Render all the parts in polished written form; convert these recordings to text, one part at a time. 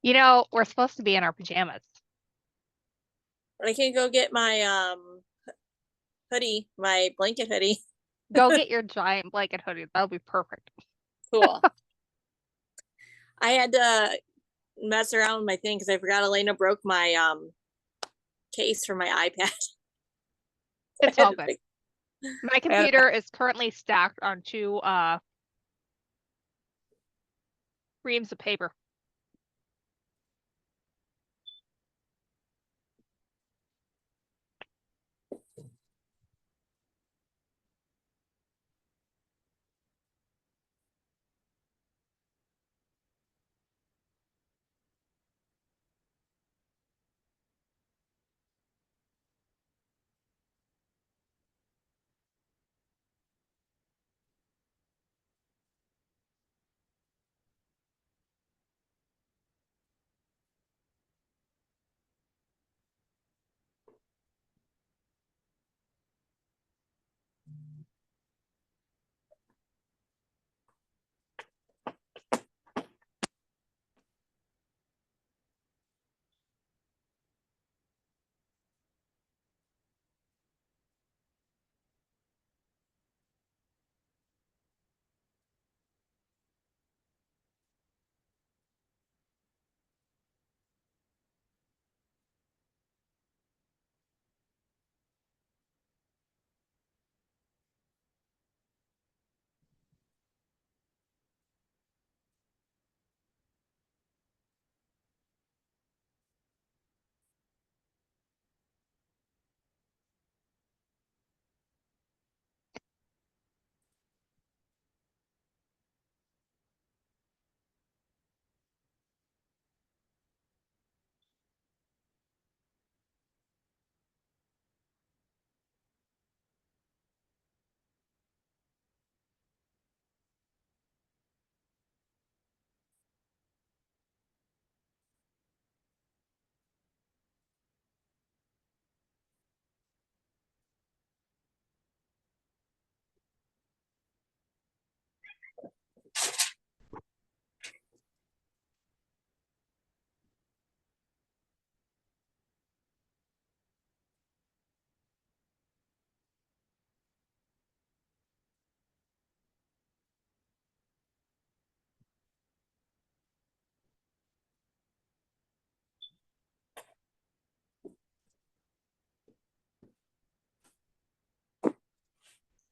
You know, we're supposed to be in our pajamas. I can go get my hoodie, my blanket hoodie. Go get your giant blanket hoodie. That'll be perfect. Cool. I had to mess around with my thing because I forgot Elena broke my case for my iPad. It's all good. My computer is currently stacked on two reams of paper.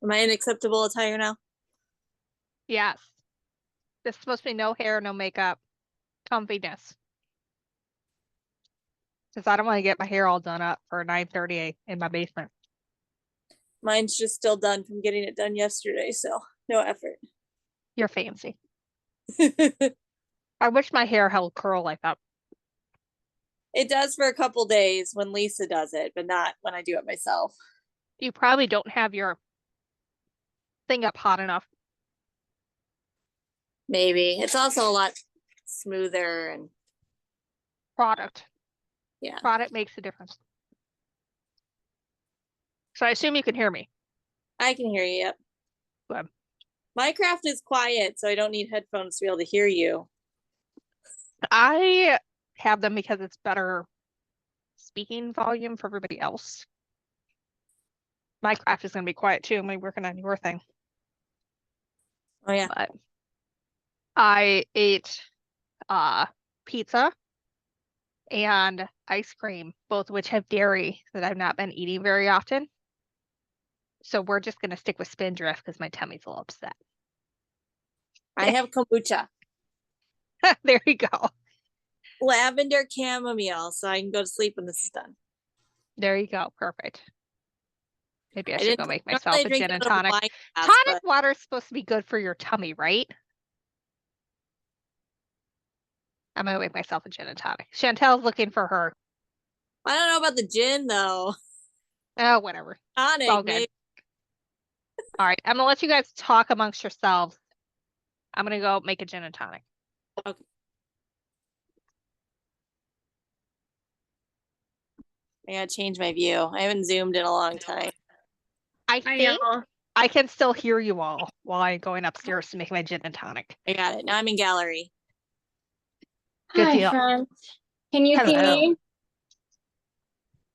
Am I in acceptable attire now? Yes. There's supposed to be no hair, no makeup, comfiness. Because I don't want to get my hair all done up for 9:30 in my basement. Mine's just still done from getting it done yesterday, so no effort. You're fancy. I wish my hair held curl like that. It does for a couple days when Lisa does it, but not when I do it myself. You probably don't have your thing up hot enough. Maybe. It's also a lot smoother and Product. yeah. Product makes a difference. So I assume you can hear me. I can hear you. Yep. Good. Minecraft is quiet, so I don't need headphones to be able to hear you. I have them because it's better speaking volume for everybody else. Minecraft is going to be quiet too. I'm going to be working on your thing. Oh yeah. But I ate pizza and ice cream, both of which have dairy that I've not been eating very often. So we're just going to stick with Spindrift because my tummy's a little upset. I have kombucha. There you go. Lavender chamomile, so I can go to sleep when this is done. There you go. Perfect. Maybe I should go make myself normally a drink gin and out of a tonic. wine glass, Tonic but water is supposed to be good for your tummy, right? I'm going to make myself a gin and tonic. Chantel's looking for her. I don't know about the gin though. Oh, whatever. It's all Tonic, good. maybe. All right. I'm going to let you guys talk amongst yourselves. I'm going to go make a gin and tonic. Okay. I gotta change my view. I haven't zoomed in a long time. I think I can still hear you all while I'm going upstairs to make my gin and tonic. I got it. Now I'm in gallery. Good Hi, deal. friends. Can you see Hello. me?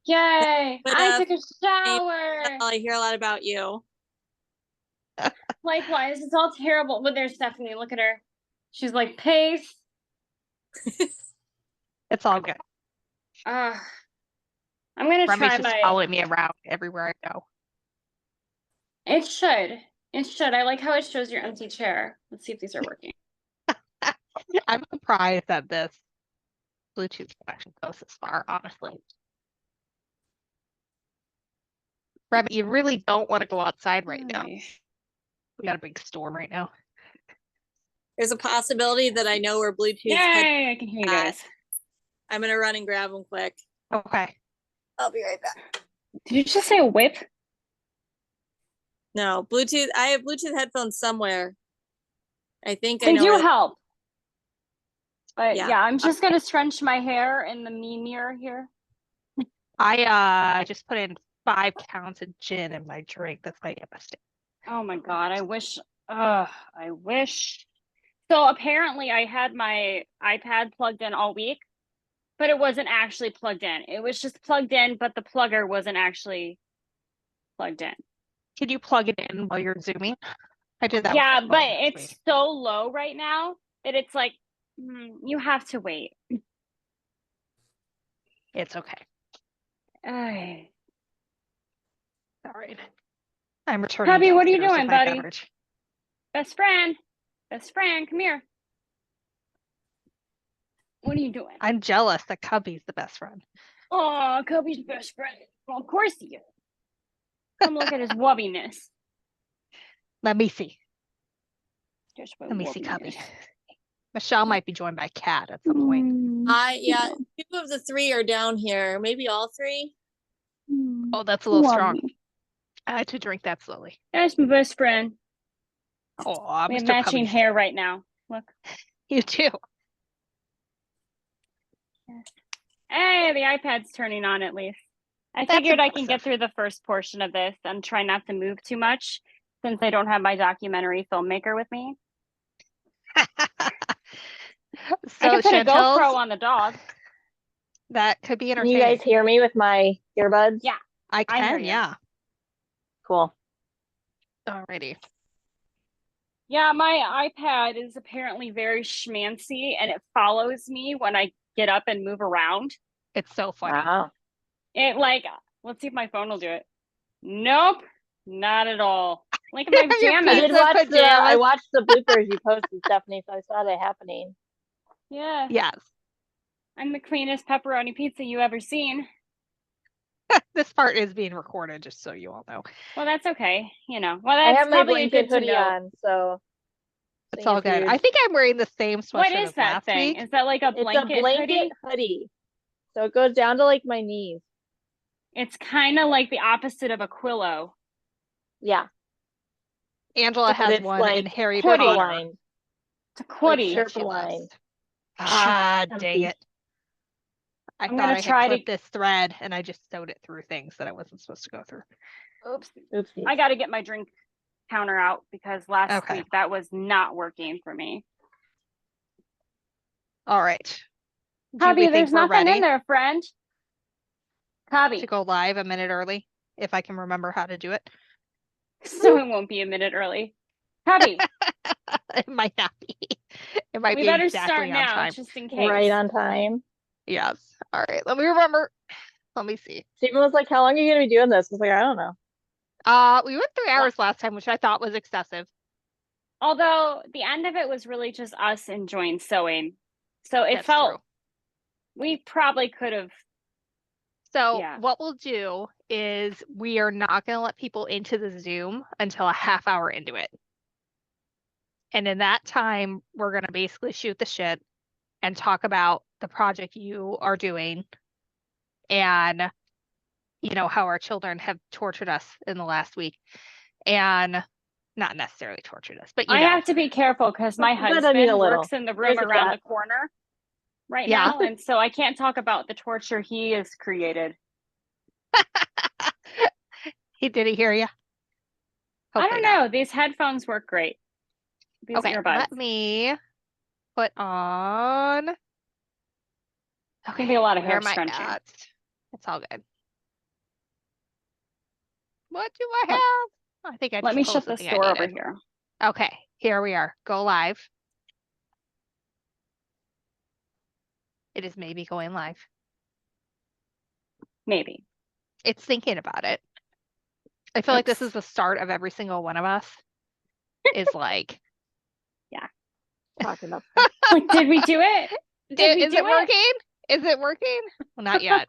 Yay! But, I took a Oh, shower. I hear a lot about you. Likewise, it's all terrible. But there's Stephanie. Look at her. She's like pace. It's all good. I'm gonna Remy's try just my. following me around everywhere I go. It should. It should. I like how it shows your empty chair. Let's see if these are working. I'm surprised that this Bluetooth connection goes this far, honestly. Remy, you really don't want to go outside right now. Hi. We got a big storm right now. There's a possibility that I know where Bluetooth Yay! I can hear you at. guys. I'm gonna run and grab them quick. Okay. I'll be right back. Did you just say whip? No, Bluetooth. I have Bluetooth headphones somewhere. I think I They know. do where help. But Yeah. yeah, I'm just gonna scrunch my hair in the me mirror here. I just put in 5 counts of gin in my drink. That's my mistake. Oh my God, I wish. I wish. So apparently I had my iPad plugged in all week, but it wasn't actually plugged in. It was just plugged in, but the plugger wasn't actually plugged in. Can you plug it in while you're zooming? I did that. Yeah, with but my phone this it's week. so low right now that it's like, you have to wait. It's okay. Ay. All right. I'm returning. Hubby, what are you downstairs with doing, my buddy? beverage. Best friend, come here. What are you doing? I'm jealous that Cubby's the best friend. Oh, Kobe's best friend. Well, of course he is. Come look at his wubbiness. Let me see. Just my Let me see Cubby. wubbiness. Michelle might be joined by Kat at some point. Yeah, 2 of the 3 are down here. Maybe all 3. Oh, that's a little strong. Wubby. I had to drink that slowly. That's my best friend. Oh, We have Mr. matching Cubby's hair right now. Look. You too. Hey, the iPad's turning on at least. I That's figured I can get impressive. through the first portion of this and try not to move too much since I don't have my documentary filmmaker with me. I So could put a GoPro Chantal's, on the dog. that could be Can entertaining. you guys hear me with my earbuds? Yeah. I I hear can, you. yeah. Cool. Alrighty. Yeah, my iPad is apparently very schmancy and it follows me when I get up and move around. It's so funny. Wow. It let's see if my phone will do it. Nope, not at all. Like my Your pajamas. I did pizza watch pajamas. I watched the bloopers you posted, Stephanie, so I saw that happening. Yeah, Yes. I'm the cleanest pepperoni pizza you ever seen. This part is being recorded, just so you all know. Well, that's okay. Well, I that's have my probably blanket good to hoodie know. on, so It's seeing all if good. you- I think I'm wearing the same sweatshirt What is as that last thing? week. Is that like a it's blanket, a blanket hoodie. So it goes down to like my knees. It's kind of like the opposite of a quillo. Yeah. Angela But has it's one like in Harry hoodie Potter. lined. It's a Like quitty. shirt She loves. lined. Ah, dang comfy. it. I I'm thought gonna I had try to- clipped this thread and I just sewed it through things that I wasn't supposed to go through. Oops. Oopsie. I got to get my drink counter out because last Okay. week that was not working for me. All right. Do we Cubby, think there's we're nothing ready in there, friend. Cubby. to go live a minute early if I can remember how to do it? So it won't be a minute early. Cubby, It might not be. It might we be better exactly start on now time. just in case. Right on time. Yes. All right. Let me remember. Let me see. Stephen was like, how long are you gonna be doing this? I was like, I don't know. We went 3 hours last time, which I thought was excessive. Although the end of it was really just us enjoying sewing. So it That's felt true. we probably could have. So Yeah. what we'll do is we are not going to let people into the Zoom until a half hour into it. And in that time, we're going to basically shoot the shit and talk about the project you are doing and, how our children have tortured us in the last week. And not necessarily tortured us, but I have to be careful because my But I mean husband a little. works in the room There's a around cat. the corner right Yeah. now. And so I can't talk about the torture he has created. Did he hear you? I don't know. These headphones work great. These Okay, earbuds. let me put on It's gonna be a lot of where hair am I scrunching. at? It's all good. What do I Let- have? I think I Let just me closed shut the this thing I door over needed. here. Okay, here we are. Go live. It is maybe going live. Maybe. It's thinking about it. I feel like this Oops. is the start of every single one of us. Is like, Talking about Wait, did we do it? Did we is do it it? working? Is it working? Well, not yet.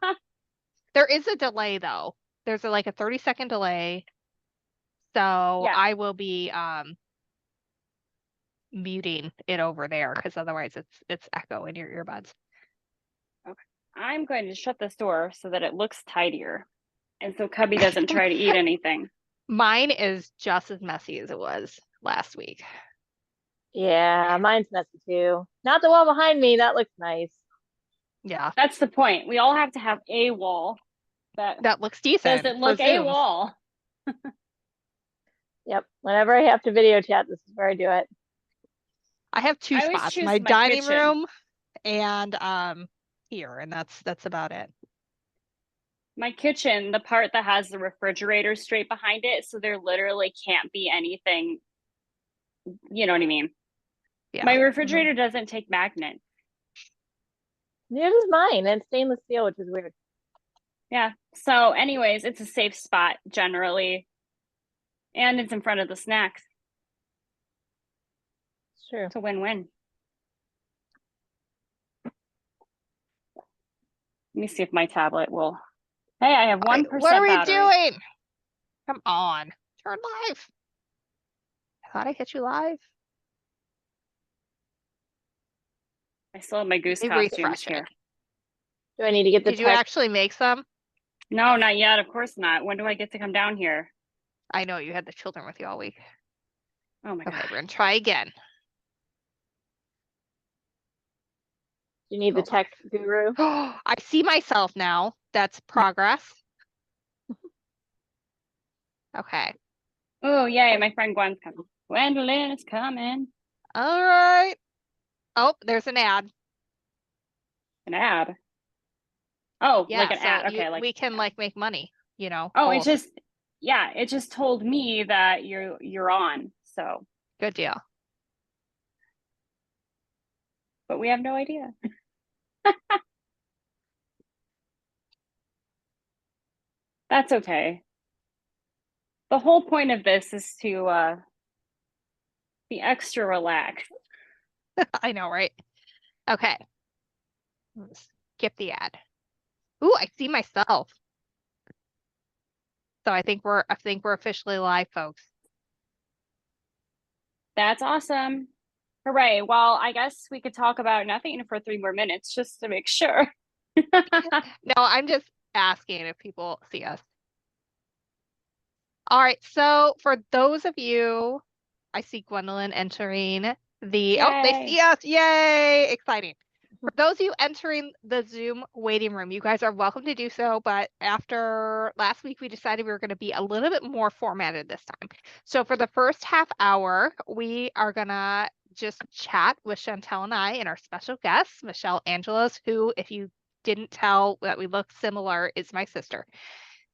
There is a delay though. There's like a 30-second delay. So Yeah. I will be muting it over there because otherwise it's echo in your earbuds. I'm going to shut this door so that it looks tidier. And so Cubby doesn't try to eat anything. Mine is just as messy as it was last week. Yeah, mine's messy too. Not the wall behind me. That looks nice. Yeah, That's the point. We all have to have a wall that that looks decent doesn't for look a Zooms. wall. Yep. Whenever I have to video chat, this is where I do it. I have two I always spots, choose my my dining kitchen. room and here, and that's about it. My kitchen, the part that has the refrigerator straight behind it, so there literally can't be anything. You know what I mean? Yeah. My refrigerator doesn't take magnets. Neither does mine. And it's stainless steel, which is weird. Yeah. So, anyways, it's a safe spot generally. And it's in front of the snacks. It's true. It's a win-win. Let me see if my tablet will. Hey, I have 1% What are we battery. doing? Come on, turn live. I thought I hit you live. I still have my goose Let me costumes refresh it. here. Do I need to get the Did you text? actually make some? No, not yet. Of course not. When do I get to come down here? I know you had the children with you all week. Oh my Okay, God. we're gonna try again. Do you need the Hold on. tech guru? I see myself now. That's progress. Okay. Oh, yay. My friend Gwen's coming. Gwendolyn is coming. All right. Oh, there's an ad. An ad. Oh, Yeah, like an so ad. Okay, like we can like make money, you know. oh, both. it just told me that you're on. So, Good deal. but we have no idea. That's okay. The whole point of this is to be extra relaxed. I know, right? Okay. Let's skip the ad. Ooh, I see myself. So I think we're officially live, folks. That's awesome. Hooray. Well, I guess we could talk about nothing for 3 more minutes just to make sure. No, I'm just asking if people see us. All right, so for those of you, I see Gwendolyn entering the, oh, they Yay. see us, yay, exciting. For those of you entering the Zoom waiting room, you guys are welcome to do so, but after last week, we decided we were going to be a little bit more formatted this time. So for the first half hour, we are going to just chat with Chantal and I and our special guest, Michelle Angelos, who, if you didn't tell that we look similar, is my sister.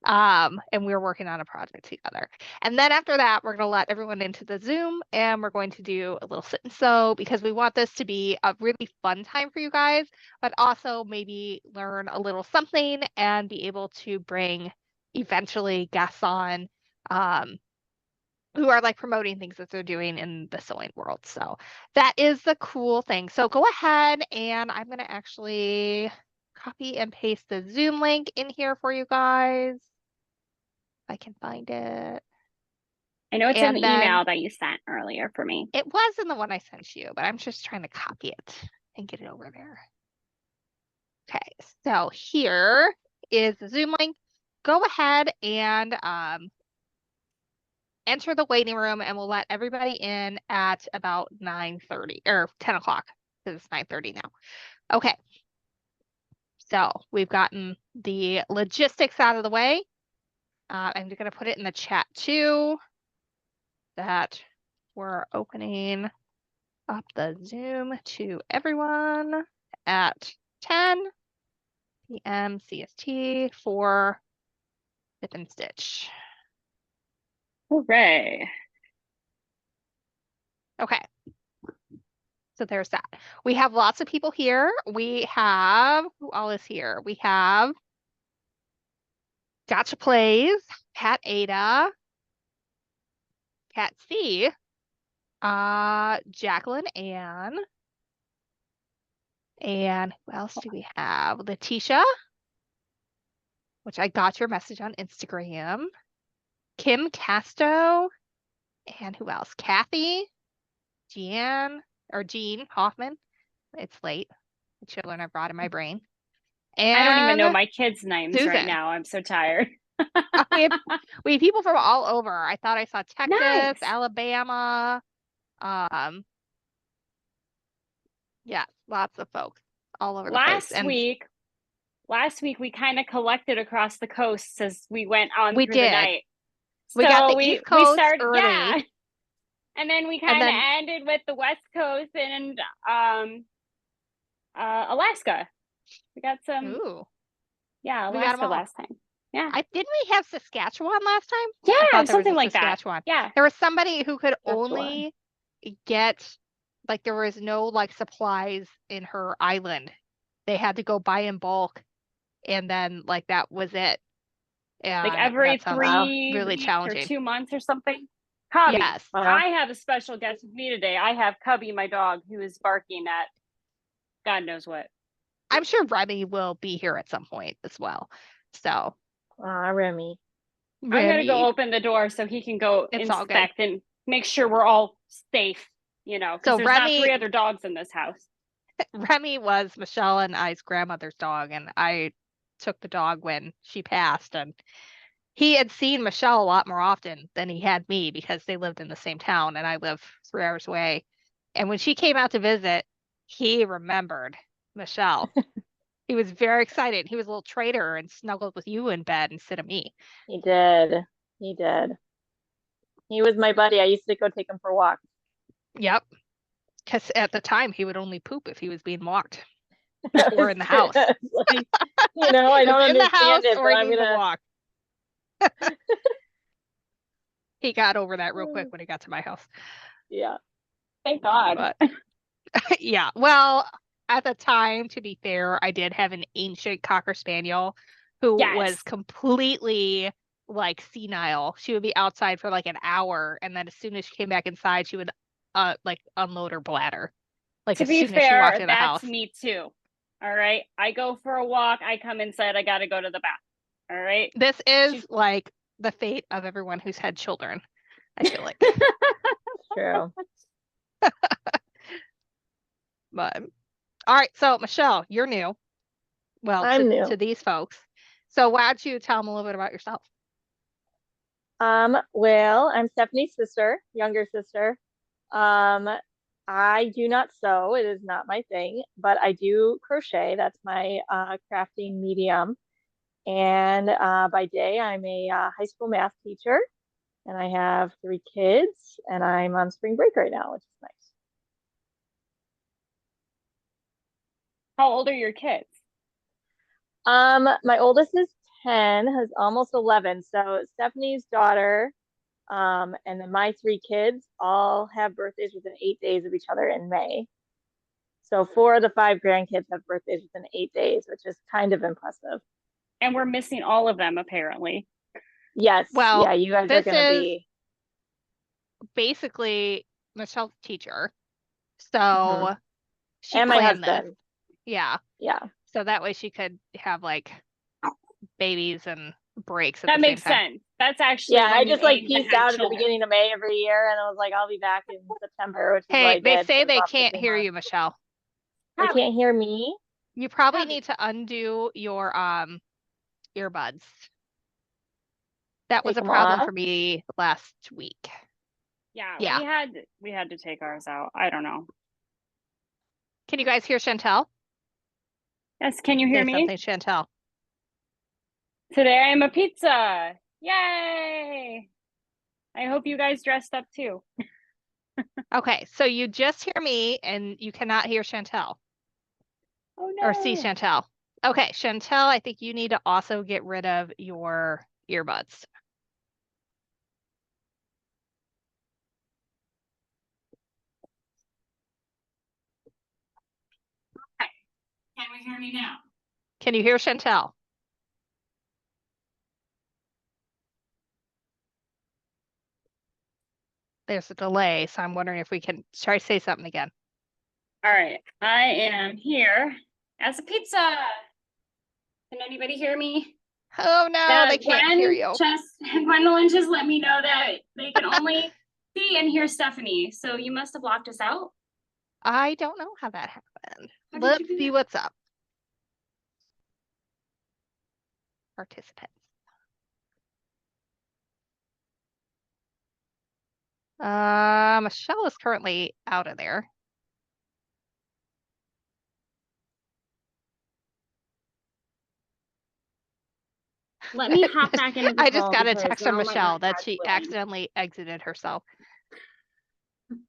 And we're working on a project together. And then after that, we're going to let everyone into the Zoom and we're going to do a little sit and sew because we want this to be a really fun time for you guys, but also maybe learn a little something and be able to bring eventually guests on who are like promoting things that they're doing in the sewing world. So that is the cool thing. So go ahead and I'm going to actually copy and paste the Zoom link in here for you guys. I can find it. I know it's in And the then email that you sent earlier for me. it was in the one I sent you, but I'm just trying to copy it and get it over there. Okay, so here is the Zoom link. Go ahead and enter the waiting room and we'll let everybody in at about 9:30 or 10 o'clock because it's 9:30 now. Okay, so we've gotten the logistics out of the way. I'm going to put it in the chat too that we're opening up the Zoom to everyone at 10. PM CST for Dip and Stitch. Hooray. Okay. So there's that. We have lots of people here. We have, who all is here? We have Gotcha Plays, Pat Ada, Kat C, Jacqueline Ann, and who else do we have? Letitia, which I got your message on Instagram, Kim Casto, and who else? Kathy, Jean Hoffman. It's late. The children are brought in my brain. And I don't even know my kids' names Susan. right now. I'm so tired. we have people from all over. I thought I saw Texas, Nice. Alabama. Yeah, lots of folks all over the place. Last week we kind of collected across the coast as we went on We through the did. night. We got the East Coast started, early. yeah. And then we kind of then- ended with the West Coast and Alaska. We got some, Ooh. yeah, We got 'em Alaska all. last time. Yeah. Didn't we have Saskatchewan last time? I Yeah, thought there was something a like that. Saskatchewan. Yeah. There was somebody who could Saskatchewan. only get, like, there was no like supplies in her island. They had to go buy in bulk, and then like that was it. And Like every that sounds 3 really weeks challenging. or 2 months or something. Cubby. Yes. I have a special guest with me today. I have Cubby, my dog, who is barking at God knows what. I'm sure Remy will be here at some point as well. So Remy. I'm gonna Remy, go open the door so he can go It's all good. inspect and make sure we're all safe, you know, because So there's Remy- not 3 other dogs in this house. Remy was Michelle and I's grandmother's dog, and I took the dog when she passed, and he had seen Michelle a lot more often than he had me because they lived in the same town and I live 3 hours away. And when she came out to visit, he remembered Michelle. He was very excited. He was a little traitor and snuggled with you in bed instead of me. He did. He did. He was my buddy. I used to go take him for walks. Yep. Because at the time he would only poop if he was being walked or in the house. Like, you know, I It don't was in the house understand it, or but he I'm needed to gonna. walk. He got over that real quick when he got to my house. Yeah. Thank God. But yeah, well, at the time, to be fair, I did have an ancient Cocker Spaniel who Yes. was completely like senile. She would be outside for like an hour, and then as soon as she came back inside, she would like unload her bladder. Like To as be soon as she walked fair, in the house. that's me too. All right. I go for a walk. I come inside. I got to go to the bathroom. All right. This is She's- like the fate of everyone who's had children, I feel like. True. But all right, so Michelle, you're new. Well, I'm new. to these folks. So why don't you tell them a little bit about yourself? Well, I'm Stephanie's sister, younger sister. I do not sew. It is not my thing, but I do crochet. That's my crafting medium. And by day, I'm a high school math teacher, and I have 3 kids, and I'm on spring break right now, which is nice. How old are your kids? My oldest is 10, has almost 11. So Stephanie's daughter, and then my 3 kids all have birthdays within 8 days of each other in May. So 4 of the 5 grandkids have birthdays within 8 days, which is kind of impressive. And we're missing all of them, apparently. Yes. Well, yeah, you guys are this gonna is- be. Basically, Michelle's a teacher. So Mhm. she And my planned this. husband. Yeah. Yeah. So that way she could have like babies and breaks at That the makes same time. sense. That's actually Yeah, I when you just like aim to peaced have out at the children. beginning of May every year, and I was like, I'll be back in September, which is what I Hey, they did. say I was they off for can't 2 hear months. you, Michelle. They can't hear me. You probably Abby. need to undo your earbuds. That was Take a 'em problem off? for me last week. Yeah, Yeah. we had to take ours out. I don't know. Can you guys hear Chantal? Yes, can you Say hear me? something, Chantal. Today I'm a pizza. Yay! I hope you guys dressed up too. Okay, so you just hear me and you cannot hear Chantal Oh no. or see Chantal. Okay, Chantal, I think you need to also get rid of your earbuds. Can we hear me now? Can you hear Chantal? There's a delay, so I'm wondering if we can try to say something again. All right, I am here as a pizza. Can anybody hear me? Oh no, they can't hear you. Gwendolyn just let me know that they can only see and hear Stephanie. So you must have locked us out. I don't know how that happened. How did you Let's do see that? what's up. Participants. Michelle is currently out of there. Let me hop back into the I just call got a because text from now my Michelle that iPad's she willing. accidentally exited herself.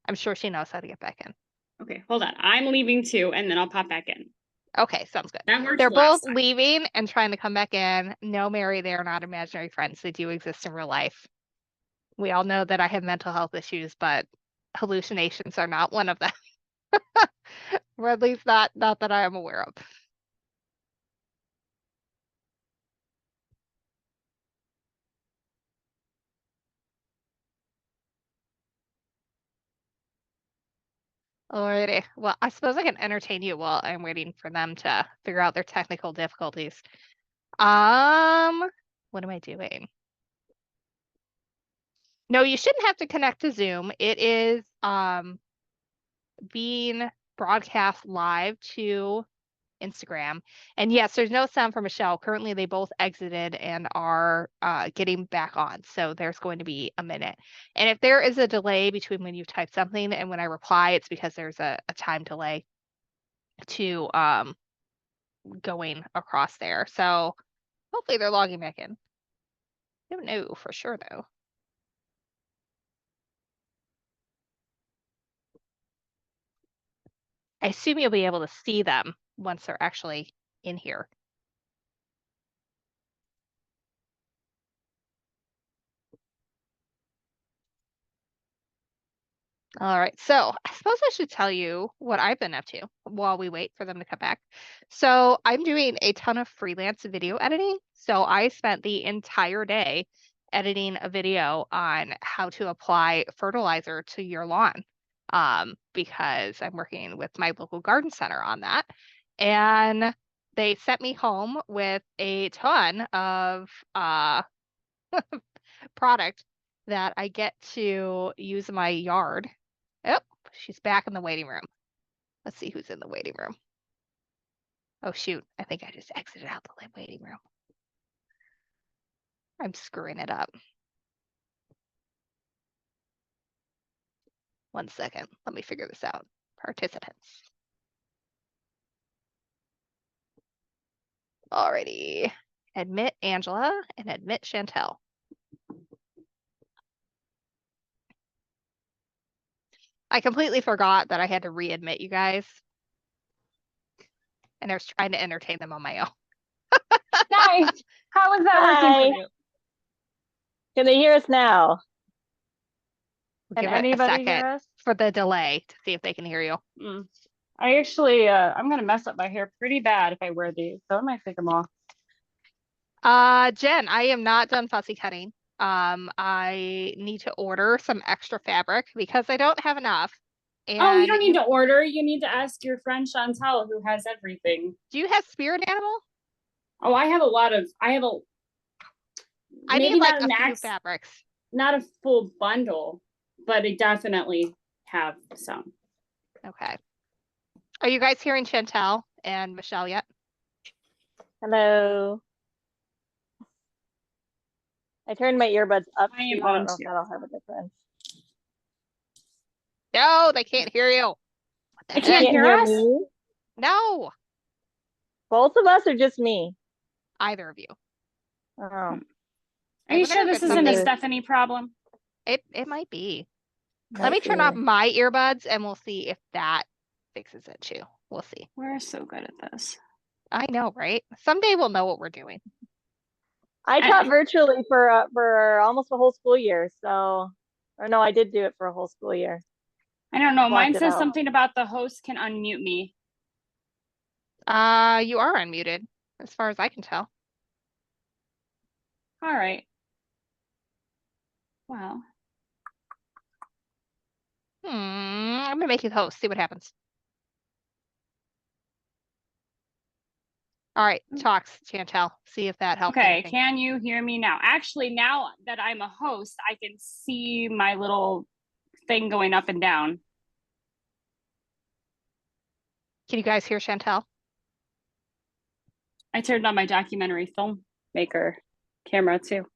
I'm sure she knows how to get back in. Okay, hold on. I'm leaving too, and then I'll pop back in. Okay, sounds good. That worked They're last both time. leaving and trying to come back in. No, Mary, they are not imaginary friends. They do exist in real life. We all know that I have mental health issues, but hallucinations are not one of them. Or at least not that I am aware of. Alrighty. Well, I suppose I can entertain you while I'm waiting for them to figure out their technical difficulties. What am I doing? No, you shouldn't have to connect to Zoom. It is being broadcast live to Instagram. And yes, there's no sound for Michelle. Currently, they both exited and are getting back on. So there's going to be a minute. And if there is a delay between when you type something and when I reply, it's because there's a time delay to going across there. So hopefully they're logging back in. Don't know for sure though. I assume you'll be able to see them once they're actually in here. All right, so I suppose I should tell you what I've been up to while we wait for them to come back. So I'm doing a ton of freelance video editing. So I spent the entire day editing a video on how to apply fertilizer to your lawn, because I'm working with my local garden center on that. And they sent me home with a ton of product that I get to use in my yard. Oh, she's back in the waiting room. Let's see who's in the waiting room. Oh shoot, I think I just exited out the waiting room. I'm screwing it up. One second, let me figure this out. Participants. Alrighty. Admit Angela and admit Chantal. I completely forgot that I had to readmit you guys. And I was trying to entertain them on my own. Nice. How is that working Hi. for you? Can they hear us now? We'll Can give it a anybody hear second us? for the delay to see if they can hear you. I actually, I'm gonna mess up my hair pretty bad if I wear these, so I might take them off. Jen, I am not done fussy cutting. I need to order some extra fabric because I don't have enough. And Oh, you don't need to order. You need to ask your friend Chantal, who has everything. do you have spirit animal? Oh, I have a. I Maybe need like not a few an fabrics. not a full bundle, but I definitely have some. Okay. Are you guys hearing Chantal and Michelle yet? Hello. I turned my earbuds up I am too. I don't on know if too. that'll have a difference. No, they can't hear you. What the They heck? can't hear us? me? No, Both of us or just me? either of you. Oh, Are I you wonder sure if this it's isn't a something- Stephanie problem? It might be. Let might me turn be. off my earbuds and we'll see if that fixes it too. We'll see. We're so good at this. I know, right? Someday we'll know what we're doing. I taught virtually for almost a whole school year. So, or no, I did do it for a whole school year. I don't know. Mine Blocked it says out. something about the host can unmute me. You are unmuted, as far as I can tell. All right. Well, I'm gonna make you the host, see what happens. All right, talks, Chantal. See if that helps okay. anything. Can you hear me now? Actually, now that I'm a host, I can see my little thing going up and down. Can you guys hear Chantal? I turned on my documentary filmmaker camera too.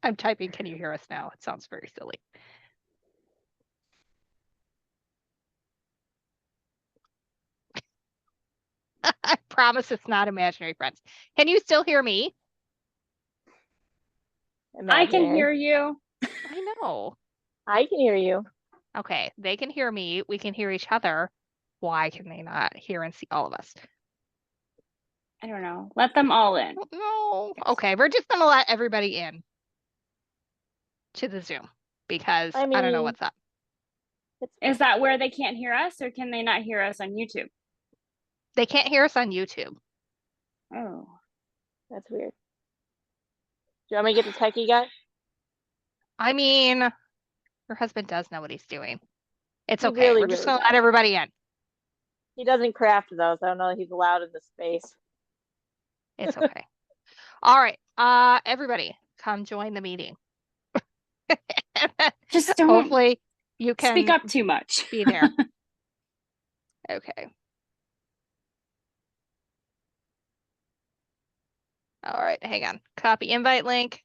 I'm typing, can you hear us now? It sounds very silly. I promise it's not imaginary, friends. Can you still hear me? I can Imaginary. hear you. I know. I can hear you. Okay, they can hear me. We can hear each other. Why can they not hear and see all of us? I don't know. Let them all in. No. Okay, we're just gonna let everybody in to the Zoom because I don't know mean, what's up. Is that where they can't hear us, or can they not hear us on YouTube? They can't hear us on YouTube. Oh, That's weird. Do you want me to get the techie guy? I mean, your husband does know what he's doing. It's He okay. really, We're just really gonna let everybody in. He doesn't craft those. I don't know if he's allowed in the space. It's okay. All right. Everybody, come join the meeting. just don't Hopefully you can speak up too much. be there. Okay. All right, hang on. Copy invite link.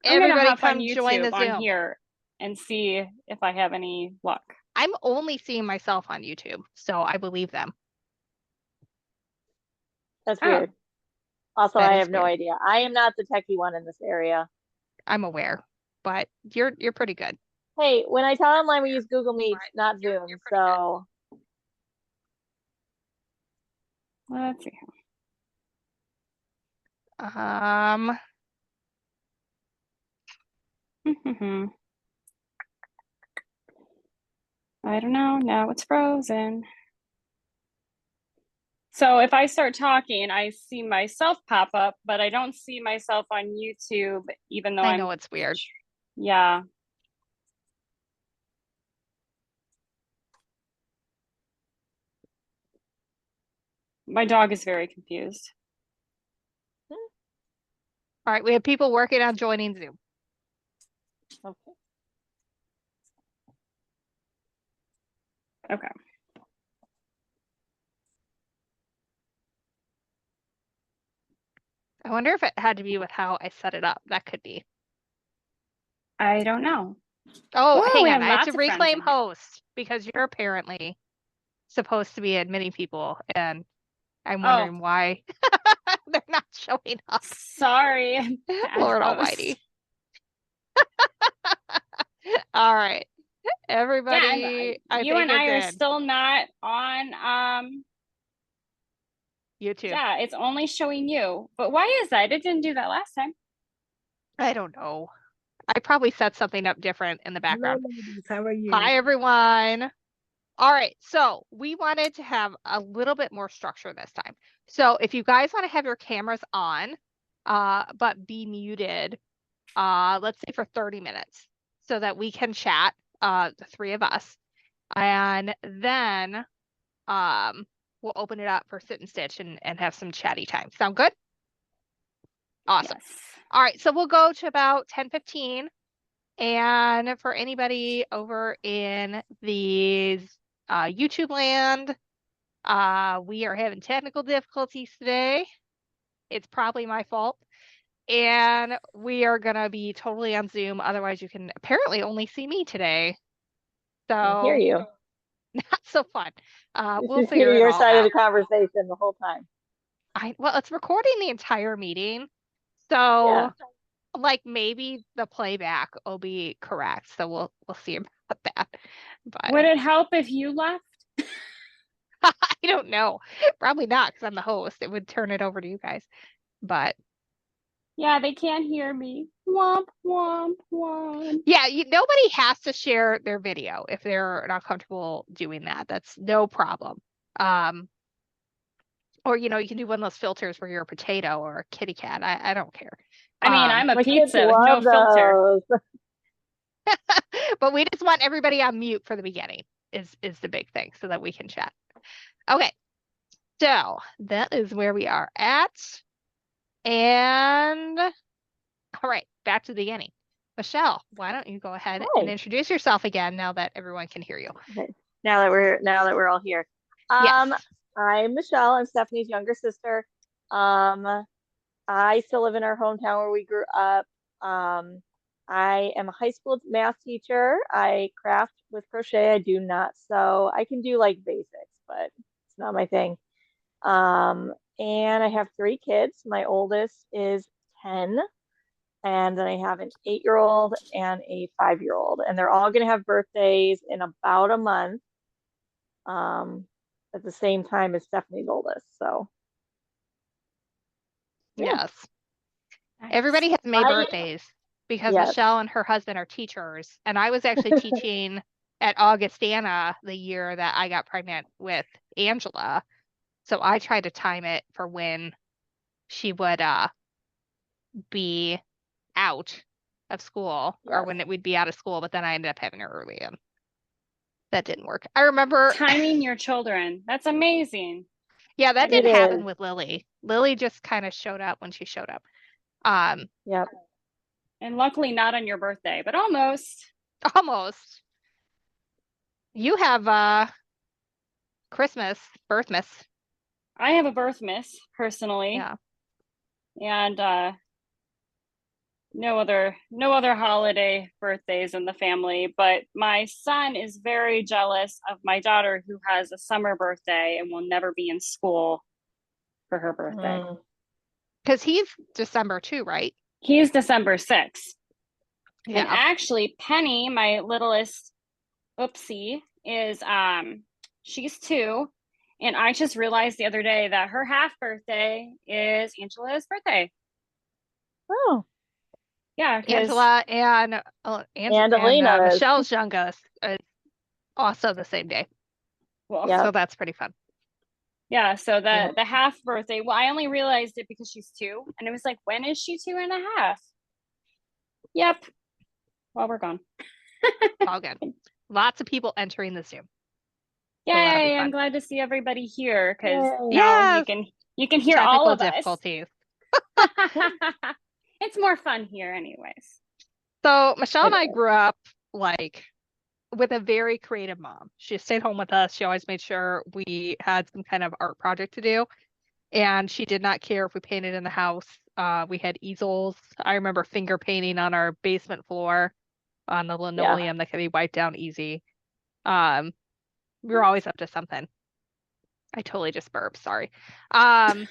I'm gonna Everybody hop on come join the YouTube on Zoom. here and see if I have any luck. I'm only seeing myself on YouTube, so I believe them. That's Oh. weird. Also, That I is have no weird. idea. I am not the techie one in this area. I'm aware, but you're pretty good. Hey, when I taught online, we use Google Meet, not Zoom. you're pretty So Let's see. I don't know. Now it's frozen. So if I start talking, I see myself pop up, but I don't see myself on YouTube, even though I know it's weird. Yeah. My dog is very confused. All right, we have people working on joining Zoom. okay. Okay. I wonder if it had to be with how I set it up. That could be. I don't know. Oh, Whoa, hang we on. have I have lots to of friends reclaim in here. host because you're apparently supposed to be admitting people, and I'm wondering why they're not showing up. Sorry. Lord host. Almighty. All right. Everybody, you and I are in. still not on YouTube. Yeah, it's only showing you. But why is that? It didn't do that last time. I don't know. I probably set something up different in the background. Hello, ladies. How are you? Hi, everyone. All right, so we wanted to have a little bit more structure this time. So if you guys want to have your cameras on, but be muted, let's say for 30 minutes so that we can chat, the three of us. And then we'll open it up for sit and stitch and have some chatty time. Sound good? Awesome. Yes. All right, so we'll go to about 10:15. And for anybody over in the YouTube land, we are having technical difficulties today. It's probably my fault. And we are going to be totally on Zoom. Otherwise, you can apparently only see me today. So I hear you. not so fun. You We'll should figure hear it your all side of out. the conversation the whole time. Well, it's recording the entire meeting. So Yeah. like maybe the playback will be correct. So we'll see about about that. But Would it help if you left? I don't know. Probably not because I'm the host. It would turn it over to you guys. But Yeah, they can't hear me. Womp, womp, womp. yeah, nobody has to share their video if they're not comfortable doing that. That's no problem. Or you can do one of those filters where you're a potato or a kitty cat. I don't care. I mean, I'm a My kids pizza with no love filter. those. But we just want everybody on mute for the beginning is the big thing so that we can chat. Okay. So that is where we are at. And all right, back to the beginning. Michelle, why don't you go ahead and Hi. introduce yourself again now that everyone can hear you? Okay. Now that we're all here. Yes. I'm Michelle. I'm Stephanie's younger sister. I still live in our hometown where we grew up. I am a high school math teacher. I craft with crochet. I do not sew. I can do like basics, but it's not my thing. And I have 3 kids. My oldest is 10, and then I have an 8-year-old and a 5-year-old, and they're all gonna have birthdays in about a month. At the same time as Stephanie's oldest. So yeah. Yes. Everybody has May I- birthdays because Yes. Michelle and her husband are teachers. And I was actually teaching at Augustana the year that I got pregnant with Angela. So I tried to time it for when she would be out of school or Yes. when we'd be out of school, but then I ended up having her early and that didn't work. I remember Timing your children. That's amazing. yeah, that It didn't happen is. with Lily. Lily just kind of showed up when she showed up. Yep. And luckily not on your birthday, but almost. Almost. You have Christmas, birthmas. I have a birthmas personally. Yeah. And no other holiday birthdays in the family, but my son is very jealous of my daughter who has a summer birthday and will never be in school for her birthday. Because he's December too, right? He's December 6th. And Yeah. actually Penny, my littlest oopsie, is she's 2. And I just realized the other day that her half birthday is Angela's birthday. Oh. Yeah, 'cause Angela and Elena's. Michelle's youngest is also the same day. well, Yep. So that's pretty fun. yeah, so Yep. the half birthday, well, I only realized it because she's 2, and it was like, when is she 2.5? Yep. Well, we're gone. All good. Lots of people entering the Zoom. Yay! that'll be I'm fun. glad to see everybody here because Yay. now Yes. you can hear all Technical of us. difficulties. It's more fun here, anyways. So Michelle and I It is. grew up like with a very creative mom. She stayed home with us. She always made sure we had some kind of art project to do. And she did not care if we painted in the house. We had easels. I remember finger painting on our basement floor on the linoleum that could be wiped down easy. We were always up to something. I totally just burped, sorry. I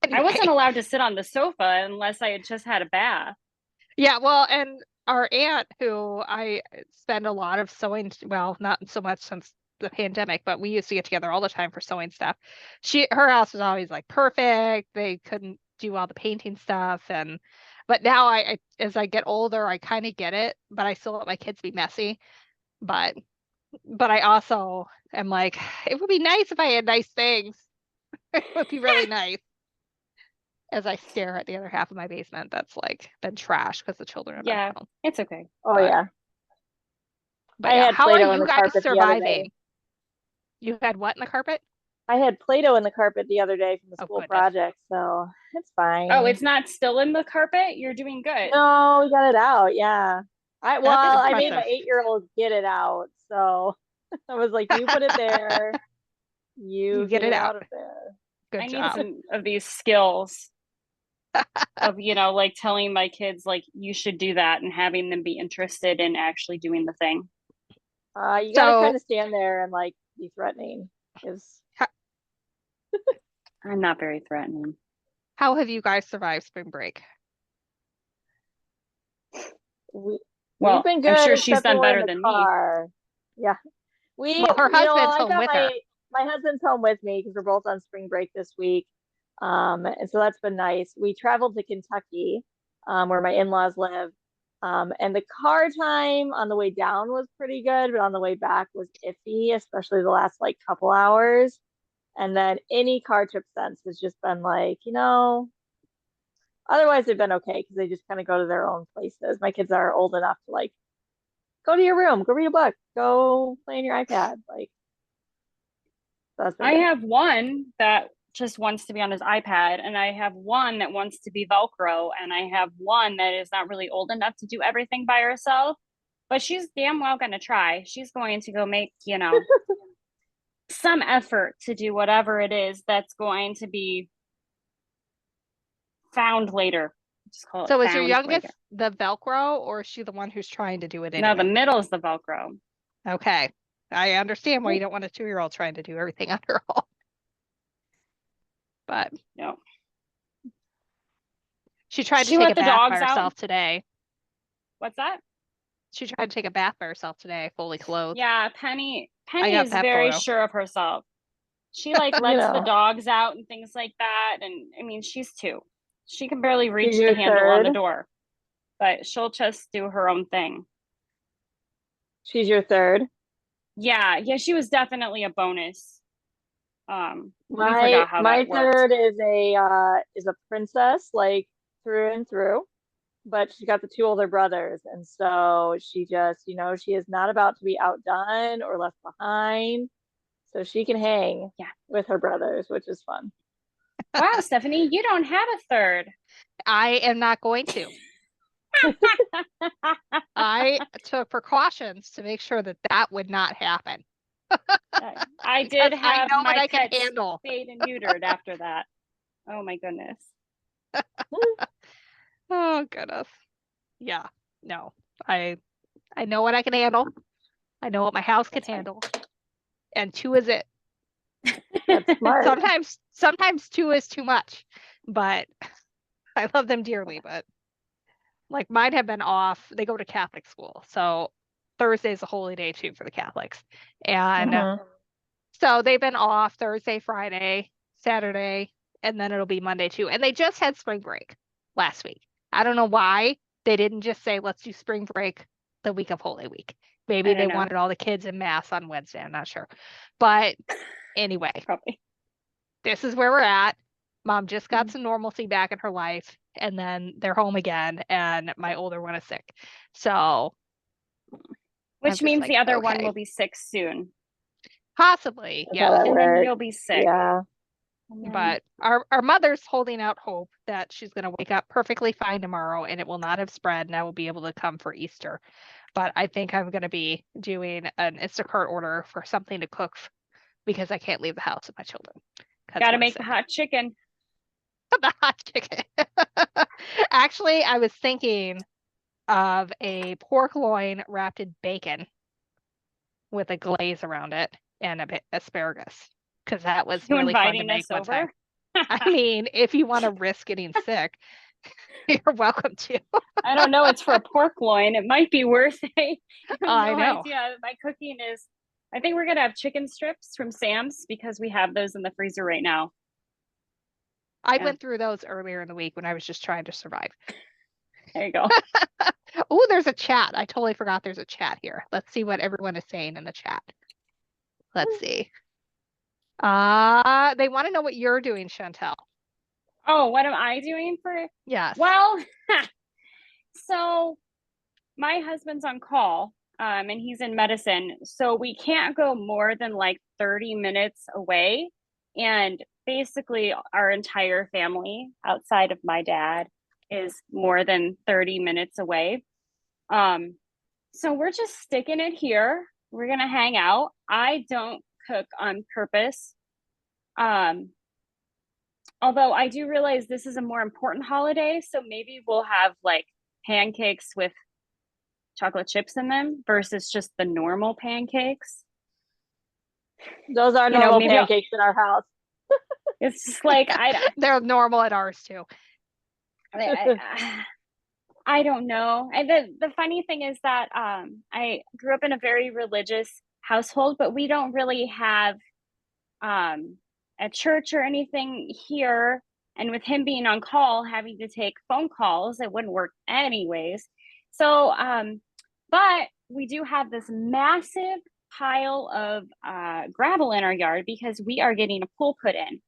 Anyway. wasn't allowed to sit on the sofa unless I had just had a bath. Yeah, well, and our aunt, who I spend a lot of sewing, well, not so much since the pandemic, but we used to get together all the time for sewing stuff. Her house was always like perfect. They couldn't do all the painting stuff, but now I as I get older, I kind of get it, but I still let my kids be messy. But I also am like, it would be nice if I had nice things. It would be really nice. As I stare at the other half of my basement that's like been trashed because the children have been Yeah, home. it's okay. Oh But- yeah. But I yeah, had how Play-Doh are in you the guys carpet the other day. surviving? You had what in the carpet? I had Play-Doh in the carpet the other day from the Oh, school goodness. project, so it's fine. Oh, it's not still in the carpet? You're doing good. No, we got it out. Yeah. I made my impressive. 8-year-old get it out, so I was like, "You put it there. You get it out. of there." Good I need job. some of these skills of, like telling my kids, like, you should do that and having them be interested in actually doing the thing. You gotta So- kind of stand there and like be threatening. Is I'm not very threatening. How have you guys survived spring break? Well, We've been good, I'm sure she's except when done we're in better the than me. car. Yeah. Well, her husband's I home got with her. my husband's home with me because we're both on spring break this week. And so that's been nice. We traveled to Kentucky, where my in-laws live. And the car time on the way down was pretty good, but on the way back was iffy, especially the last like couple hours. And then any car trip since has just been like, otherwise they've been okay because they just kind of go to their own places. My kids are old enough to like go to your room, go read a book, go play on your iPad. Like that's been I good. have one that just wants to be on his iPad, and I have one that wants to be Velcro, and I have one that is not really old enough to do everything by herself, but she's damn well going to try. She's going to go make, some effort to do whatever it is that's going to be found later. Just call it So is your found youngest later. the Velcro, or is she the one who's trying to do it No, the anyway? middle is the Velcro. Okay. I understand why you don't want a 2-year-old trying to do everything on her own. But No. she tried to She take let a the bath by dogs out. herself today. What's that? She tried to take a bath by herself today, fully clothed. Yeah, Penny got is that very photo. sure of herself. She like lets the know. dogs out and things like that. And I mean, she's 2. She can barely reach your the handle on the third? door, but she'll just do her own thing. She's your third. Yeah, she was definitely a bonus. We My forgot how my that worked. third is a princess, like through and through, but she's got the 2 older brothers, and so she just, she is not about to be outdone or left behind, so she can hang Yeah. with her brothers, which is fun. Wow, Stephanie, you don't have a third. I am not going to. I took precautions to make sure that that would not happen. I Because did I have know what my I can pets handle. spayed and neutered after that. Oh my goodness. Oh goodness. Yeah. No. I know what I can handle. I know what my house can That's fine. handle. And 2 is it. That's smart. Sometimes 2 is too much, but I love them dearly. But like mine have been off. They go to Catholic school, so Thursday is a holy day too for the Catholics, and Mhm. so they've been off Thursday, Friday, Saturday, and then it'll be Monday too. And they just had spring break last week. I don't know why they didn't just say let's do spring break the week of Holy Week. Maybe I they don't know. wanted all the kids in mass on Wednesday. I'm not sure, but anyway. Probably. This is where we're at. Mom just got Mhm. some normalcy back in her life, and then they're home again, and my older one is sick. So Which just means like, the other one okay. will be sick soon. Possibly, That's yeah. how that And then works. you'll be sick. Yeah. And then- But our mother's holding out hope that she's going to wake up perfectly fine tomorrow and it will not have spread and I will be able to come for Easter. But I think I'm going to be doing an Instacart order for something to cook because I can't leave the house with my children. Gotta make the hot chicken. The hot chicken. Actually, I was thinking of a pork loin wrapped in bacon with a glaze around it and a bit asparagus because that was You really fun to inviting make us one over? time. I mean, if you want to risk getting sick, you're welcome to. I don't know. It's for a pork loin. It might be worth it. I know. Idea. My cooking is, I think we're going to have chicken strips from Sam's because we have those in the freezer right now. I Yeah. went through those earlier in the week when I was just trying to survive. There you go. Oh, there's a chat. I totally forgot there's a chat here. Let's see what everyone is saying in the chat. Let's see. They want to know what you're doing, Chantal. Oh, what am I doing for? Yes. Well, so my husband's on call, and he's in medicine, so we can't go more than like 30 minutes away. And basically, our entire family outside of my dad is more than 30 minutes away. So we're just sticking it here. We're gonna hang out. I don't cook on purpose. Although I do realize this is a more important holiday, so maybe we'll have like pancakes with chocolate chips in them versus just the normal pancakes. Those are normal maybe pancakes in our house. It's just like They're normal at ours too. I I don't know. And the funny thing is that I grew up in a very religious household, but we don't really have a church or anything here. And with him being on call, having to take phone calls, it wouldn't work anyways. So, but we do have this massive pile of gravel in our yard because we are getting a pool put in.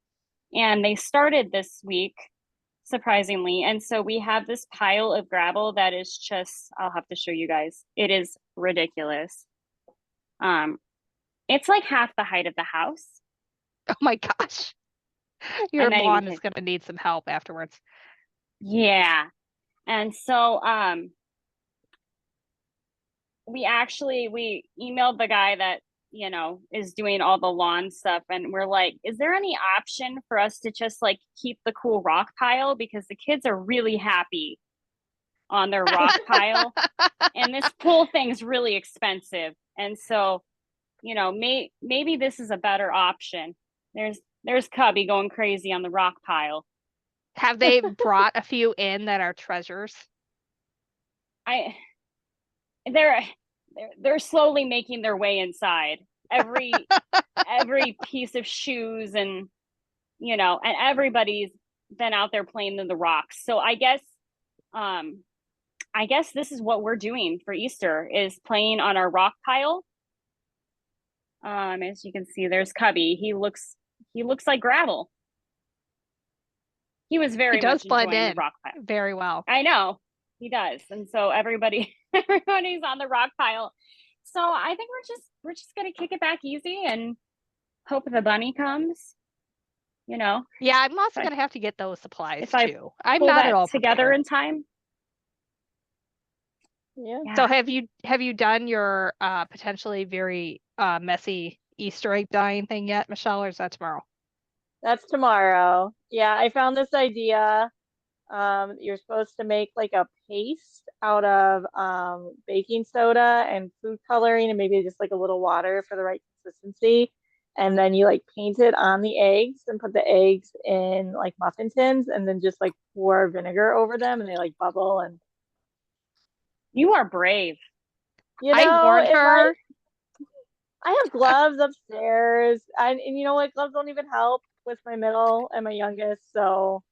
And they started this week, surprisingly. And so we have this pile of gravel that is just, I'll have to show you guys. It is ridiculous. It's like half the height of the house. Oh my gosh. Your I'm not even lawn is kidding. going to need some help afterwards. Yeah. And so we emailed the guy that, you know, is doing all the lawn stuff, and we're like, is there any option for us to just like keep the cool rock pile, because the kids are really happy on their rock pile, and this pool thing's really expensive. And so, you know, maybe this is a better option. There's Cubby going crazy on the rock pile. Have they brought a few in that are treasures? They're slowly making their way inside. Every piece of shoes, and you know, and everybody's been out there playing in the rocks. So I guess this is what we're doing for Easter, is playing on our rock pile. As you can see, there's Cubby. He looks like gravel. He was very much blend enjoying in the rock pile very well. I know he does. And so everybody's on the rock pile. So I think we're just gonna kick it back easy and hope the bunny comes. You know. Yeah, I'm also gonna have to get those supplies if I too. I'm pull not that at all together prepared. in time. Yeah. So have you done your potentially very messy Easter egg dyeing thing yet, Michelle, or is that tomorrow? That's tomorrow. Yeah, I found this idea. You're supposed to make like a paste out of baking soda and food coloring and maybe just like a little water for the right consistency. And then you like paint it on the eggs and put the eggs in like muffin tins and then just like pour vinegar over them and they like bubble. And You are brave. you I know, warned it her. might, I have gloves upstairs. And you know what? Gloves don't even help with my middle and my youngest. So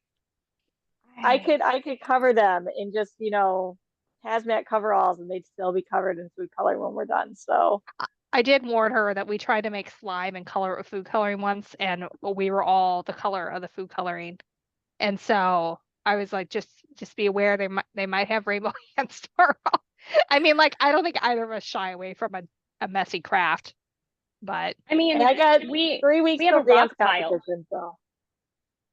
I could cover them in just, you know, hazmat coveralls and they'd still be covered in food coloring when we're done. So I did warn her that we tried to make slime and color it with food coloring once, and we were all the color of the food coloring. And so I was like, just be aware they might have rainbow hands tomorrow. I mean, like, I don't think either of us shy away from a messy craft, but I mean, and I got we 3 weeks we have till a rock dance pile. competition. So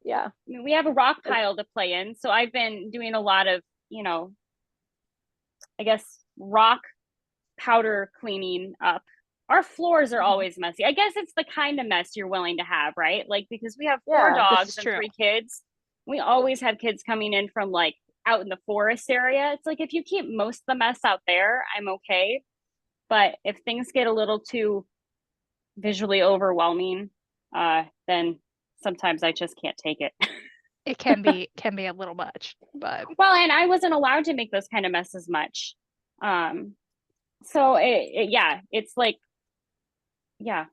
yeah. I mean, we have a rock pile to play in. So I've been doing a lot of, you know, I guess rock powder cleaning up. Our floors are always messy. I guess it's the kind of mess you're willing to have, right? Like, because we have 4 Yeah, this dogs is and true. 3 kids. We always have kids coming in from like out in the forest area. It's like, if you keep most of the mess out there, I'm okay. But if things get a little too visually overwhelming, then sometimes I just can't take it. it can be a little much. But Well, and I wasn't allowed to make those kind of messes much. So it's like, yeah.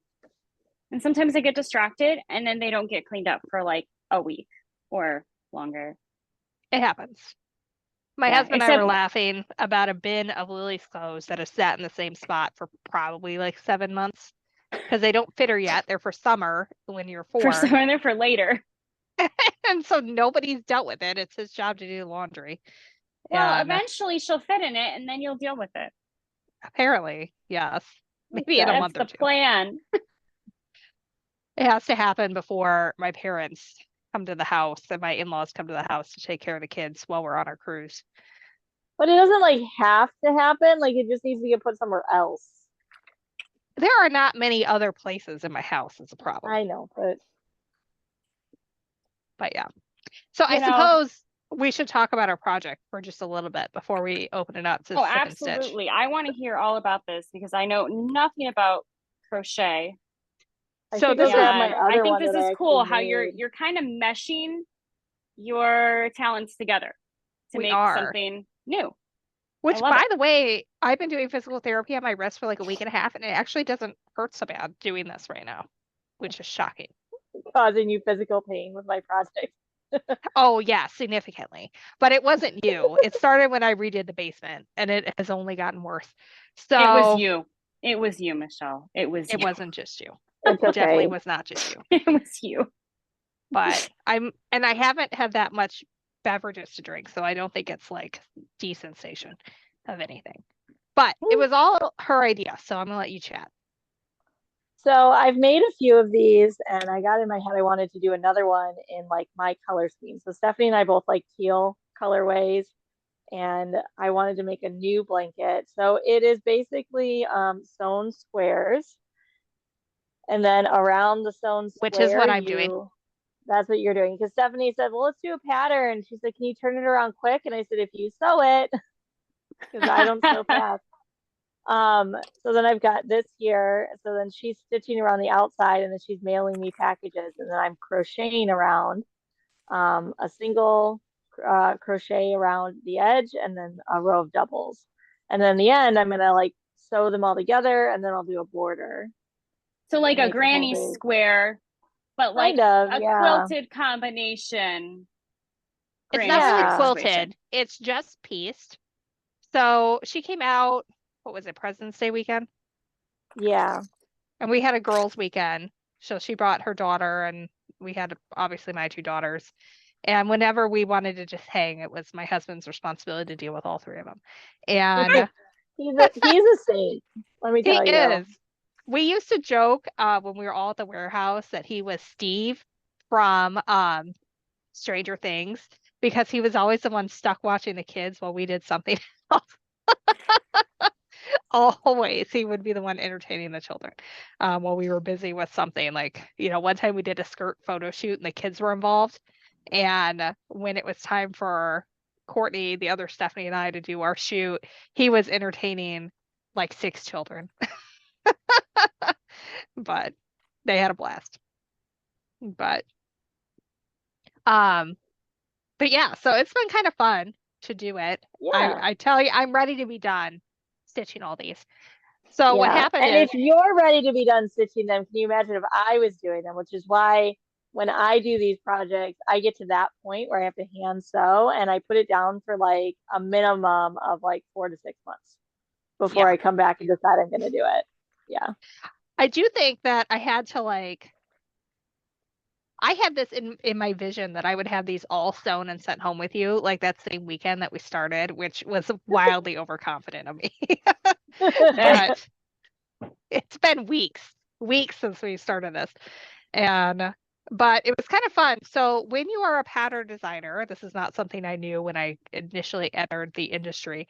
And sometimes I get distracted and then they don't get cleaned up for like a week or longer. it happens. My Yeah, husband and I were except- laughing about a bin of Lily's clothes that has sat in the same spot for probably like 7 months because they don't fit her yet. They're for summer when you're 4. For someone there for later. And so nobody's dealt with it. It's his job to do the laundry. Well, And eventually she'll fit in it and then you'll deal with it. apparently, yes. Maybe in a That's month or the 2. plan. It has to happen before my parents come to the house and my in-laws come to the house to take care of the kids while we're on our cruise. but it doesn't like have to happen. Like it just needs to get put somewhere else. There are not many other places in my house is a problem. I know, but yeah. So I You know- suppose we should talk about our project for just a little bit before we open it up to Oh, sip and stitch. absolutely. I want to hear all about this because I know nothing about crochet. I So should this go grab is- my And other I think one this that I is cool actually how you're made. kind of meshing your talents together to We make are. something new. Which, love by it. the way, I've been doing physical therapy on my wrist for like a week and a half, and it actually doesn't hurt so bad doing this right now, which is shocking. Causing you physical pain with my project. Oh, yeah, significantly. But it wasn't you. It started when I redid the basement, and it has only gotten worse. It was So you. It was you, Michelle. It was it you. wasn't just you. It's It definitely okay. was not just you. It was you. But I haven't had that much beverages to drink, so I don't think it's like desensation of anything. But it was all her idea, so I'm gonna let you chat. So I've made a few of these, and I got in my head I wanted to do another one in like my color scheme. So Stephanie and I both like teal colorways, and I wanted to make a new blanket. So it is basically sewn squares, and then around the sewn Which is square, what I'm doing. that's what you're doing. Because Stephanie said, well, let's do a pattern. She said, can you turn it around quick? And I said, if you sew it, because I don't sew fast. So then I've got this here. So then she's stitching around the outside, and then she's mailing me packages, and then I'm crocheting around a single crochet around the edge, and then a row of doubles. And then in the end, I'm gonna like sew them all together, and then I'll do a border. So like a Make the whole granny big- square, but like Kind of, a yeah. quilted combination. It's granny not really Yeah. square quilted. situation. It's just pieced. So she came out, what was it, President's Day weekend? Yeah. And we had a girls' weekend. So she brought her daughter, and we had obviously my two daughters. And whenever we wanted to just hang, it was my husband's responsibility to deal with all three of them. And He's a saint, let me he tell you. is. We used to joke when we were all at the warehouse that he was Steve from Stranger Things, because he was always the one stuck watching the kids while we did something else. Always, he would be the one entertaining the children while we were busy with something. Like, one time we did a skirt photo shoot and the kids were involved. And when it was time for Courtney, the other Stephanie, and I to do our shoot, he was entertaining like 6 children. But they had a blast. But yeah, so it's been kind of fun to do it. Yeah. I tell you, I'm ready to be done stitching all these. So what Yeah. happened And is, if you're ready to be done stitching them, can you imagine if I was doing them? Which is why when I do these projects, I get to that point where I have to hand sew, and I put it down for like a minimum of like 4 to 6 months before Yeah. I come back and decide I'm going to do it. Yeah. I do think that I had to I had this in my vision that I would have these all sewn and sent home with you like that same weekend that we started, which was wildly overconfident of me. That it's been weeks since we started this. But it was kind of fun. So when you are a pattern designer, this is not something I knew when I initially entered the industry.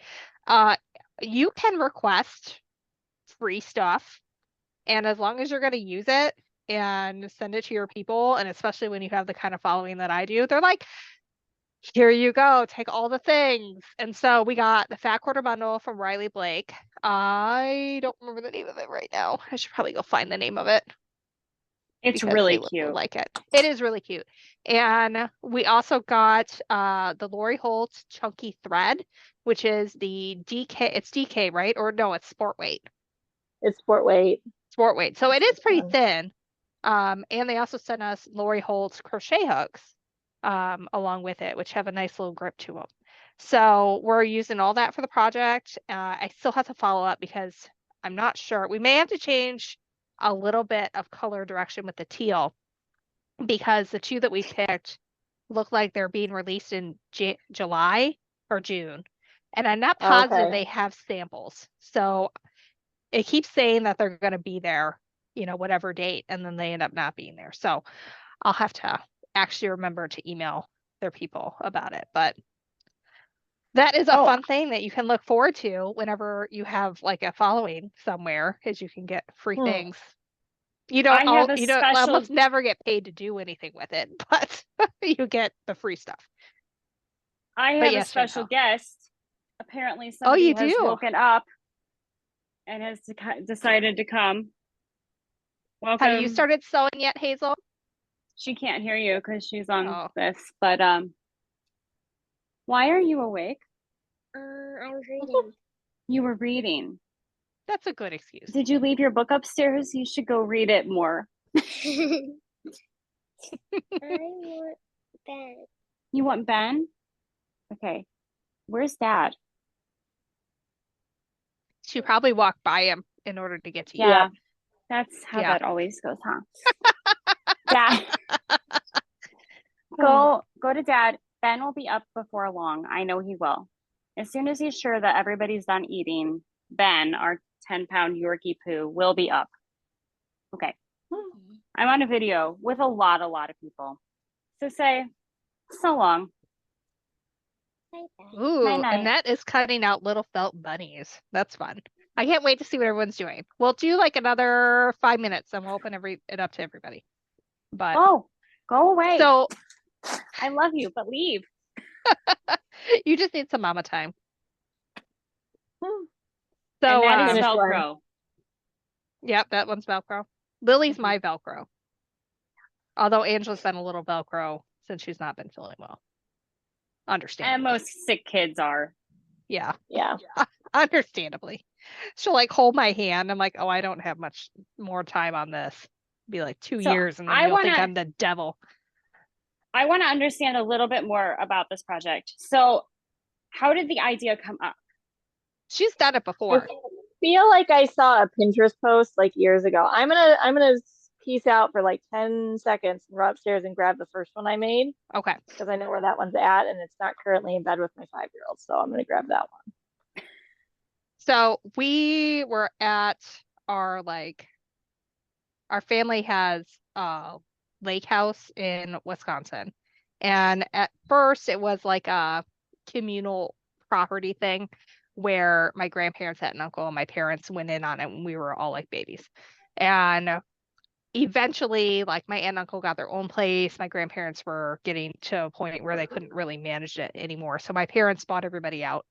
You can request free stuff, and as long as you're going to use it and send it to your people, and especially when you have the kind of following that I do, they're like, here you go, take all the things. And so we got the Fat Quarter Bundle from Riley Blake. I don't remember the name of it right now. I should probably go find the name of it. It's because really they will cute. like it. It is really cute. And we also got the Lori Holt Chunky Thread, which is the DK. It's DK, right? Or no, it's sport weight. It's sport weight. Sport weight. So it is pretty fun. thin. And they also sent us Lori Holt's crochet hooks along with it, which have a nice little grip to them. So we're using all that for the project. I still have to follow up because I'm not sure. We may have to change a little bit of color direction with the teal, because the two that we picked look like they're being released in July or June. And I'm not positive Okay. they have samples. So it keeps saying that they're going to be there, whatever date, and then they end up not being there. So I'll have to actually remember to email their people about it. But that is a Oh. fun thing that you can look forward to whenever you have like a following somewhere, is you can get free things. You don't I have a you don't special- almost never get paid to do anything with it, but you get the free stuff. I But have a yes, special Chantal. guest. Apparently somebody you has do? woken up and has decided to come. Welcome. Have you started sewing yet, Hazel? She can't hear you because she's on Oh. this, but why are you awake? I was reading. You were reading. That's a good excuse. Did you leave your book upstairs? You should go read it more. I want Ben. You want Ben? Okay. Where's Dad? She probably walked by him in order to get to you. Yeah. That's how Yeah. that always goes, huh? Dad. Go to Dad. Ben will be up before long. I know he will. As soon as he's sure that everybody's done eating, Ben, our 10-pound Yorkie poo, will be up. Okay. I'm on a video with a lot of people. So say so long. Bye bye. Ooh, Night-night. and that is cutting out little felt bunnies. That's fun. I can't wait to see what everyone's doing. We'll do like another 5 minutes and we'll open it up to everybody. But Oh, go away. so I love you, but leave. you just need some mama time. Hmm. So and that is Finish one. Velcro. yep, that one's Velcro. Lily's Mhm. my Velcro. Although Angela's been a little Velcro since she's not been feeling well. Understandably. And most sick kids are. Yeah, Yeah. understandably. She'll like hold my hand. I'm like, oh, I don't have much more time on this. Be like 2 So, years and then I you'll think wanna- I'm the devil. I want to understand a little bit more about this project. So, how did the idea come up? She's done it I before. feel like I saw a Pinterest post like years ago. I'm gonna peace out for like 10 seconds and run upstairs and grab the first one I made Okay. because I know where that one's at and it's not currently in bed with my 5-year-old. So I'm gonna grab that one. So we were at our family has a lake house in Wisconsin. And at first it was like a communal property thing where my grandparents had an uncle and my parents went in on it when we were all like babies. And eventually, like my aunt and uncle got their own place. My grandparents were getting to a point where they couldn't really manage it anymore. So my parents bought everybody out.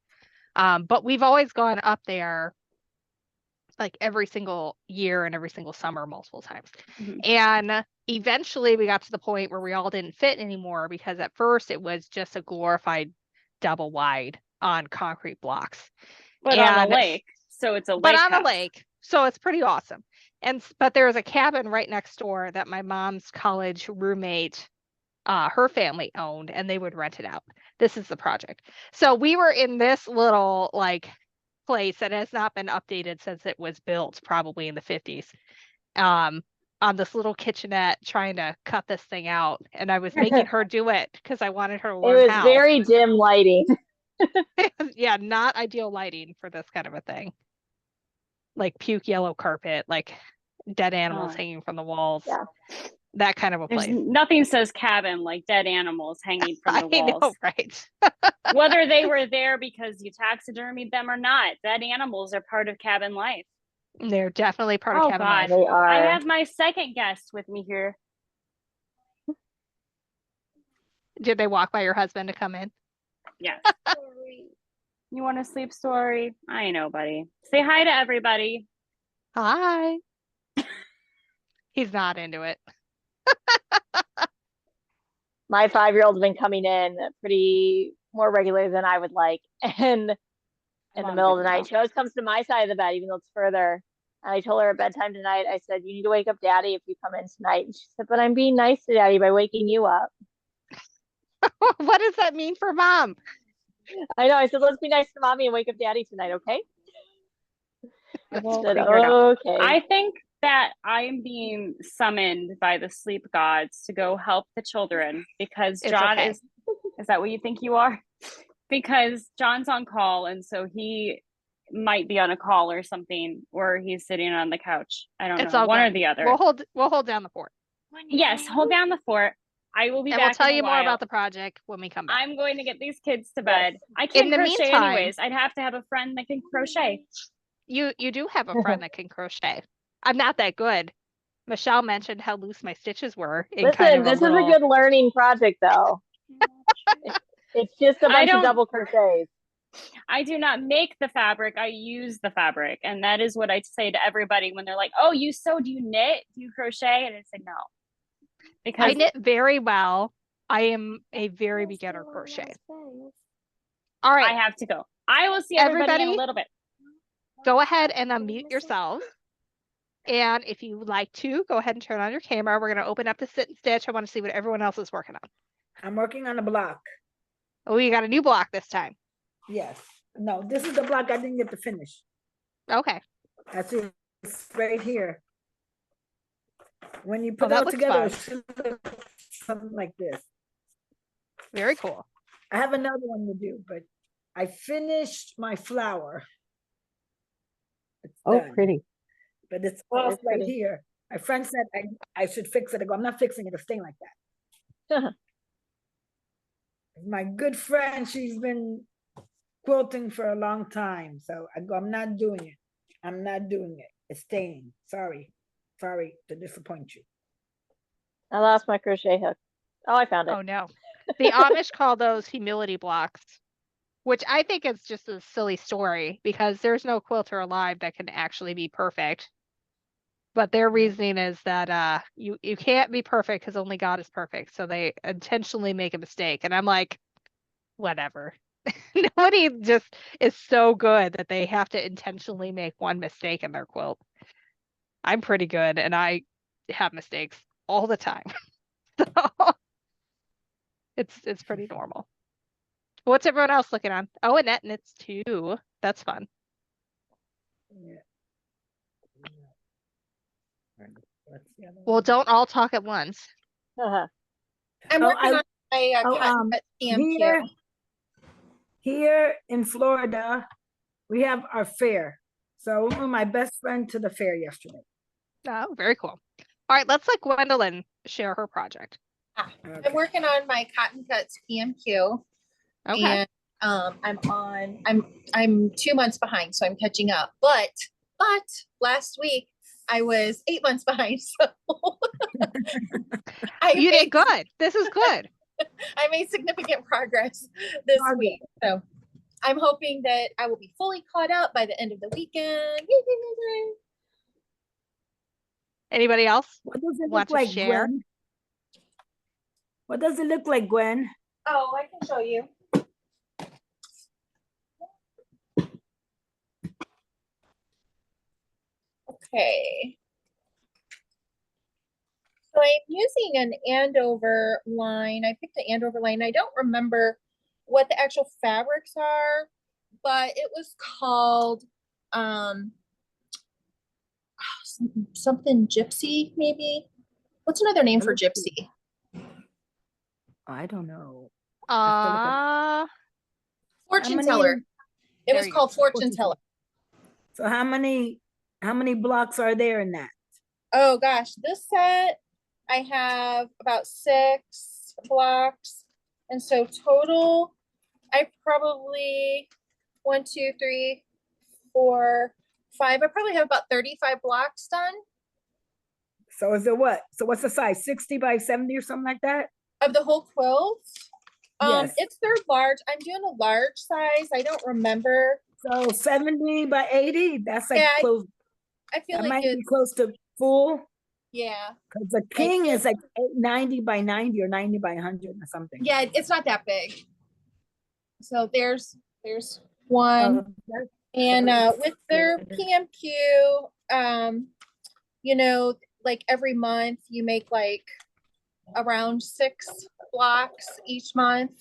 But we've always gone up there like every single year and every single summer multiple times. Mhm. And eventually we got to the point where we all didn't fit anymore because at first it was just a glorified double wide on concrete blocks. But on And- a lake. So it's a lake. But on a house. lake. So it's pretty awesome. But there was a cabin right next door that my mom's college roommate, her family owned, and they would rent it out. This is the project. So we were in this little like place that has not been updated since it was built, probably in the 50s. On this little kitchenette trying to cut this thing out. And I was making her do it because I wanted her to It learn was how. very dim lighting. Yeah, not ideal lighting for this kind of a thing. Like puke yellow carpet, like dead animals Oh. hanging from the walls. Yeah. That kind of a There's place. nothing says cabin like dead animals hanging from the I walls. know, right? Whether they were there because you taxidermied them or not, dead animals are part of cabin life. They're definitely part of Oh, cabin God. life. They are. I have my second guest with me here. Did they walk by your husband to come in? Yes. Sorry. You want a sleep story? I know, buddy. Say hi to everybody. Hi. He's not into it. My 5-year-old's been coming in pretty more regularly than I would like. And in the Long middle of the video. night, she always comes to my side of the bed, even though it's further. And I told her at bedtime tonight, I said, you need to wake up Daddy if you come in tonight. And she said, but I'm being nice to Daddy by waking you up. What does that mean for mom? I know. I said, let's be nice to Mommy and wake up Daddy tonight, okay? I will She said, figure it out. okay. I think that I am being summoned by the sleep gods to go help the children because It's John okay. is that what you think you are? Because John's on call and so he might be on a call or something, or he's sitting on the couch. I don't It's know, all one or good. the other. We'll hold down the fort. Yes, hold down the fort. I will be And back. we'll tell in a you more while. about the project when we come back. I'm going to get these kids to bed. I can't the crochet meantime- anyways. I'd have to have a friend that can crochet. You do have a friend that can crochet. I'm not that good. Michelle mentioned how loose my stitches were. In kind Listen, of this is a little- good learning project, though. It's just a I bunch of don't- double crochets. I do not make the fabric, I use the fabric. And that is what I say to everybody when they're like, oh, you sew, do you knit? Do you crochet? And I say no. Because I knit very well. I am a very beginner crochet. All I right. have to go. I will see everybody in a Everybody, little bit. go ahead and unmute yourselves. And if you would like to, go ahead and turn on your camera. We're going to open up the sit and stitch. I want to see what everyone else is working on. I'm working on a block. Oh, you got a new block this time. Yes. No, this is the block I didn't get to finish. Okay. That's it. It's right here. When you Oh, put it that all looks together, fun. it should look something like this. Very cool. I have another one to do, but I finished my flower. It's done, pretty. but it's That off is right pretty. here. My friend said I should fix it. I go, I'm not fixing it. It's staying like that. My good friend, she's been quilting for a long time. So I go, I'm not doing it. I'm not doing it. It's staying. Sorry. Sorry to disappoint you. I lost my crochet hook. Oh, I found it. Oh, no. The Amish call those humility blocks, which I think is just a silly story because there's no quilter alive that can actually be perfect. But their reasoning is that you can't be perfect because only God is perfect. So they intentionally make a mistake. And I'm like, whatever. Nobody just is so good that they have to intentionally make one mistake in their quilt. I'm pretty good and I have mistakes all the time. So it's pretty normal. What's everyone else looking on? Oh, Annette knits too. That's fun. Yeah. What's the other Well, one? don't all talk at once. Uh-huh. I'm Oh, working I- on my Oh, cotton bud PMQ. Here in Florida, we have our fair. So I went with my best friend to the fair yesterday. Oh, very cool. All right, let's let Gwendolyn share her project. Okay. I'm working on my cotton cuts PMQ. Okay. And I'm 2 months behind, so I'm catching up. But last week I was 8 months behind. So You did good. This is good. I made significant progress this Progress. week. So I'm hoping that I will be fully caught up by the end of the weekend. Anybody else What does it want look to like, share? Gwen? What does it look like, Gwen? Oh, I can show you. Okay. So I'm using an Andover line. I picked the Andover line. I don't remember what the actual fabrics are, but it was called something gypsy, maybe. What's another name for gypsy? I don't know. Fortune many teller. is- It There was you called Fortune fortune teller. So how many blocks are there in that? Oh gosh, this set I have about 6 blocks, and so total I probably 1, 2, 3, 4, 5. I probably have about 35 blocks done So is it what? So what's the size? 60 by 70 or something like that? of the whole quilt. Yes. It's their large. I'm doing a large size. I don't remember. So 70 by 80? That's like Yeah, close. I feel That like might it's be close to full. yeah. Because the king is like 90 by 90 or 90 by 100 or something. Yeah, it's not that big. So there's one. Oh, that's And that's with their good. PMQ, you know, like every month you make like around 6 blocks each month.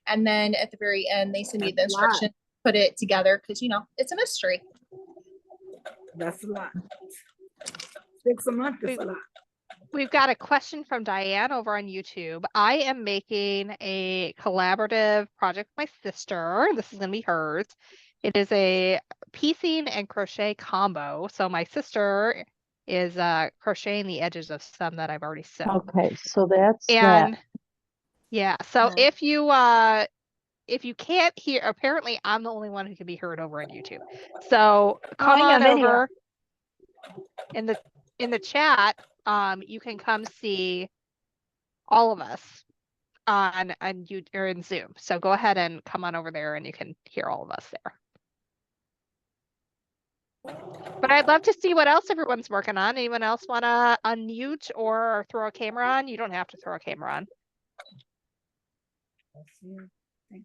And then at the very end, they send you the That's a lot. instruction, put it together because, you know, it's a mystery. That's a lot. 6 a month is a lot. We've got a question from Diane over on YouTube. I am making a collaborative project with my sister. This is going to be hers. It is a piecing and crochet combo. So my sister is crocheting the edges of some that I've already sewn. Okay, so that's that. And yeah, so Yeah. if you can't hear, apparently I'm the only one who can be heard over on YouTube. So come I on have video. over in the chat. You can come see all of us on you or in Zoom. So go ahead and come on over there and you can hear all of us there. But I'd love to see what else everyone's working on. Anyone else want to unmute or throw a camera on? You don't have to throw a camera on. Let's see.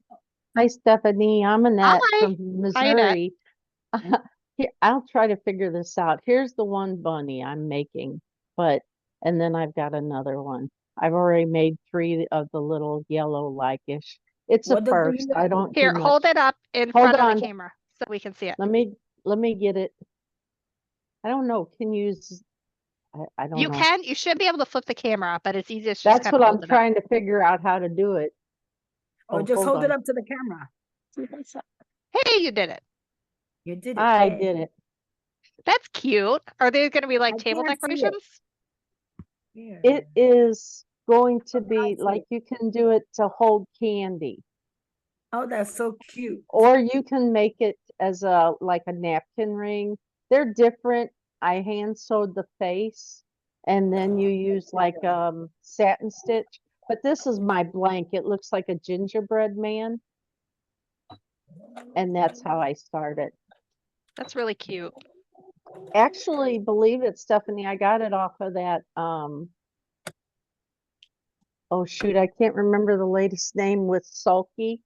Hi, Stephanie. I'm Annette Hi. from Hi, Annette. Missouri. Here, I'll try to figure this out. Here's the one bunny I'm making, and then I've got another one. I've already made 3 of the little yellow like-ish. It's a What does first. the I don't do Here, hold much. it up in Hold front of on. the camera so we can see it. Let me get it. I don't know. Can you use, I don't You know. can, you should be able to flip the camera, but it's easiest just That's kind what of I'm hold it up. trying to figure out how to do it. or just hold hold it on. up to the camera? Hey, you did it. You did it. I Yay. did it. That's cute. Are they going to be like I table can't see it. decorations? Yeah. It is going to I be see like it. you can do it to hold candy. Oh, that's so cute. Or you can make it as like a napkin ring. They're different. I hand sewed the face and then you use like satin stitch. But this is my blank. It looks like a gingerbread man. And that's how I started. That's really cute. Actually, believe it, Stephanie, I got it off of that oh shoot, I can't remember the latest name with Sulky.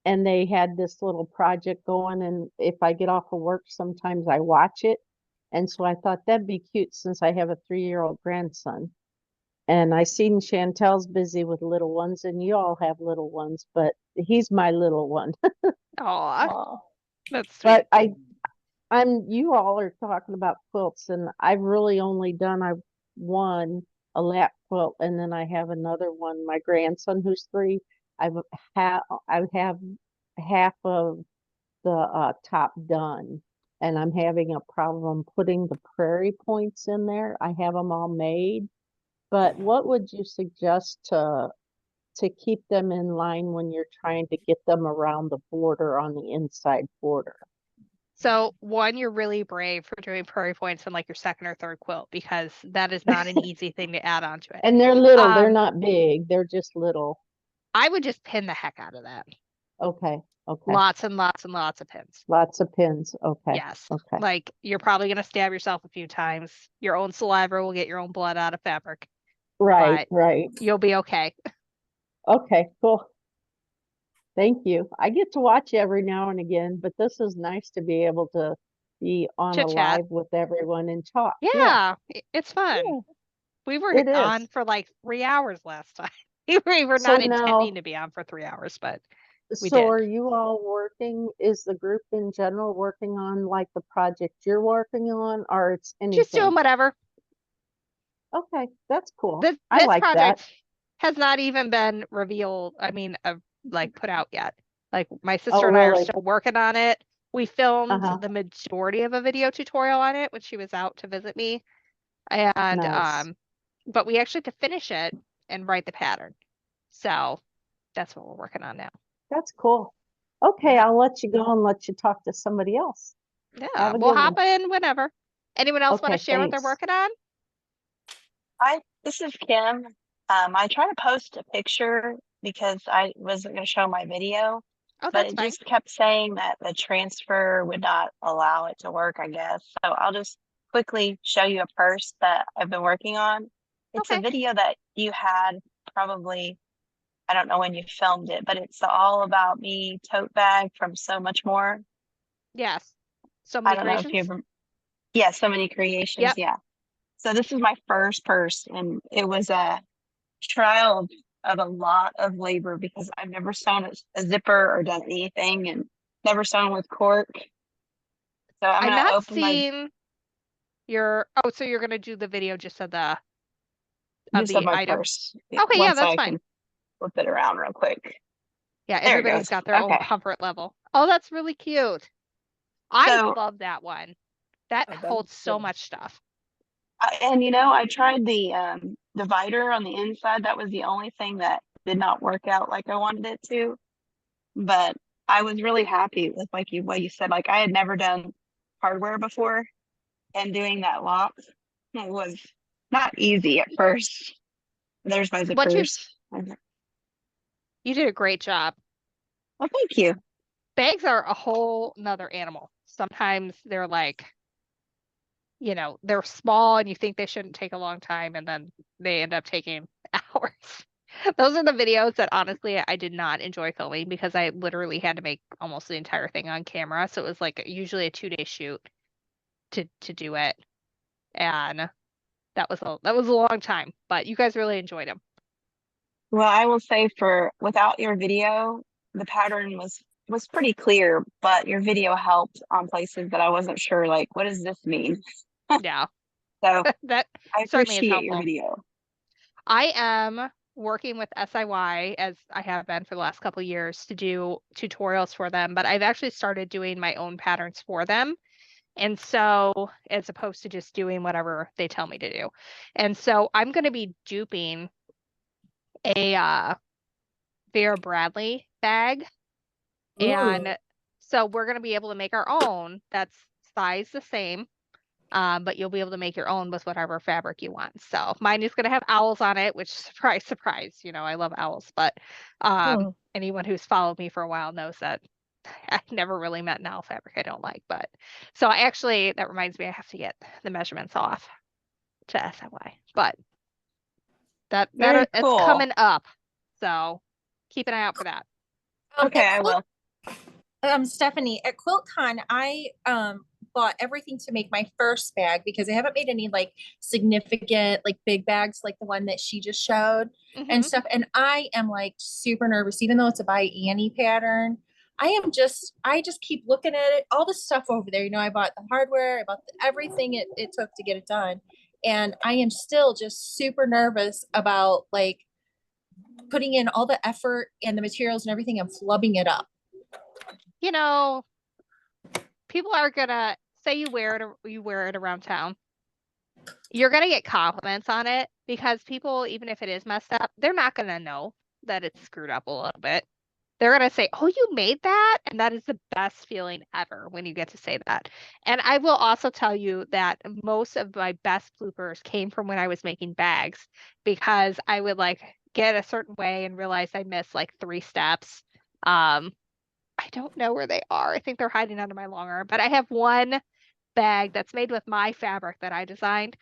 And they had this little project going, and if I get off of work, sometimes I watch it. And so I thought that'd be cute since I have a 3-year-old grandson. And I seen Chantel's busy with little ones, and you all have little ones, but he's my little one. Aw, Aw. that's sweet. But you all are talking about quilts, and I've really only done a lap quilt, and then I have another one. My grandson, who's 3, I have half of the top done, and I'm having a problem putting the prairie points in there. I have them all made, but what would you suggest to keep them in line when you're trying to get them around the border on the inside border? So one, you're really brave for doing prairie points in like your second or third quilt because that is not an easy thing to add onto it. And they're little, they're Um, not big, they're just little. I would just pin the heck out of that. Okay, okay. Lots and lots and lots of pins. Lots of pins. Okay, Yes. okay. Like you're probably going to stab yourself a few times. Your own saliva will get your own blood out of fabric, Right, but right. you'll be okay. Okay, cool. Thank you. I get to watch every now and again, but this is nice to be able to be on a Chit chat. live with everyone and talk. Yeah, it's fun. Yeah, We were it on is. for like 3 hours last time. We were So not intending now, to be on for 3 hours, but we so did. are you all working, is the group in general working on like the project you're working on, or it's Just doing anything? whatever. Okay, that's cool. This I like that. project has not even been revealed. I mean, like put out yet. Like my sister Oh, and I are really? still working on it. We filmed Uh-huh. the majority of a video tutorial on it when she was out to visit me. And Nice. but we actually have to finish it and write the pattern. So that's what we're working on now. That's cool. Okay, Yeah. I'll let you go and let you talk to somebody else. Yeah, Have a we'll good one. hop in whenever. Anyone else want to Okay, share what they're thanks. working on? This is Kim. I tried to post a picture because I wasn't going to show my video, Oh, but that's it fine. just kept saying that the transfer would not allow it to work, I guess. So I'll just quickly show you a purse that I've been working on. It's a Okay. video that you had probably, I don't know when you filmed it, but it's the All About Me tote bag from So Much More. Yes. So I many don't know if creations. you've, yeah, So Many Creations. Yep. Yeah. So this is my first purse, and it was a trial of a lot of labor because I've never sewn a zipper or done anything and never sewn with cork. So I'm I'm gonna not open my seeing your, oh, so you're gonna do the video just of the just of my item. purse. Okay, yeah, Once that's I fine. can flip it around real quick. Yeah, There it everybody's goes. got their own Okay. comfort level. Oh, that's really cute. I So love that one. That Oh, that holds looks so good. much stuff. and you know, I tried the divider on the inside. That was the only thing that did not work out like I wanted it to. But I was really happy with what you said. Like I had never done hardware before, and doing that lock was not easy at first. There's my What zippers. you did a great job. Well, thank you. Bags are a whole nother animal. Sometimes they're like, they're small and you think they shouldn't take a long time, and then they end up taking hours. Those are the videos that honestly I did not enjoy filming because I literally had to make almost the entire thing on camera. So it was like usually a 2-day shoot to do it. And that was a long time, but you guys really enjoyed them. Well, I will say for without your video, the pattern was pretty clear, but your video helped on places that I wasn't sure, like, what does this mean? Yeah, So that I certainly is appreciate your helpful. video. I am working with SIY as I have been for the last couple of years to do tutorials for them, but I've actually started doing my own patterns for them. And so, as opposed to just doing whatever they tell me to do. And so I'm going to be duping a Vera Bradley bag. Ooh. And so we're going to be able to make our own that's size the same. But you'll be able to make your own with whatever fabric you want. So mine is going to have owls on it, which surprise, surprise, you know, I love owls, but Oh. anyone who's followed me for a while knows that I never really met an owl fabric I don't like. But so I actually, that reminds me, I have to get the measurements off to SIY, but Very it's cool. coming up. So keep an eye out for that. Okay, at I will. Stephanie, at QuiltCon, I bought everything to make my first bag because I haven't made any like significant like big bags like the one that she just showed and Mhm. stuff. And I am like super nervous, even though it's a by Annie pattern. I just keep looking at it, all the stuff over there. You know, I bought the hardware, I bought everything it took to get it done. And I am still just super nervous about like putting in all the effort and the materials and everything and flubbing it up. You know, people are gonna say you wear it around town. You're gonna get compliments on it because people, even if it is messed up, they're not gonna know that it's screwed up a little bit. They're gonna say, "Oh, you made that?" And that is the best feeling ever when you get to say that. And I will also tell you that most of my best bloopers came from when I was making bags because I would like get a certain way and realize I missed like 3 steps. I don't know where they are. I think they're hiding under my long arm, but I have one bag that's made with my fabric that I designed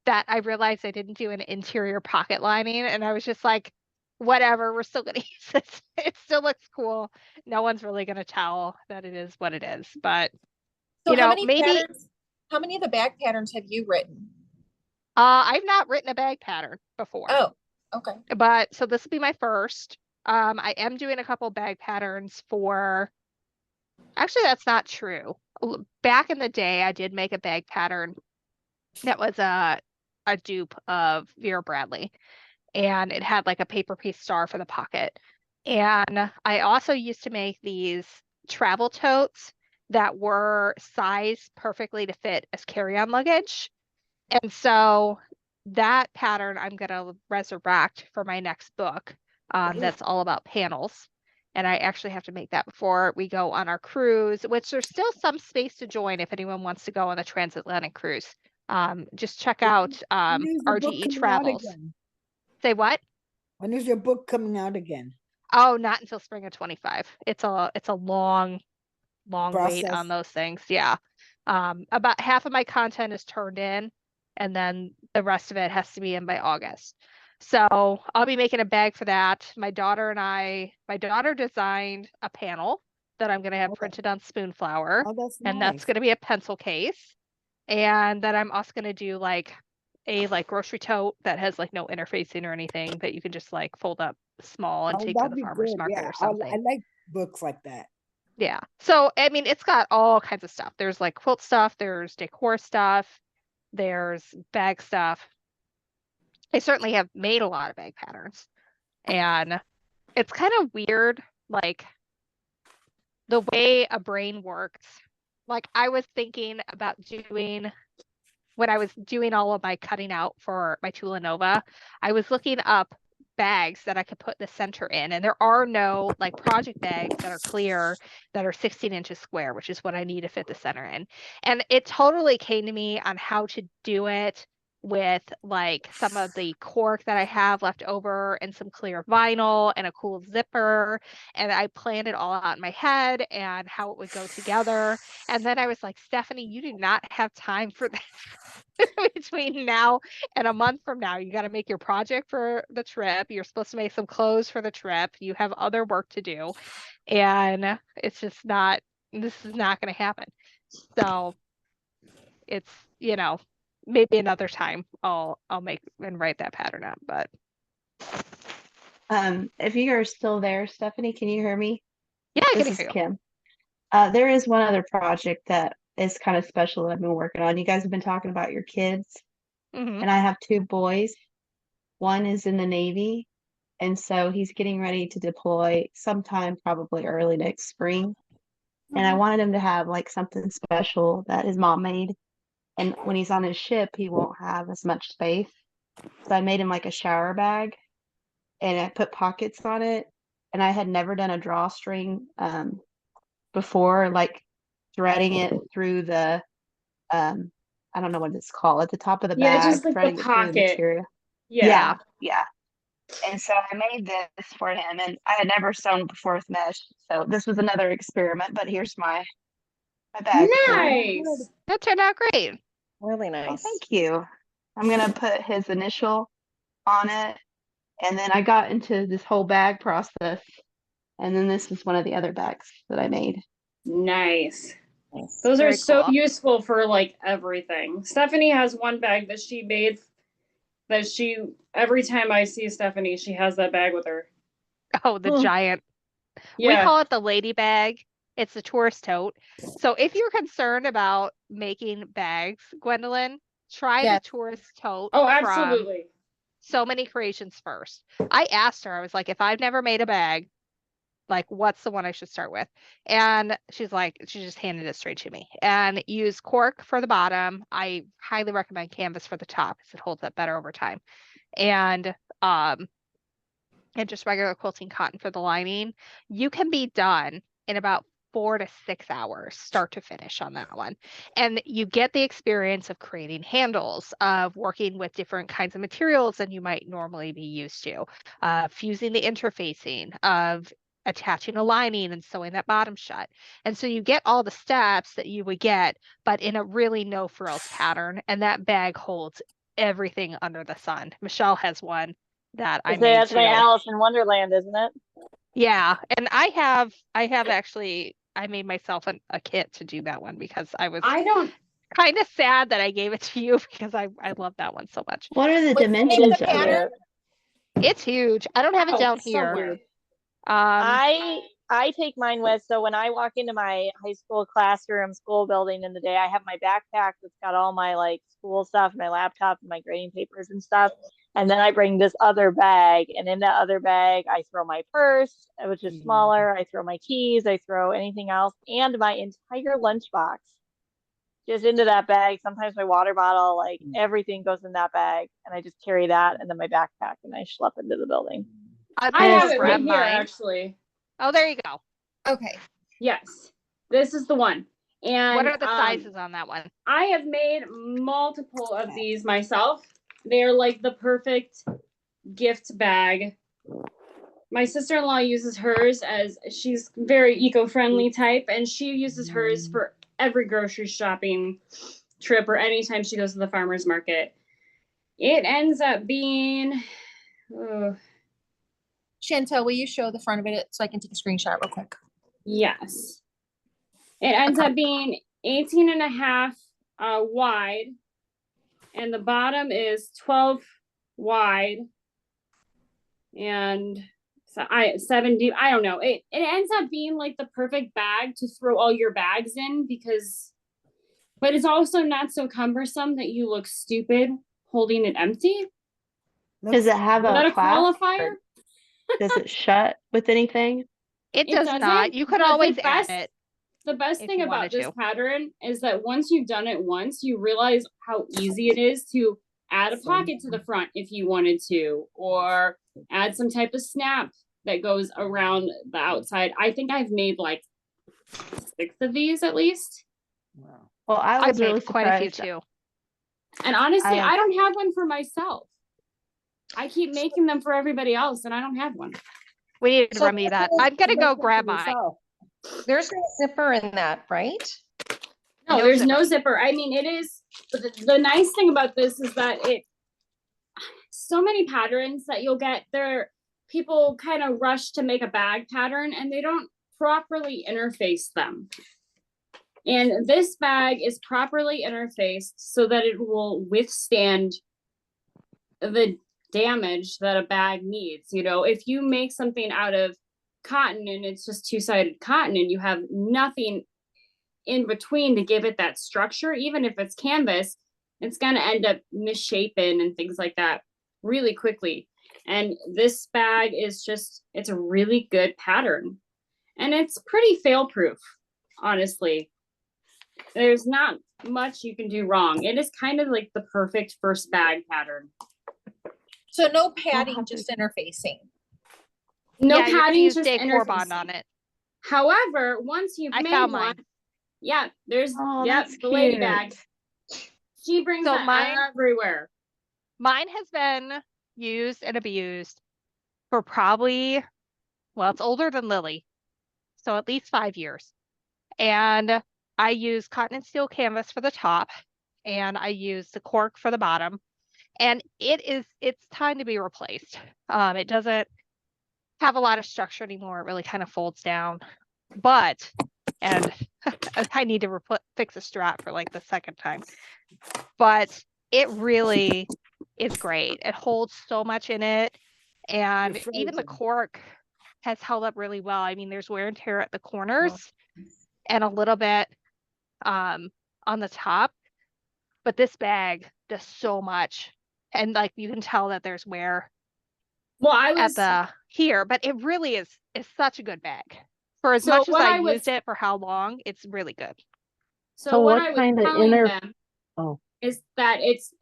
that I realized I didn't do an interior pocket lining. And I was just like, whatever, we're still going to use this. It still looks cool. No one's really going to tell that it is what it is. But, So you how know, many maybe patterns, how many of the bag patterns have you written? I've not written a bag pattern before. Oh, okay. But so this will be my first. I am doing a couple bag patterns for, actually, that's not true. Back in the day, I did make a bag pattern that was a dupe of Vera Bradley, and it had like a paper piece star for the pocket. And I also used to make these travel totes that were sized perfectly to fit as carry-on luggage. And so that pattern I'm going to resurrect for my next book, that's all about panels. And I actually have to make that before we go on our cruise, which there's still some space to join if anyone wants to go on the transatlantic cruise. Just check out When is the book RGE coming out Travels. again? Say what? When is your book coming out again? Oh, not until spring of 25. It's a long wait on Process. those things. Yeah. About half of my content is turned in, and then the rest of it has to be in by August. So I'll be making a bag for that. My daughter designed a panel that I'm going to have Okay. printed on Spoonflower, Oh, that's and that's nice. going to be a pencil case. And then I'm also going to do like a grocery tote that has like no interfacing or anything that you can just like fold up small and Oh, take to that'd the be farmer's good. market Yeah, or something. I like books like that. Yeah. So, I mean, it's got all kinds of stuff. There's like quilt stuff, there's decor stuff, there's bag stuff. I certainly have made a lot of bag patterns. And it's kind of weird, like the way a brain works. Like I was thinking about doing, when I was doing all of my cutting out for my Tula Nova, I was looking up bags that I could put the center in. And there are no like project bags that are clear that are 16 inches square, which is what I need to fit the center in. And it totally came to me on how to do it with like some of the cork that I have left over and some clear vinyl and a cool zipper. And I planned it all out in my head and how it would go together. And then I was like, Stephanie, you do not have time for this. Between now and a month from now, you got to make your project for the trip. You're supposed to make some clothes for the trip. You have other work to do. And it's just not, this is not going to happen. So it's, you know, maybe another time I'll make and write that pattern up. But If you are still there, Stephanie, can you hear me? yeah, I This can is hear you. Kim. There is one other project that is kind of special that I've been working on. You guys have been talking about your kids, Mhm. and I have 2 boys. One is in the Navy, and so he's getting ready to deploy sometime probably early next spring. And I wanted him to have like something special that his mom made. And when he's on his ship, he won't have as much space. So I made him like a shower bag, and I put pockets on it. And I had never done a drawstring before, like threading it through the I don't know what it's called, at the top of the Yeah, bag, just like the threading it through the pocket. material. Yeah. Yeah. And so I made this for him, and I had never sewn before with mesh. So this was another experiment, but here's my bag for him. Nice. That turned out great. Really Oh, nice. thank you. I'm gonna put his initial on it, and then I got into this whole bag process, and then this is one of the other bags that I made. Nice. Nice. Those are Very so cool. useful for like everything. Stephanie has one bag that she made that every time I see Stephanie, she has that bag with her. Oh, the Oh. giant. We Yeah. call it the lady bag. It's the tourist tote. So if you're concerned about making bags, Gwendolyn, try Yes. the tourist tote Oh, from absolutely. So Many Creations first. I asked her, I was like, if I've never made a bag, like what's the one I should start with? And she's like, she just handed it straight to me. And use cork for the bottom. I highly recommend canvas for the top because it holds up better over time. And just regular quilting cotton for the lining. You can be done in about 4 to 6 hours, start to finish on that one. And you get the experience of creating handles, of working with different kinds of materials than you might normally be used to, fusing the interfacing, of attaching a lining and sewing that bottom shut. And so you get all the steps that you would get, but in a really no frills pattern. And that bag holds everything under the sun. Michelle has one that I made That's my too. Alice in Wonderland, isn't it? Yeah, and I have actually I made myself a kit to do that one because I was I don't kind of sad that I gave it to you because I love that one so much. What are the What's the name dimensions of the of it? pattern? It's huge. I don't have it Oh, down so here. weird. I take mine with, so when I walk into my high school classroom, school building in the day, I have my backpack that's got all my like school stuff, my laptop and my grading papers and stuff. And then I bring this other bag, and in that other bag, I throw my purse, which is smaller. I throw my keys, I throw anything else, and my entire lunchbox just into that bag. Sometimes my water bottle, like everything goes in that bag, and I just carry that and then my backpack, and I schlep into the building. I I have just it grabbed right here, mine. actually. Oh, there you go. Okay. Yes. This is the one. And What are the sizes on that one? I have made multiple of these myself. They're like the perfect gift bag. My sister-in-law uses hers as she's very eco-friendly type, and she uses hers for every grocery shopping trip or anytime she goes to the farmer's market. It ends up being Chantal, will you show the front of it so I can take a screenshot real quick? yes. It ends up being 18 and a half wide, and the bottom is 12 wide, and 7 deep. I don't know. It ends up being like the perfect bag to throw all your bags in but it's also not so cumbersome that you look stupid holding it empty. Does it have Is that a a clasp? qualifier? Or does it shut with anything? It It does doesn't, not. You could but the always best- add it. The best if thing you about wanted this to. pattern is that once you've done it once, you realize how easy it is to add a pocket to the front if you wanted to, or add some type of snap that goes around the outside. I think I've made like 6 of these at least. Well, I I've was really made quite a few surprised. too. And honestly, I- I don't have one for myself. I keep making them for everybody else and I don't have one. We need to So remedy that. I'm gonna go grab mine. There's no zipper in that, right? No, No there's zipper. no zipper. I mean, it is, but the nice thing about this is that so many patterns that you'll get there, people kind of rush to make a bag pattern and they don't properly interface them. And this bag is properly interfaced so that it will withstand the damage that a bag needs. You know, if you make something out of cotton and it's just two-sided cotton and you have nothing in between to give it that structure, even if it's canvas, it's going to end up misshapen and things like that really quickly. And this bag is just, it's a really good pattern. And it's pretty fail-proof, honestly. There's not much you can do wrong. It is kind of like the perfect first bag pattern. So no padding, just interfacing. No Yeah, you're gonna padding, use just decor bond interfacing. on it. However, once you've I made found one, mine. yeah, there's, Oh, yep, that's the lady cute. bag. She brings So that mine- everywhere. Mine has been used and abused for probably, well, it's older than Lily, so at least 5 years. And I use cotton and steel canvas for the top, and I use the cork for the bottom. And it's time to be replaced. It doesn't have a lot of structure anymore. It really kind of folds down. But, and I need to fix a strap for like the second time. But it really is great. It holds so much in it. And even the frozen. cork has held up really well. I mean, there's wear and tear at the corners and a little bit on the top. But this bag does so much. And like you can tell that there's wear Well, I at was, the here, but it really is such a good bag. For as So much as what I I was- used it for how long, it's really good. so what what I was kind of telling inner- them Oh. is that it's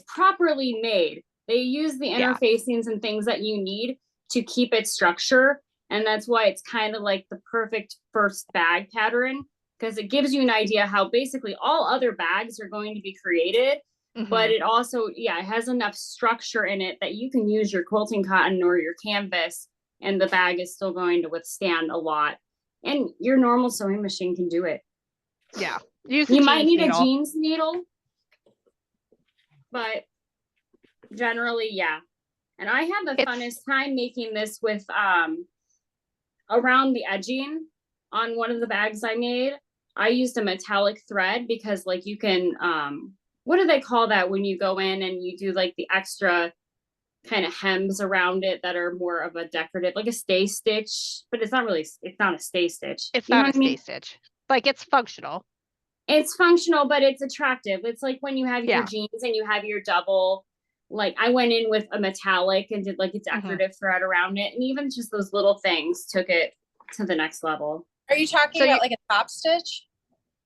properly made. They use the Yeah. interfacings and things that you need to keep its structure. And that's why it's kind of like the perfect first bag pattern, because it gives you an idea how basically all other bags are going to be created. But Mhm. it also, yeah, it has enough structure in it that you can use your quilting cotton or your canvas and the bag is still going to withstand a lot. And your normal sewing machine can do it. Yeah. Use the You might jeans need needle. a jeans needle, but generally, yeah. And I had the It's- funnest time making this with around the edging on one of the bags I made. I used a metallic thread because like you can what do they call that when you go in and you do like the extra kind of hems around it that are more of a decorative, like a stay stitch, but it's not really, it's not a stay stitch. It's You know not a what I mean? stay stitch. Like it's functional. It's functional, but it's attractive. It's like when you have your Yeah. jeans and you have your double, like I went in with a metallic and did like a Mm-hmm. decorative thread around it. And even just those little things took it to the next level. Are you talking So about you- like a top stitch?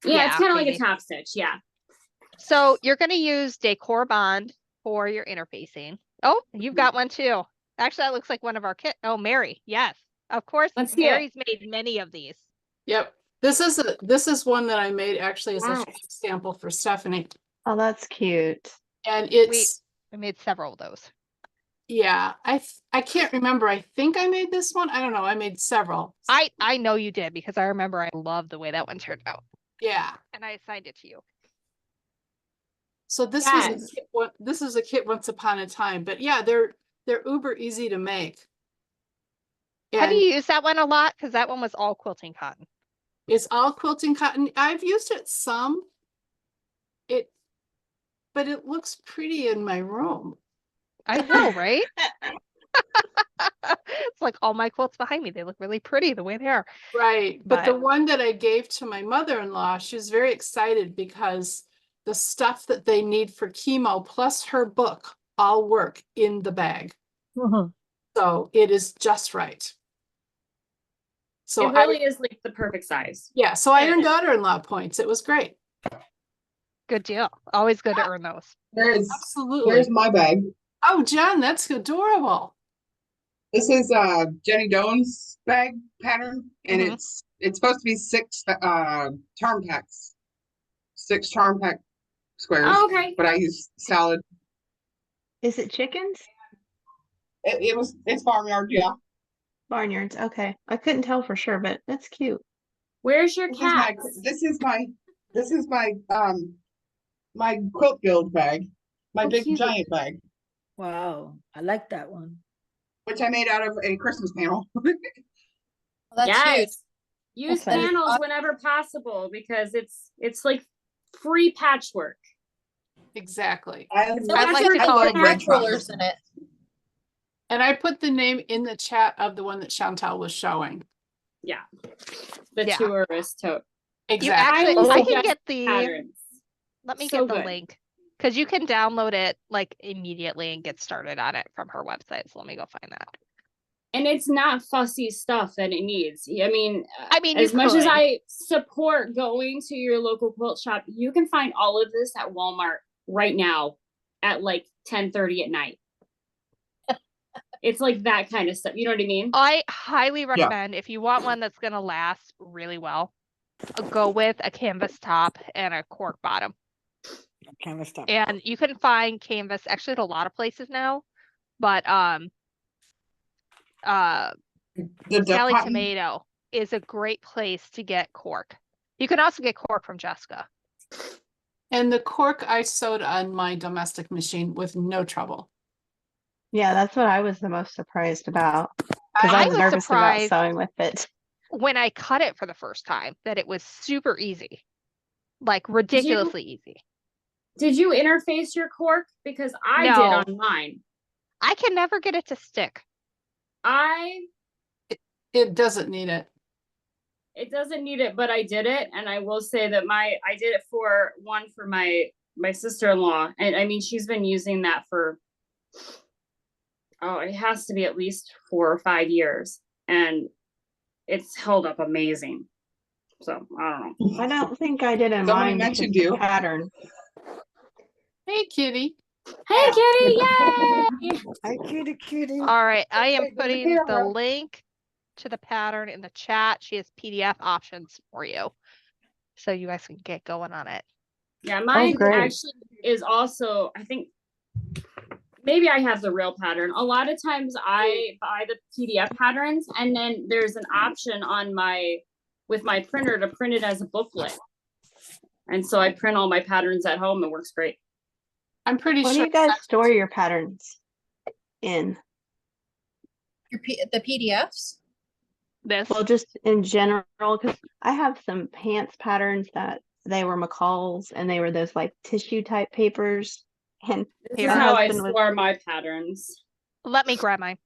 Yeah, it's Yeah, kind of like maybe. a top stitch. Yeah. So you're going to use decor bond for your interfacing. Oh, you've got one too. Actually, that looks like one of our kit. Oh, Mary. Yes. Of course, Let's see it. Mary's made many of these. Yep. This is one that I made actually as a Wow. sample for Stephanie. Oh, that's cute. And it's, We made several of those. yeah, I can't remember. I think I made this one. I don't know. I made several. I know you did because I remember I loved the way that one turned out. Yeah. And I assigned it to you. So this Yes. was this is a kit once upon a time, but yeah, they're uber easy to make. Have And you used that one a lot? Because that one was all quilting cotton. it's all quilting cotton. I've used it some. But it looks pretty in my room. I know, right? It's like all my quilts behind me. They look really pretty the way they are. Right. But the But- one that I gave to my mother-in-law, she was very excited because the stuff that they need for chemo plus her book all work in the bag. So it is just right. So It really is like the perfect size. yeah, so I Yeah. earned daughter-in-law points. It was great. Good deal. Always good to earn those. There's Absolutely. my bag. Oh, Jen, that's adorable. This is Jenny Doan's bag pattern, and Mhm. it's supposed to be 6 charm packs. 6 charm packs squares, Oh, okay. but I use solid. Is it chickens? It's farmyard, yeah. Barnyards. Okay. I couldn't tell for sure, but that's cute. Where's your cat? This is my my quilt guild bag, my Oh, big cute. giant bag, Wow, I like that one. which I made out of a Christmas panel. That's Yes. huge. Use That is panels awesome. whenever possible because it's like free patchwork. Exactly. I I'd like to call it patch breadcrumbs. rollers in it. And I put the name in the chat of the one that Chantal was showing. Yeah. The Yeah. tourist tote. You Exactly. actually, I can suggest get the, patterns. let me So get the good. link. Because you can download it like immediately and get started on it from her website. So let me go find that. And it's not fussy stuff that it needs. I mean, you as much as could. I support going to your local quilt shop, you can find all of this at Walmart right now at like 10:30 at night. It's like that kind of stuff. You know what I mean? I highly recommend if you want one that's going to last really well, go with a canvas top and a cork bottom. Canvas top. And you can find canvas actually at a lot of places now, but The Sally cotton- Tomato is a great place to get cork. You can also get cork from Jessica. And the cork I sewed on my domestic machine with no trouble. Yeah, that's what I was the most surprised about because I I was was nervous about surprised sewing with it. when I cut it for the first time that it was super easy, like ridiculously easy. Did you interface your cork? Because I did No. on mine. I can never get it to stick. It doesn't need it. It doesn't need it, but I did it, and I will say that I did it for my sister-in-law, and I mean she's been using that for it has to be at least 4 or 5 years, and it's held up amazing. So I don't know. I don't think I did in Somebody mine mentioned because the you. pattern. Hey, kitty. Hey, kitty! Yay! Hi, cutie. All right, I am Okay, putting here, the bro. link to the pattern in the chat. She has PDF options for you, so you guys can get going on it. Yeah, mine great. actually is also, I think, maybe I have the real pattern. A lot of times I buy the PDF patterns and then there's an option on with my printer to print it as a booklet. And so I print all my patterns at home. It works great. I'm pretty What do sure. you guys store your patterns in? The PDFs. This Well, just in general, because I have some pants patterns that they were McCall's and they were those like tissue type papers. And This Here. is my how I husband was store my patterns. let me grab mine.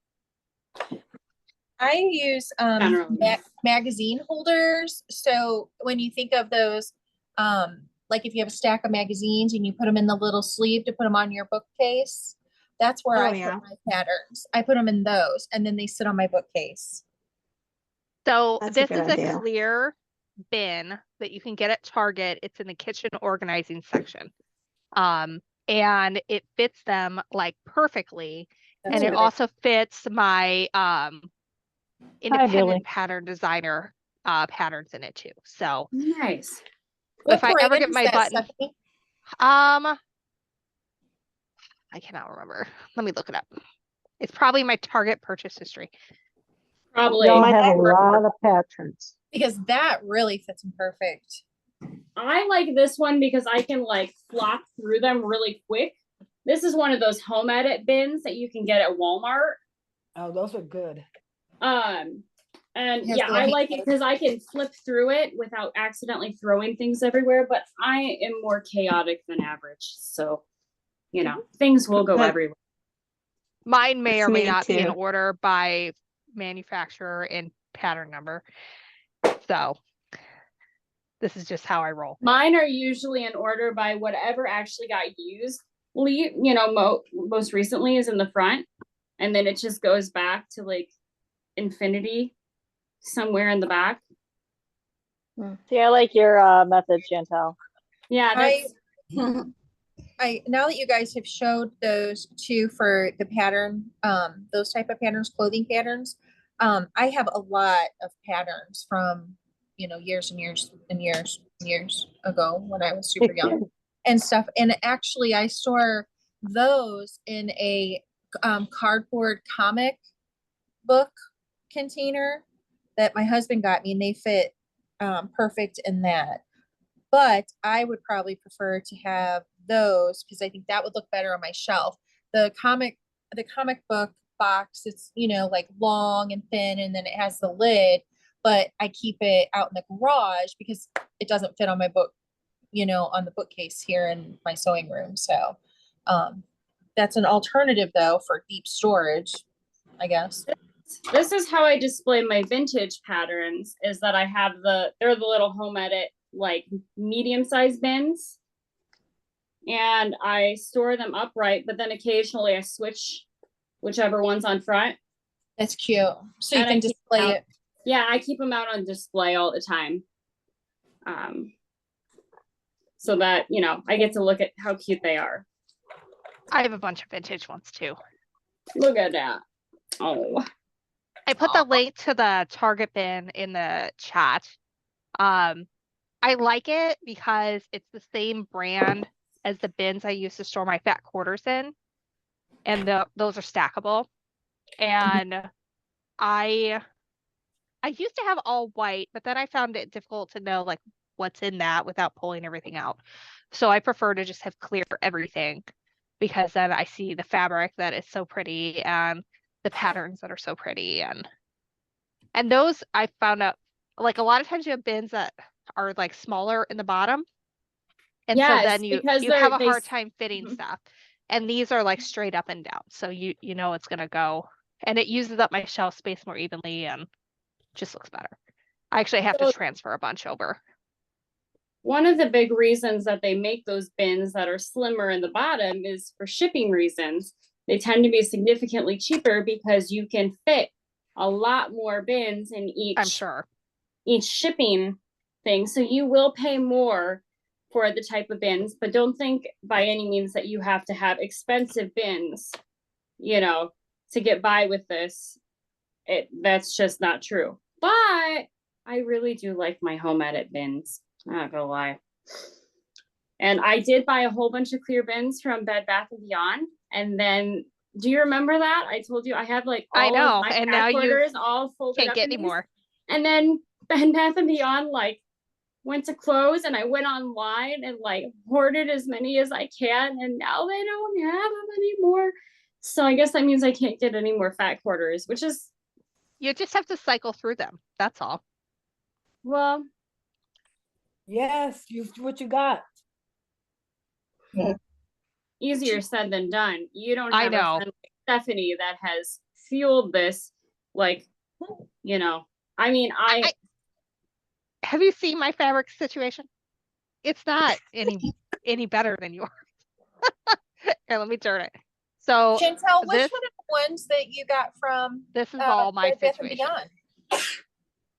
I use Generally. magazine holders. So when you think of those, like if you have a stack of magazines and you put them in the little sleeve to put them on your bookcase, that's where Oh, I yeah. put my patterns. I put them in those and then they sit on my bookcase. So That's a this good is a idea. clear bin that you can get at Target. It's in the kitchen organizing section. And it fits them like perfectly. That's And it really- also fits my Billy. independent pattern designer patterns in it too. So Nice. What if I ever brand get is my that, button, Stephanie? I cannot remember. Let me look it up. It's probably my Target purchase history. Probably. Y'all Mine have a have- lot of patterns. Because that really fits them perfect. I like this one because I can like flop through them really quick. This is one of those home edit bins that you can get at Walmart. Oh, those are good. And Here's yeah, the I one. like it because I can flip through it without accidentally throwing things everywhere, but I am more chaotic than average. So, you know, things will go But- everywhere. Mine may It's or may me not be in too. order by manufacturer and pattern number. So this is just how I roll. Mine are usually in order by whatever actually got used. You know, most recently is in the front, and then it just goes back to like infinity somewhere in the back. See, I like your method, Chantal. Yeah, that's I now that you guys have showed those two for the pattern, those type of patterns, clothing patterns, I have a lot of patterns from, you know, years and years and years and years ago when I was super young. and stuff. And actually I store those in a cardboard comic book container that my husband got me, and they fit perfect in that. But I would probably prefer to have those because I think that would look better on my shelf. The comic book box, it's, you know, like long and thin, and then it has the lid, but I keep it out in the garage because it doesn't fit on my book, you know, on the bookcase here in my sewing room. So that's an alternative though for deep storage, I guess. This is how I display my vintage patterns, is that I have they're the little home edit, like medium-sized bins. And I store them upright, but then occasionally I switch whichever one's on front. That's cute. So you And I can keep display them out. it. Yeah, I keep them out on display all the time. So that, you know, I get to look at how cute they are. I have a bunch of vintage ones too. Look at that. Oh. I put the link to the Target bin in the chat. I like it because it's the same brand as the bins I use to store my fat quarters in. And those are stackable. And I used to have all white, but then I found it difficult to know like what's in that without pulling everything out. So I prefer to just have clear everything, because then I see the fabric that is so pretty and the patterns that are so pretty. And those I found out, like a lot of times you have bins that are like smaller in the bottom. And so then you have a hard time fitting stuff. And these are like straight up and down. So you know it's gonna go, and it uses up my shelf space more evenly and just looks better. I actually have to transfer a bunch over. One of the big reasons that they make those bins that are slimmer in the bottom is for shipping reasons. They tend to be significantly cheaper because you can fit a lot more bins in each shipping thing. So you will pay more for the type of bins, but don't think by any means that you have to have expensive bins, you know, to get by with this. That's just not true. But I really do like my home edit bins. I'm not gonna lie. And I did buy a whole bunch of clear bins from Bed Bath & Beyond. And then, do you remember that? I told you I had like all of my and now quarters all folded can't up get in any these. more. And then Bed Bath & Beyond like went to close, and I went online and like hoarded as many as I can, and now they don't have them anymore. So I guess that means I can't get any more fat quarters, which is... You just have to cycle through them. That's all. Well, yes, use what you got. Easier said than done. You don't have I know. a friend like Stephanie that has fueled this, like, you know, I mean, I have you seen my fabric situation? It's not any better than yours. Here, let me turn it. So Chantal, which one of the ones that you got from this is all my Bed Bath & situation. Beyond?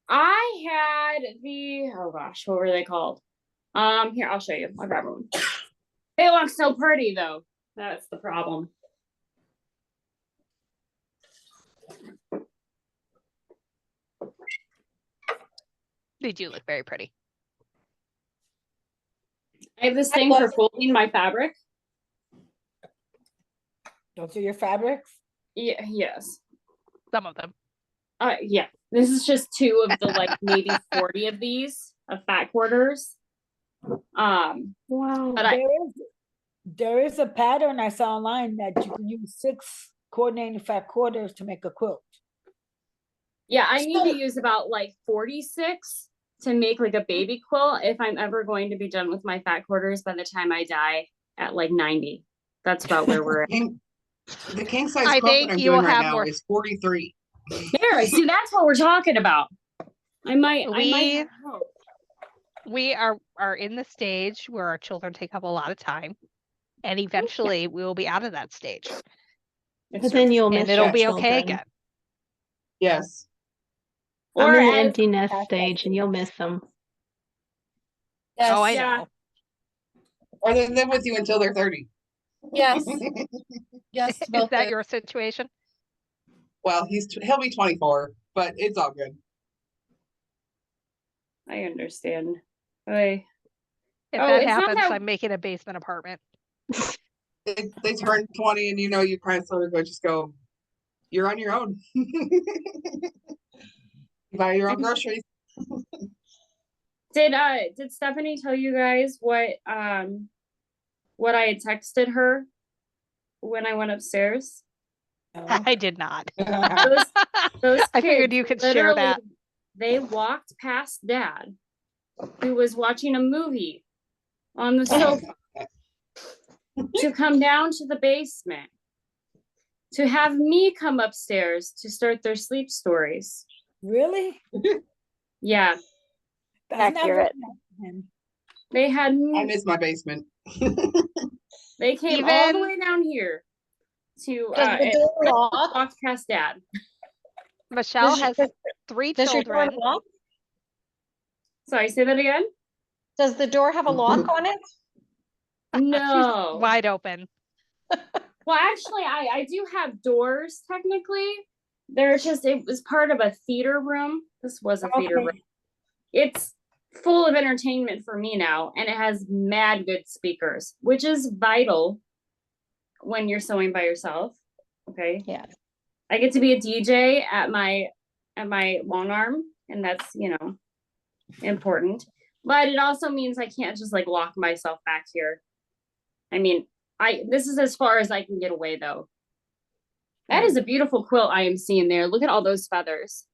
I had the, oh gosh, what were they called? Here, I'll show you. I'll grab one. They look so pretty though. That's the problem. They do look very pretty. I have this thing for folding my fabric. Those are your fabrics? Yeah, yes. Some of them. Yeah. This is just 2 of the like maybe 40 of these of fat quarters. Wow. But there is a pattern I saw online that you can use 6 coordinating fat quarters to make a quilt. Yeah, I need to use about like 46 to make like a baby quilt if I'm ever going to be done with my fat quarters by the time I die at like 90. That's about where we're at. The king size I quilt think that I'm you will doing right have now more. is 43. There, see, that's what we're talking about. I might have hope. We are in the stage where our children take up a lot of time, and eventually we will be out of that stage. But then you'll miss and it'll your be okay children. again. Yes. I'm Or in the as- empty nest stage, and you'll miss them. Yes. Oh, I Yeah. know. Or they live with you until they're 30. Yes. Yes. Is both that of- your situation? Well, he'll be 24, but it's all good. I understand. I If Oh, that it's not happens, that- I'm making a basement apartment. They turn 20 and you kind of sort of just go, you're on your own. Buy your own groceries. Did Stephanie tell you guys what I had texted her when I went upstairs? I did not. Those I figured kids you could share literally, that. they walked past Dad, who was watching a movie on the sofa, to come down to the basement, to have me come upstairs to start their sleep stories. Really? Yeah, That's not Accurate. very nice. they had I miss my basement. they came all the Even- way down here to Does the door lock? walked past Dad. Michelle Does your- has 3 Does your door children. lock? Sorry, say that again. Does the door have a lock on it? No. Wide open. Well, actually, I do have doors technically. They're just, it was part of a theater room. This was a theater Okay. room. It's full of entertainment for me now, and it has mad good speakers, which is vital when you're sewing by yourself. Okay. Yeah. I get to be a DJ at my long arm, and that's, important. But it also means I can't just like lock myself back here. I mean, this is as far as I can get away though. That is a beautiful quilt I am seeing there. Look at all those feathers.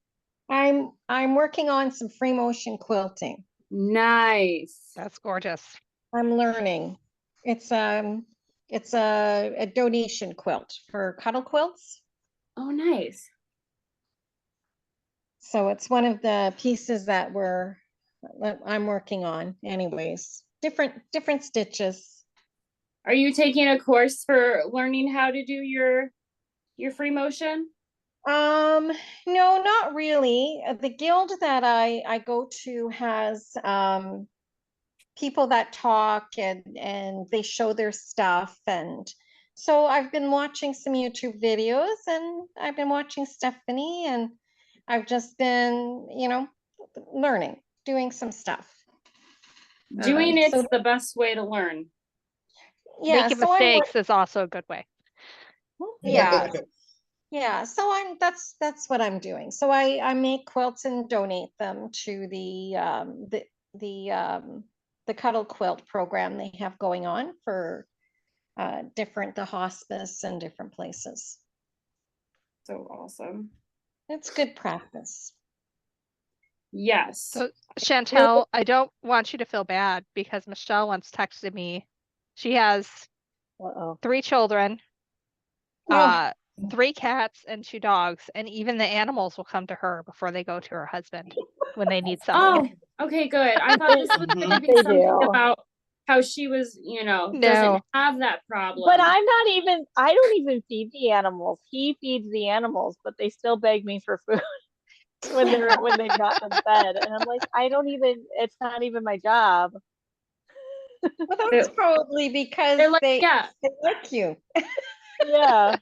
I'm working on some free motion quilting. Nice. That's gorgeous. I'm learning. It's a donation quilt for cuddle quilts. Oh, nice. So it's one of the pieces that I'm working on anyways. Different stitches. Are you taking a course for learning how to do your free motion? No, not really. The guild that I go to has people that talk and they show their stuff, and so I've been watching some YouTube videos and I've been watching Stephanie, and I've just been, learning, doing some stuff. Doing it's so- the best way to learn. Yeah, Making so I'm wor- mistakes is also a good way. yeah. Yeah, so that's what I'm doing. So I make quilts and donate them to the Cuddle Quilt program they have going on for the hospice and different places. So awesome. It's good practice. Yes. So Chantal, I don't want you to feel bad because Michelle once texted me. She has Uh-oh. 3 children, Oh. 3 cats and 2 dogs, and even the animals will come to her before they go to her husband when they need something. Oh, okay, good. I thought this was going to be They something do. about how she was, No. doesn't have that problem. But I don't even feed the animals. He feeds the animals, but they still beg me for food when they've not been fed. And I'm like, it's not even my job. Well, that's probably because They're like, they yeah. like you. Yeah.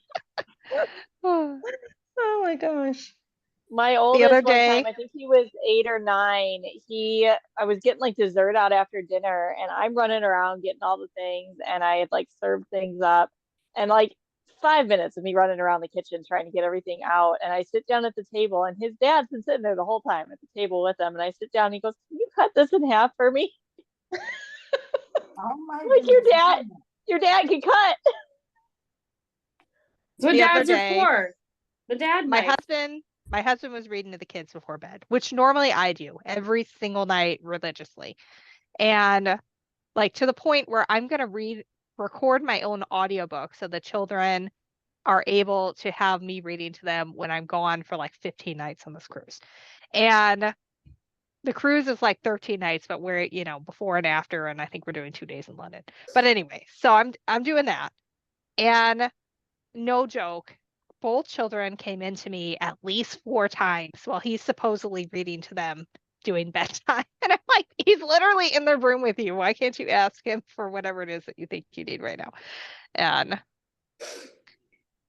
Oh my gosh. My oldest other one day- time, I think he was 8 or 9. I was getting like dessert out after dinner, and I'm running around getting all the things, and I had like served things up, and like 5 minutes of me running around the kitchen trying to get everything out, and I sit down at the table, and his dad's been sitting there the whole time at the table with him, and I sit down, and he goes, "Can you cut this in half for me?" Oh my Like, your goodness. dad- Your dad can cut. That's what The other dads are day, for. The dad My knife. husband was reading to the kids before bed, which normally I do every single night religiously. And like to the point where I'm going to record my own audiobook so the children are able to have me reading to them when I'm gone for like 15 nights on this cruise. And the cruise is like 13 nights, but we're, before and after, and I think we're doing 2 days in London. But anyway, so I'm doing that. And no joke, both children came into me at least 4 times while he's supposedly reading to them doing bedtime. And I'm like, he's literally in the room with you. Why can't you ask him for whatever it is that you think you need right now? And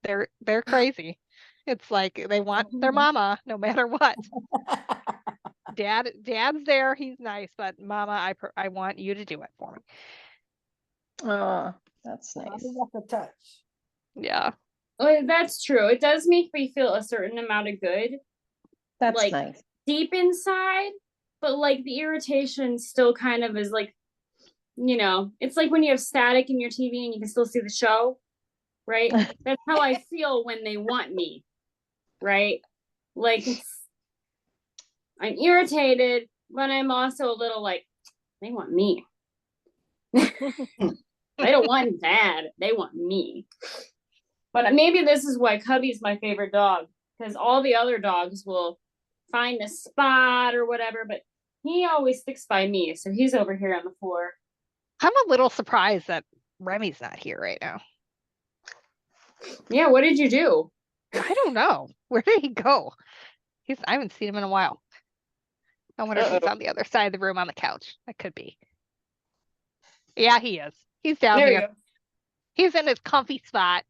they're crazy. It's like they want their mama no matter what. Dad's there. He's nice, but Mama, I want you to do it for me. Oh, that's Mommy nice. got the touch. Yeah. Well, that's true. It does make me feel a certain amount of good, That's like, nice. deep inside, but like the irritation still kind of is like, you know, it's like when you have static in your TV and you can still see the show, right? That's how I feel when they want me, right? Like I'm irritated, but I'm also a little like, they want me. They don't want Dad, they want me. But maybe this is why Cubby's my favorite dog, because all the other dogs will find a spot or whatever, but he always sticks by me. So he's over here on the floor. I'm a little surprised that Remy's not here right now. Yeah, what did you do? I don't know. Where did he go? I haven't seen him in a while. I wonder if he's on the other side of the room on the couch. That could be. Yeah, he is. He's down There you here. go. He's in his comfy spot.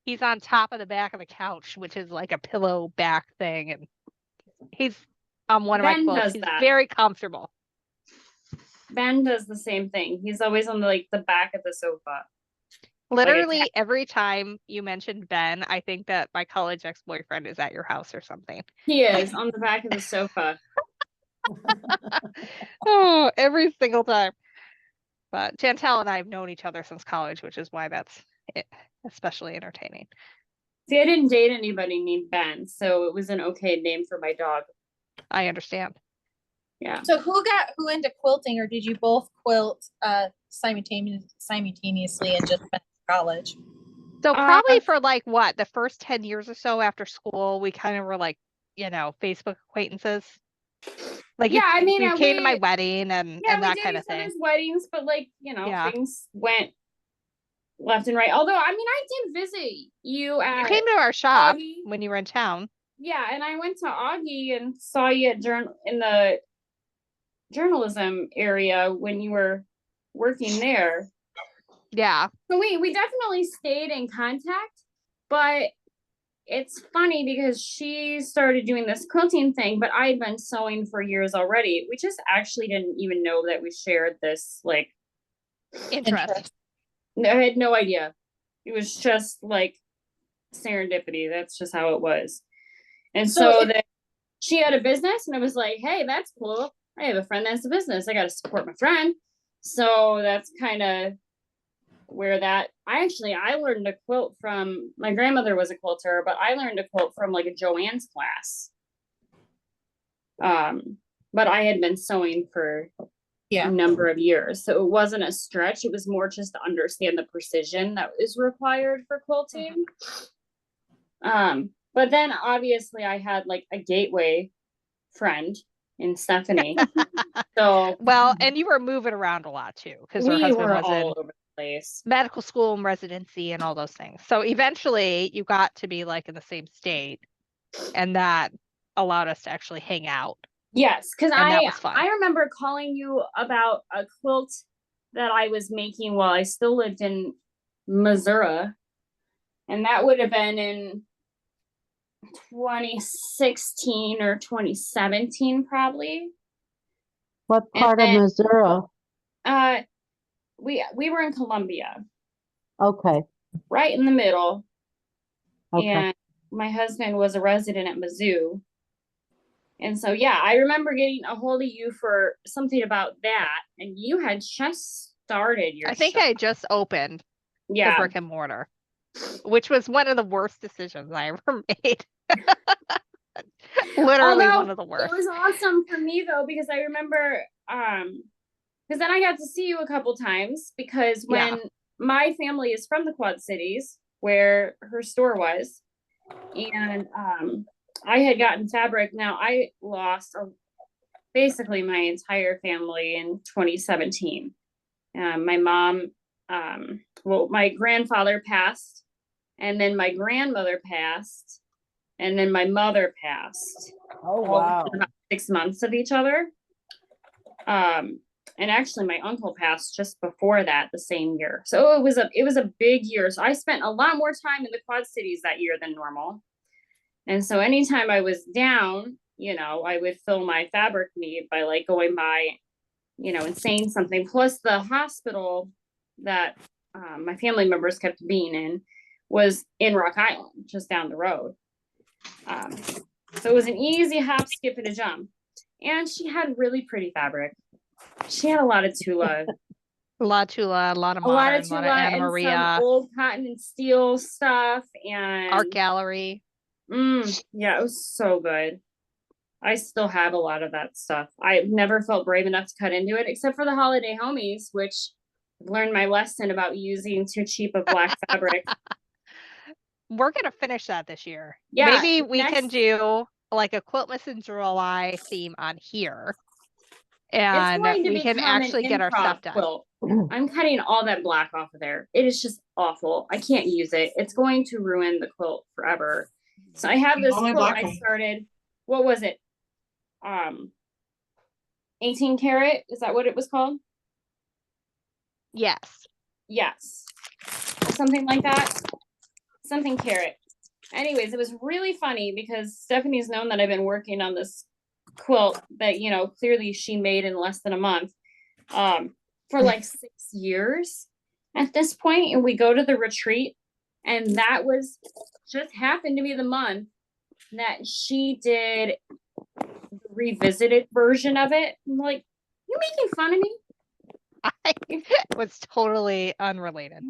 He's on top of the back of the couch, which is like a pillow back thing, and he's on one of my Ben quilts. does He's that. very comfortable. Ben does the same thing. He's always on the back of the sofa. Literally every time you mentioned Ben, I think that my college ex-boyfriend is at your house or something. He is on the back of the sofa. Oh, every single time. But Chantal and I have known each other since college, which is why that's especially entertaining. See, I didn't date anybody named Ben, so it was an okay name for my dog. I understand. Yeah. So who got who into quilting, or did you both quilt simultaneously and just went to college? So probably for like what, the first 10 years or so after school, we kind of were like, Facebook acquaintances. Like Yeah, I mean, you came to my we wedding and we that did kind of each thing. other's weddings, but Yeah. things went left and right. Although, I mean, I did visit you at You came to our shop Augie. when you were in town. Yeah, and I went to Augie and saw you at in the journalism area when you were working there. Yeah. So we definitely stayed in contact, but it's funny because she started doing this quilting thing, but I had been sewing for years already. We just actually didn't even know that we shared this Interest. I had no idea. It was just like serendipity. That's just how it was. And so that she had a business, and I was like, hey, that's cool. I have a friend that has a business. I got to support my friend. So that's kind of where I learned to quilt from, my grandmother was a quilter, but I learned to quilt from like a Joanne's class. But I had been sewing for a number of years. So it wasn't a stretch. It was more just to understand the precision that is required for quilting. But then obviously I had like a gateway friend in Stephanie. So well, and you were moving around a lot too, because her husband was all in over the place. medical school and residency and all those things. So eventually you got to be like in the same state, and that allowed us to actually hang out. Yes, because that was fun. I remember calling you about a quilt that I was making while I still lived in Missouri. And that would have been in 2016 or 2017, probably. What part of Missouri? We were in Columbia, Okay. right in the middle. Okay. And my husband was a resident at Mizzou. And so, yeah, I remember getting a hold of you for something about that. And you had just started your I think shop. I just opened the Yeah. brick and mortar, which was one of the worst decisions I ever made. Literally Although, one of the worst. It was awesome for me though, because I remember, because then I got to see you a couple times, because when my family is from the Quad Cities where her store was, and I had gotten fabric. Now I lost basically my entire family in 2017. My mom, my grandfather passed, and then my grandmother passed, and then my mother passed. Oh, wow. Within about 6 months of each other. And actually my uncle passed just before that, the same year. So it was a big year. So I spent a lot more time in the Quad Cities that year than normal. And so anytime I was down, you know, I would fill my fabric need by like going by, you know, and saying something. Plus the hospital that my family members kept being in was in Rock Island, just down the road. So it was an easy hop, skip, and a jump. And she had really pretty fabric. She had a lot of Tula. A lot of Tula, a lot of A lot modern, of a lot Tula of Anna and Maria, some old cotton and steel stuff and Art Gallery. Yeah, it was so good. I still have a lot of that stuff. I've never felt brave enough to cut into it, except for the holiday homies, which I've learned my lesson about using too cheap of black fabric. We're gonna finish that this year. Yeah, Maybe we can next- do like a Quiltmas in July theme on here. It's And going to we can become an actually get our improv stuff done. quilt. I'm cutting all that black off of there. It is just awful. I can't use it. It's going to ruin the quilt forever. So I have this Only quilt black I one. started. What was it? 18 karat. Is that what it was called? Yes. Yes. Something like that. Something carat. Anyways, it was really funny because Stephanie's known that I've been working on this quilt that, you know, clearly she made in less than a month for like 6 years at this point. And we go to the retreat, and that was just happened to be the month that she did the revisited version of it. I'm like, you're making fun of me? It was totally unrelated.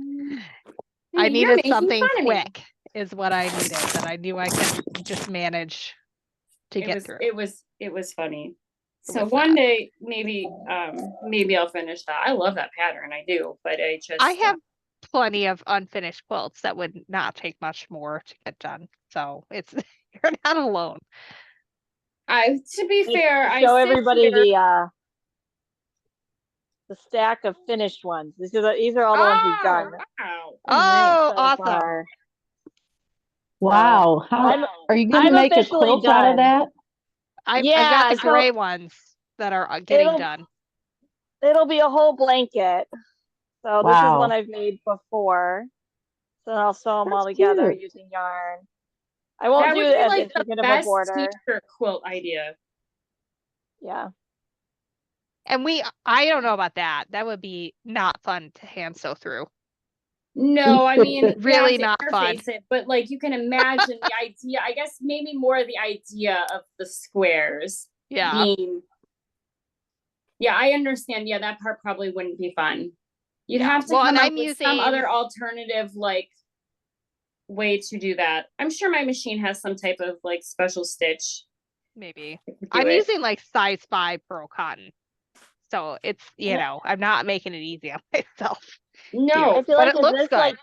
I You're needed making something fun of me. quick is what I needed that I knew I could just manage to get through. It was funny. It So was one not. day maybe I'll finish that. I love that pattern. I do, but I have plenty of unfinished quilts that would not take much more to get done. So it's you're not alone. To be fair, I Show sit everybody here- the stack of finished ones. These are all the ones we've done. Wow. Oh, so awesome. far. Wow. How are you going to I'm make a officially quilt out of done. that? I've Yeah, got the so gray ones that are getting it'll- done. It'll be a whole blanket. So this is Wow. one I've made before. So I'll sew them all That's together cute. using yarn. I won't That do would it be as like the intricate of a best border. t-shirt quilt idea. Yeah. And I don't know about that. That would be not fun to hand sew through. No, I mean Really you have to not fun. interface it, but like you can imagine the idea. I guess maybe more the idea of the squares Yeah. being. Yeah, I understand. Yeah, that part probably wouldn't be fun. You'd Yeah. have to Well, come and up I'm with some using- other alternative like way to do that. I'm sure my machine has some type of like special stitch. Maybe. that could do I'm it. using like size 5 pearl cotton. So it's, you know, I'm not making it easy on myself. No, I feel But like it looks good.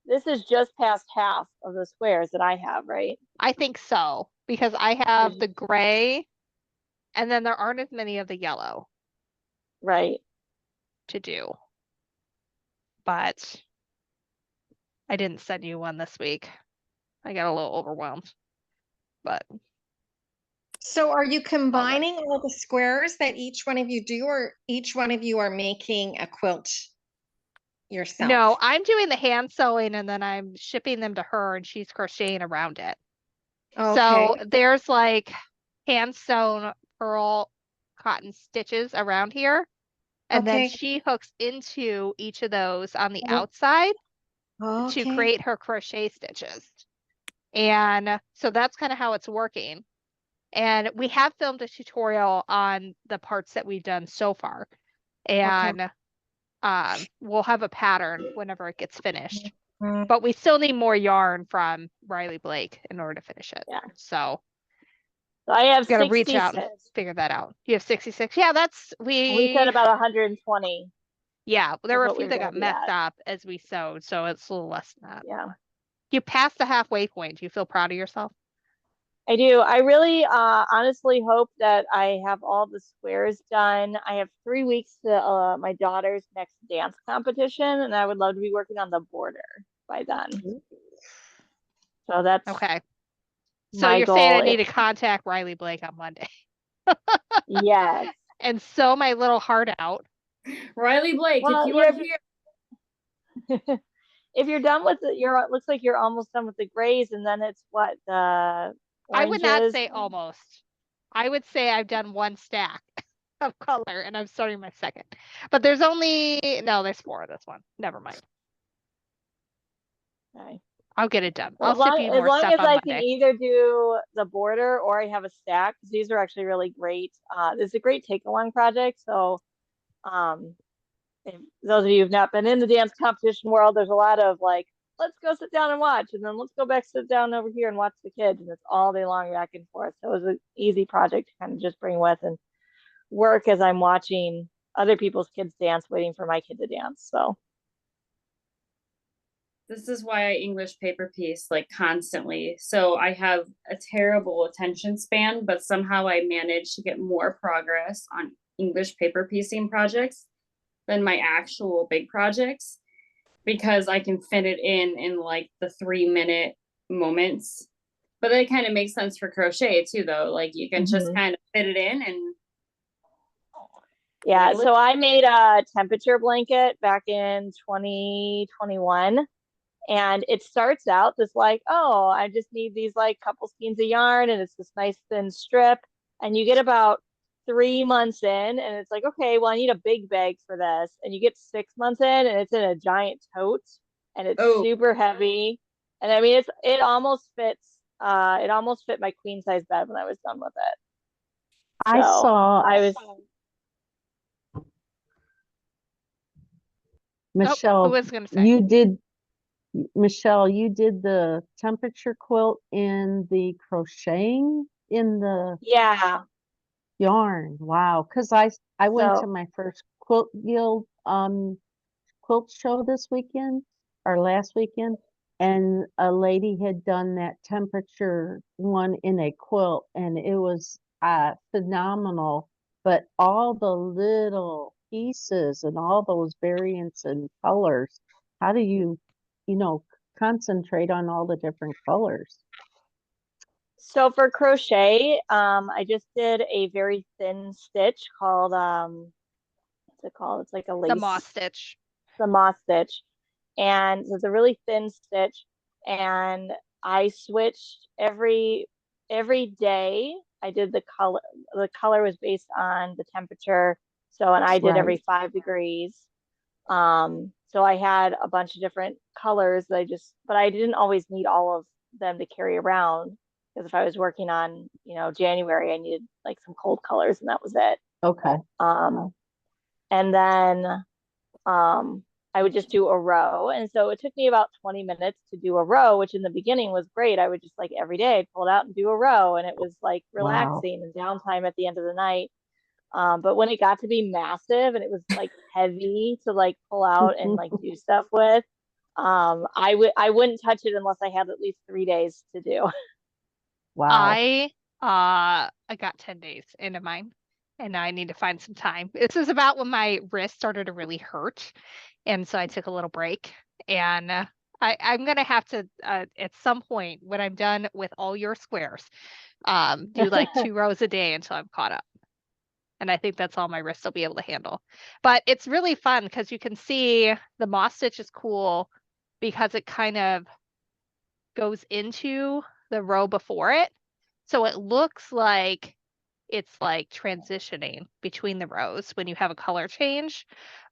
This is just past half of the squares that I have, right? I think so, because I have the gray and then there aren't as many of the yellow Right. to do. But I didn't send you one this week. I got a little overwhelmed. But So are you combining all the squares that each one of you do, or each one of you are making a quilt yourself? no, I'm doing the hand sewing and then I'm shipping them to her and she's crocheting around it. So Okay. there's like hand sewn pearl cotton stitches around here. And then Okay. she hooks into each of those on the Oh. outside to Okay. create her crochet stitches. And so that's kind of how it's working. And we have filmed a tutorial on the parts that we've done so far. And we'll have a pattern whenever it gets finished. Mhm. But we still need more yarn from Riley Blake in order to finish it. Yeah. So So I have gotta reach out and 66. figure that out. You have 66. Yeah, that's We said about 120. yeah, there were a what few we were that gonna got be messed at. up as we sewed, so it's a little less than that. Yeah. You passed the halfway point. Do you feel proud of yourself? I do. I really honestly hope that I have all the squares done. I have 3 weeks to my daughter's next dance competition, and I would love to be working on the border by then. So that's Okay. So my you're saying I goal. need to contact Riley Blake on Monday Yes. and sew my little heart out. Riley Blake, Well, if you are you're- here, If you're done with it, it looks like you're almost done with the grays, and then it's what the I would not oranges? say almost. I would say I've done one stack of color and I'm starting my second. But there's there's 4 of this one. Never mind. Okay. I'll get it done. Well, I'll ship you as more long stuff as on I can Monday. either do the border or I have a stack, 'cause these are actually really great. This is a great take along project. So, if those of you who've not been in the dance competition world, there's a lot of like, let's go sit down and watch, and then let's go back, sit down over here and watch the kids, and it's all day long back and forth. So it was an easy project to kind of just bring with and work as I'm watching other people's kids dance, waiting for my kid to dance. So This is why I English paper piece like constantly. So I have a terrible attention span, but somehow I manage to get more progress on English paper piecing projects than my actual big projects because I can fit it in like the 3-minute moments. But that kind of makes sense for crochet too, though. Like you can just kind of fit it in and yeah, Really? so I made a temperature blanket back in 2021. And it starts out just like, oh, I just need these like couple skeins of yarn and it's this nice thin strip. And you get about 3 months in and it's like, okay, well, I need a big bag for this. And you get 6 months in and it's in a giant tote and it's Oh. super heavy. And I mean, it almost fit my queen size bed when I was done with it. I So saw I was, Who Michelle, was gonna say? Michelle, you did the temperature quilt in the crocheting in the yeah. yarn. Wow. Because I went to So my first quilt guild quilt show this weekend or last weekend, and a lady had done that temperature one in a quilt, and it was phenomenal. But all the little pieces and all those variants and colors, how do you concentrate on all the different colors? So for crochet, I just did a very thin stitch called what's it called? It's like a lace, The moss stitch. the moss stitch, and it's a really thin stitch. And I switched every day. I did the color. The color was based on the temperature. So, and I did every Right. 5 degrees. So I had a bunch of different colors that but I didn't always need all of them to carry around because if I was working on, January, I needed like some cold colors and that was it. Okay. And then I would just do a row. And so it took me about 20 minutes to do a row, which in the beginning was great. I would just like every day I'd pull it out and do a row and it was like Wow. relaxing and downtime at the end of the night. But when it got to be massive and it was like heavy to like pull out and like do stuff with, I wouldn't touch it unless I had at least 3 days to do. Wow. I got 10 days into mine and I need to find some time. This is about when my wrist started to really hurt. And so I took a little break and I'm gonna have to at some point when I'm done with all your squares, do like 2 rows a day until I'm caught up. And I think that's all my wrist will be able to handle. But it's really fun because you can see the moss stitch is cool because it kind of goes into the row before it. So it looks like it's like transitioning between the rows when you have a color change,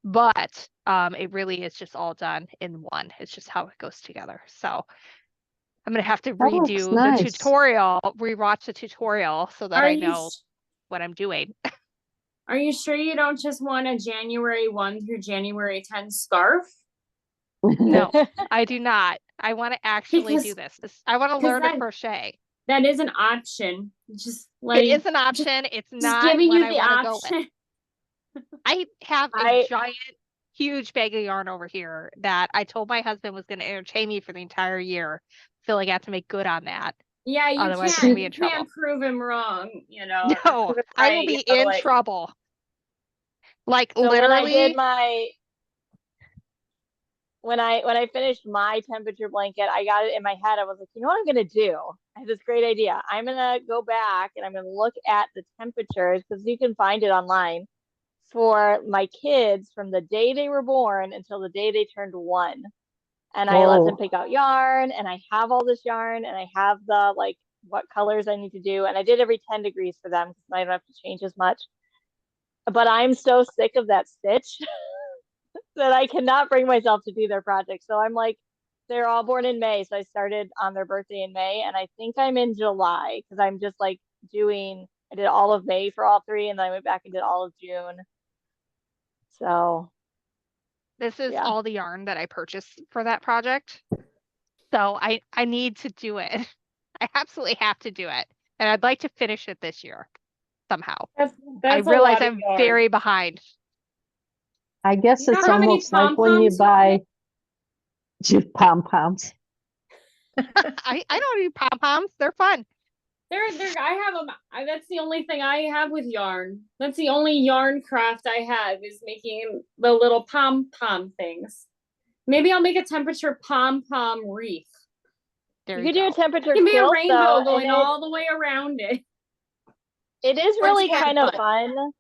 but it really is just all done in one. It's just how it goes together. So I'm gonna have to That looks redo the nice. tutorial, rewatch the tutorial so that Are I you know s- what I'm doing. Are you sure you don't just want a January 1 through January 10 scarf? No, I do not. I want to actually do Because this. I want to learn to crochet. that is an option. Just It letting is an option. It's just not giving what you I the want to go with. option. I have a I giant, huge bag of yarn over here that I told my husband was going to entertain me for the entire year. I feel like I have to make good on that. Yeah, you Otherwise, I'm can't gonna be you in trouble. can't prove him wrong, No, prove him I will right, be in like trouble. Like so when I did literally, when I finished my temperature blanket, I got it in my head. I was like, you know what I'm gonna do? I had this great idea. I'm gonna go back and I'm gonna look at the temperatures because you can find it online for my kids from the day they were born until the day they turned 1. And I let them Oh, pick out yarn and I have all this yarn and I have the like what colors I need to do. And I did every 10 degrees for them because I don't have to change as much. But I'm so sick of that stitch that I cannot bring myself to do their project. So I'm like, they're all born in May. So I started on their birthday in May, and I think I'm in July because I'm just like I did all of May for all three, and then I went back and did all of June. So This is yeah. all the yarn that I purchased for that project. So I need to do it. I absolutely have to do it. And I'd like to finish it this year somehow. That's I a realize lot of I'm yarn. very behind. I guess You know it's how many almost like when you pom-poms you buy pom-poms. I don't need pom-poms. They're fun. I have them. That's the only thing I have with yarn. That's the only yarn craft I have is making the little pom-pom things. Maybe I'll make a temperature pom-pom wreath. There You you could do a go. temperature It can be a quilt, rainbow though, and going all the way around it. it is Or really tassels. kind of fun.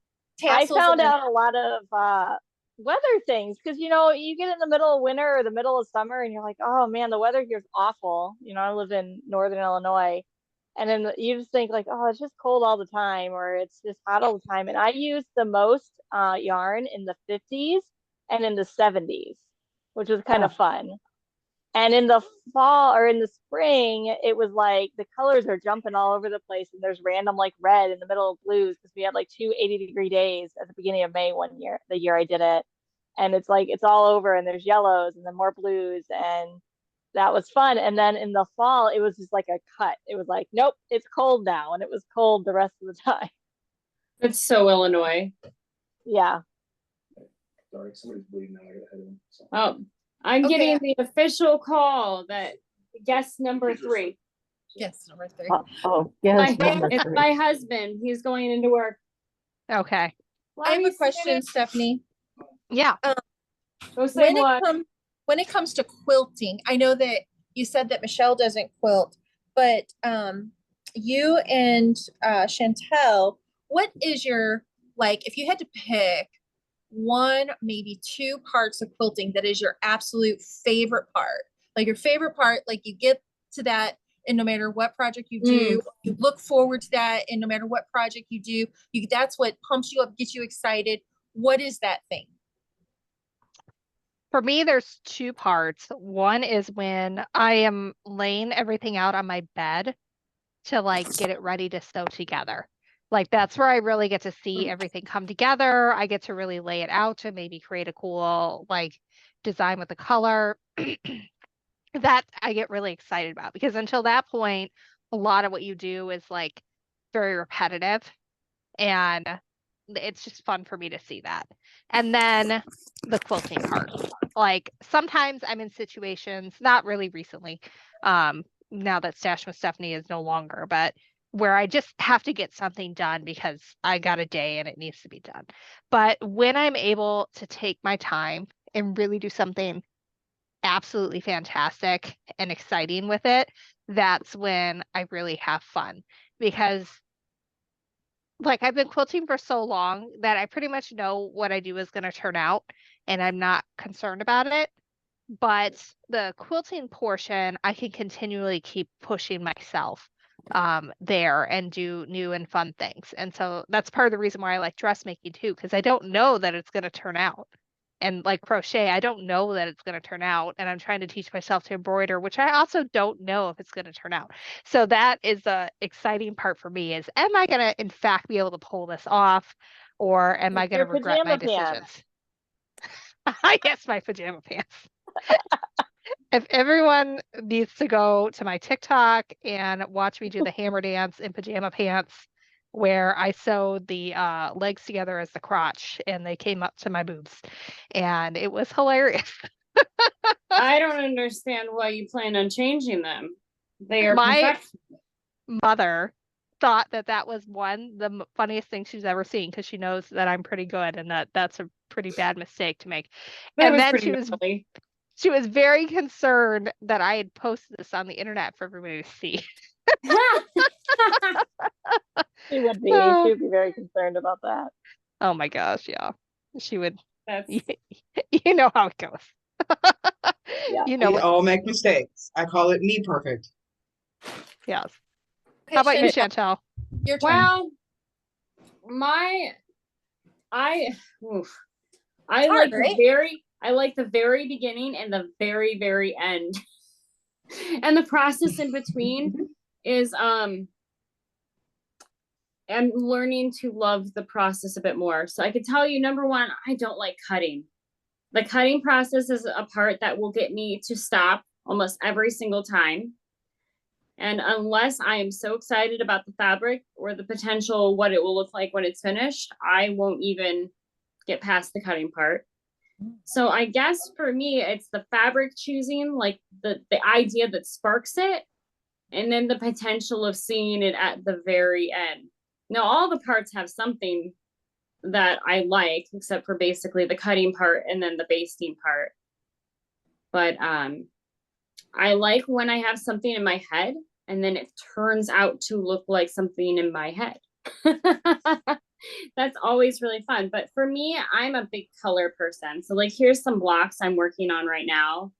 I Tassels found and- out a lot of weather things because you get in the middle of winter or the middle of summer and you're like, oh man, the weather here's awful. I live in northern Illinois, and then you just think like, oh, it's just cold all the time or it's just hot all the time. And I used the most yarn in the 50s and in the 70s, which was kind of fun. And in the fall or in the spring, it was like the colors are jumping all over the place, and there's random like red in the middle of blues because we had like 2 80-degree days at the beginning of May one year, the year I did it. And it's like it's all over, and there's yellows and then more blues, and that was fun. And then in the fall, it was just like a cut. It was like, nope, it's cold now, and it was cold the rest of the time. It's so Illinois. Yeah. Sorry, somebody's bleeding now. I gotta head in. So. Oh, I'm Okay. getting the official call that guest number 3. Yes, number 3. Oh, yes, number It's 3. my husband. He's going into work. Okay. I have a question, Stephanie. Yeah. Go say what? When it comes to quilting, I know that you said that Michelle doesn't quilt, but you and Chantal, what is your, like, if you had to pick one, maybe 2 parts of quilting that is your absolute favorite part, like your favorite part, like you get to that and no matter what project you do, you look forward to that, and no matter what project you do, that's what pumps you up, gets you excited. What is that thing? For me, there's 2 parts. One is when I am laying everything out on my bed to like get it ready to sew together. Like that's where I really get to see everything come together. I get to really lay it out to maybe create a cool like design with the color. That I get really excited about because until that point, a lot of what you do is like very repetitive, and it's just fun for me to see that. And then the quilting part. Like sometimes I'm in situations, not really recently, now that Stash with Stephanie is no longer, but where I just have to get something done because I got a day and it needs to be done. But when I'm able to take my time and really do something absolutely fantastic and exciting with it, that's when I really have fun. Because like I've been quilting for so long that I pretty much know what I do is going to turn out and I'm not concerned about it. But the quilting portion, I can continually keep pushing myself there and do new and fun things. And so that's part of the reason why I like dressmaking too, because I don't know that it's going to turn out. And like crochet, I don't know that it's going to turn out. And I'm trying to teach myself to embroider, which I also don't know if it's going to turn out. So that is the exciting part for me is, am I going to in fact be able to pull this off, or am I going to regret my decisions? Yes, my pajama pants. If everyone needs to go to my TikTok and watch me do the hammer dance in pajama pants, where I sewed the legs together as the crotch and they came up to my boobs, and it was hilarious. I don't understand why you plan on changing them. They are My perfect. mother thought that that was the funniest thing she's ever seen because she knows that I'm pretty good and that that's a pretty bad mistake to make. That And was then pretty gnarly. she was very concerned that I had posted this on the internet for everybody to see. She would be. She would be very concerned about that. Oh my gosh, yeah. She would. That's... You know how it goes. Yeah. You know We what? all make mistakes. I call it me perfect. Yes. How about you, Chantal, Chantal? your turn. Well, I oof. I It's hard, like right? I like the very beginning and the very, very end. And the process in between is I'm learning to love the process a bit more. So I could tell you, number one, I don't like cutting. The cutting process is a part that will get me to stop almost every single time. And unless I am so excited about the fabric or the potential, what it will look like when it's finished, I won't even get past the cutting part. So I guess for me, it's the fabric choosing, like the idea that sparks it, and then the potential of seeing it at the very end. Now, all the parts have something that I like, except for basically the cutting part and then the basting part. But I like when I have something in my head and then it turns out to look like something in my head. That's always really fun. But for me, I'm a big color person. So like, here's some blocks I'm working on right now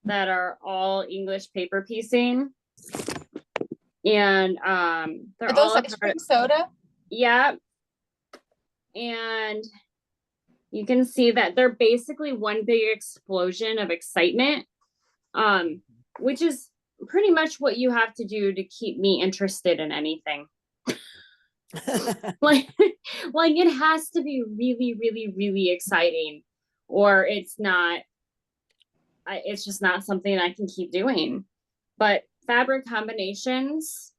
that are all English paper piecing. And they're Are those all like spring soda? Yeah. And you can see that they're basically one big explosion of excitement, which is pretty much what you have to do to keep me interested in anything. like it has to be really, really, really exciting, or it's just not something I can keep doing. But fabric combinations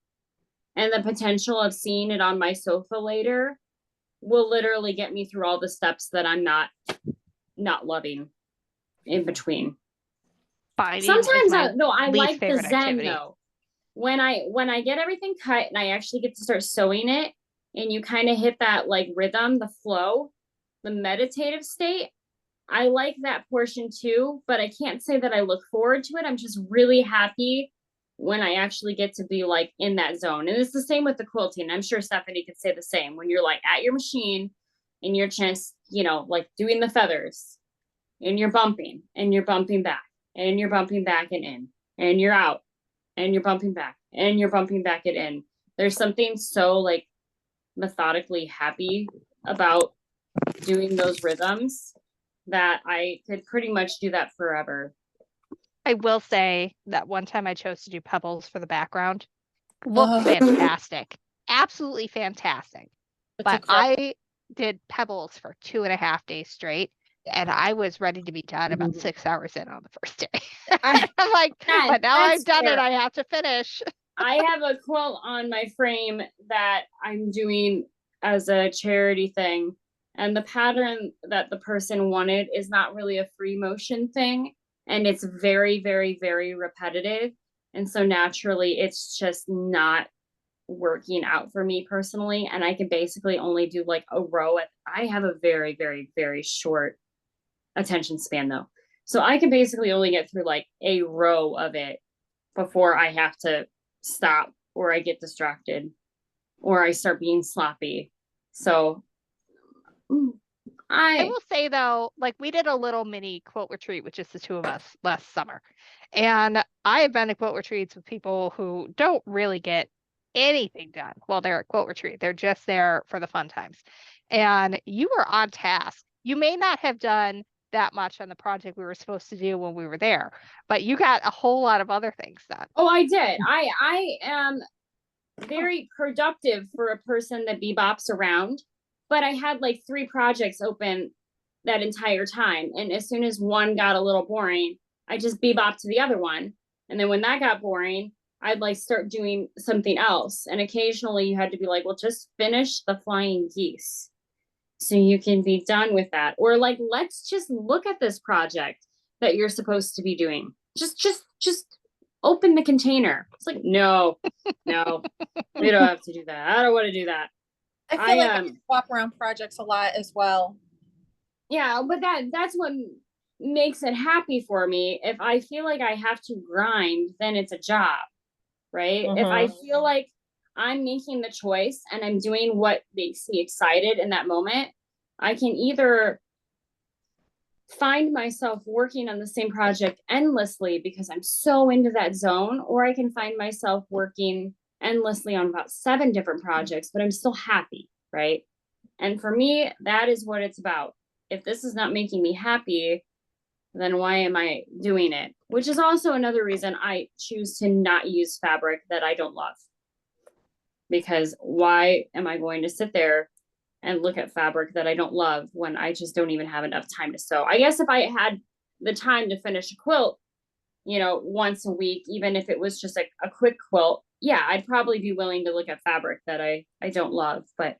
and the potential of seeing it on my sofa later will literally get me through all the steps that I'm not loving in between. Sometimes I like the zen though. When I get everything cut and I actually get to start sewing it, and you kind of hit that like rhythm, the flow, the meditative state, I like that portion too, but I can't say that I look forward to it. I'm just really happy when I actually get to be like in that zone. And it's the same with the quilting. I'm sure Stephanie could say the same. When you're like at your machine and you're just, like doing the feathers and you're bumping back and you're bumping back and in, and you're out and you're bumping back and you're bumping back and in. There's something so like methodically happy about doing those rhythms that I could pretty much do that forever. I will say that one time I chose to do pebbles for the background. Looked fantastic. Absolutely fantastic. But I did pebbles for 2.5 days straight. And I was ready to be done about 6 hours in on the first day. I'm like, but now I've done it. I have to finish. I have a quilt on my frame that I'm doing as a charity thing. And the pattern that the person wanted is not really a free motion thing. And it's very, very, very repetitive. And so naturally, it's just not working out for me personally. And I can basically only do like a row. I have a very, very, very short attention span though. So I can basically only get through like a row of it before I have to stop, or I get distracted, or I start being sloppy. So I will say though, like we did a little mini quilt retreat with just the two of us last summer. And I have been to quilt retreats with people who don't really get anything done while they're at quilt retreat. They're just there for the fun times. And you were on task. You may not have done that much on the project we were supposed to do when we were there, but you got a whole lot of other things done. Oh, I did. I am very productive for a person that bebops around, but I had like 3 projects open that entire time. And as soon as one got a little boring, I just bebopped to the other one. And then when that got boring, I'd like start doing something else. And occasionally you had to be like, well, just finish the flying geese so you can be done with that. Or like, let's just look at this project that you're supposed to be doing. Just open the container. It's like, no, we don't have to do that. I don't want to do that. I feel like I swap around projects a lot as well. Yeah, but that's what makes it happy for me. If I feel like I have to grind, then it's a job, right? If I feel like I'm making the choice and I'm doing what makes me excited in that moment, I can either find myself working on the same project endlessly because I'm so into that zone, or I can find myself working endlessly on about 7 different projects, but I'm still happy, right? And for me, that is what it's about. If this is not making me happy, then why am I doing it? Which is also another reason I choose to not use fabric that I don't love. Because why am I going to sit there and look at fabric that I don't love when I just don't even have enough time to sew? I guess if I had the time to finish a quilt, you know, once a week, even if it was just a quick quilt, yeah, I'd probably be willing to look at fabric that I don't love. But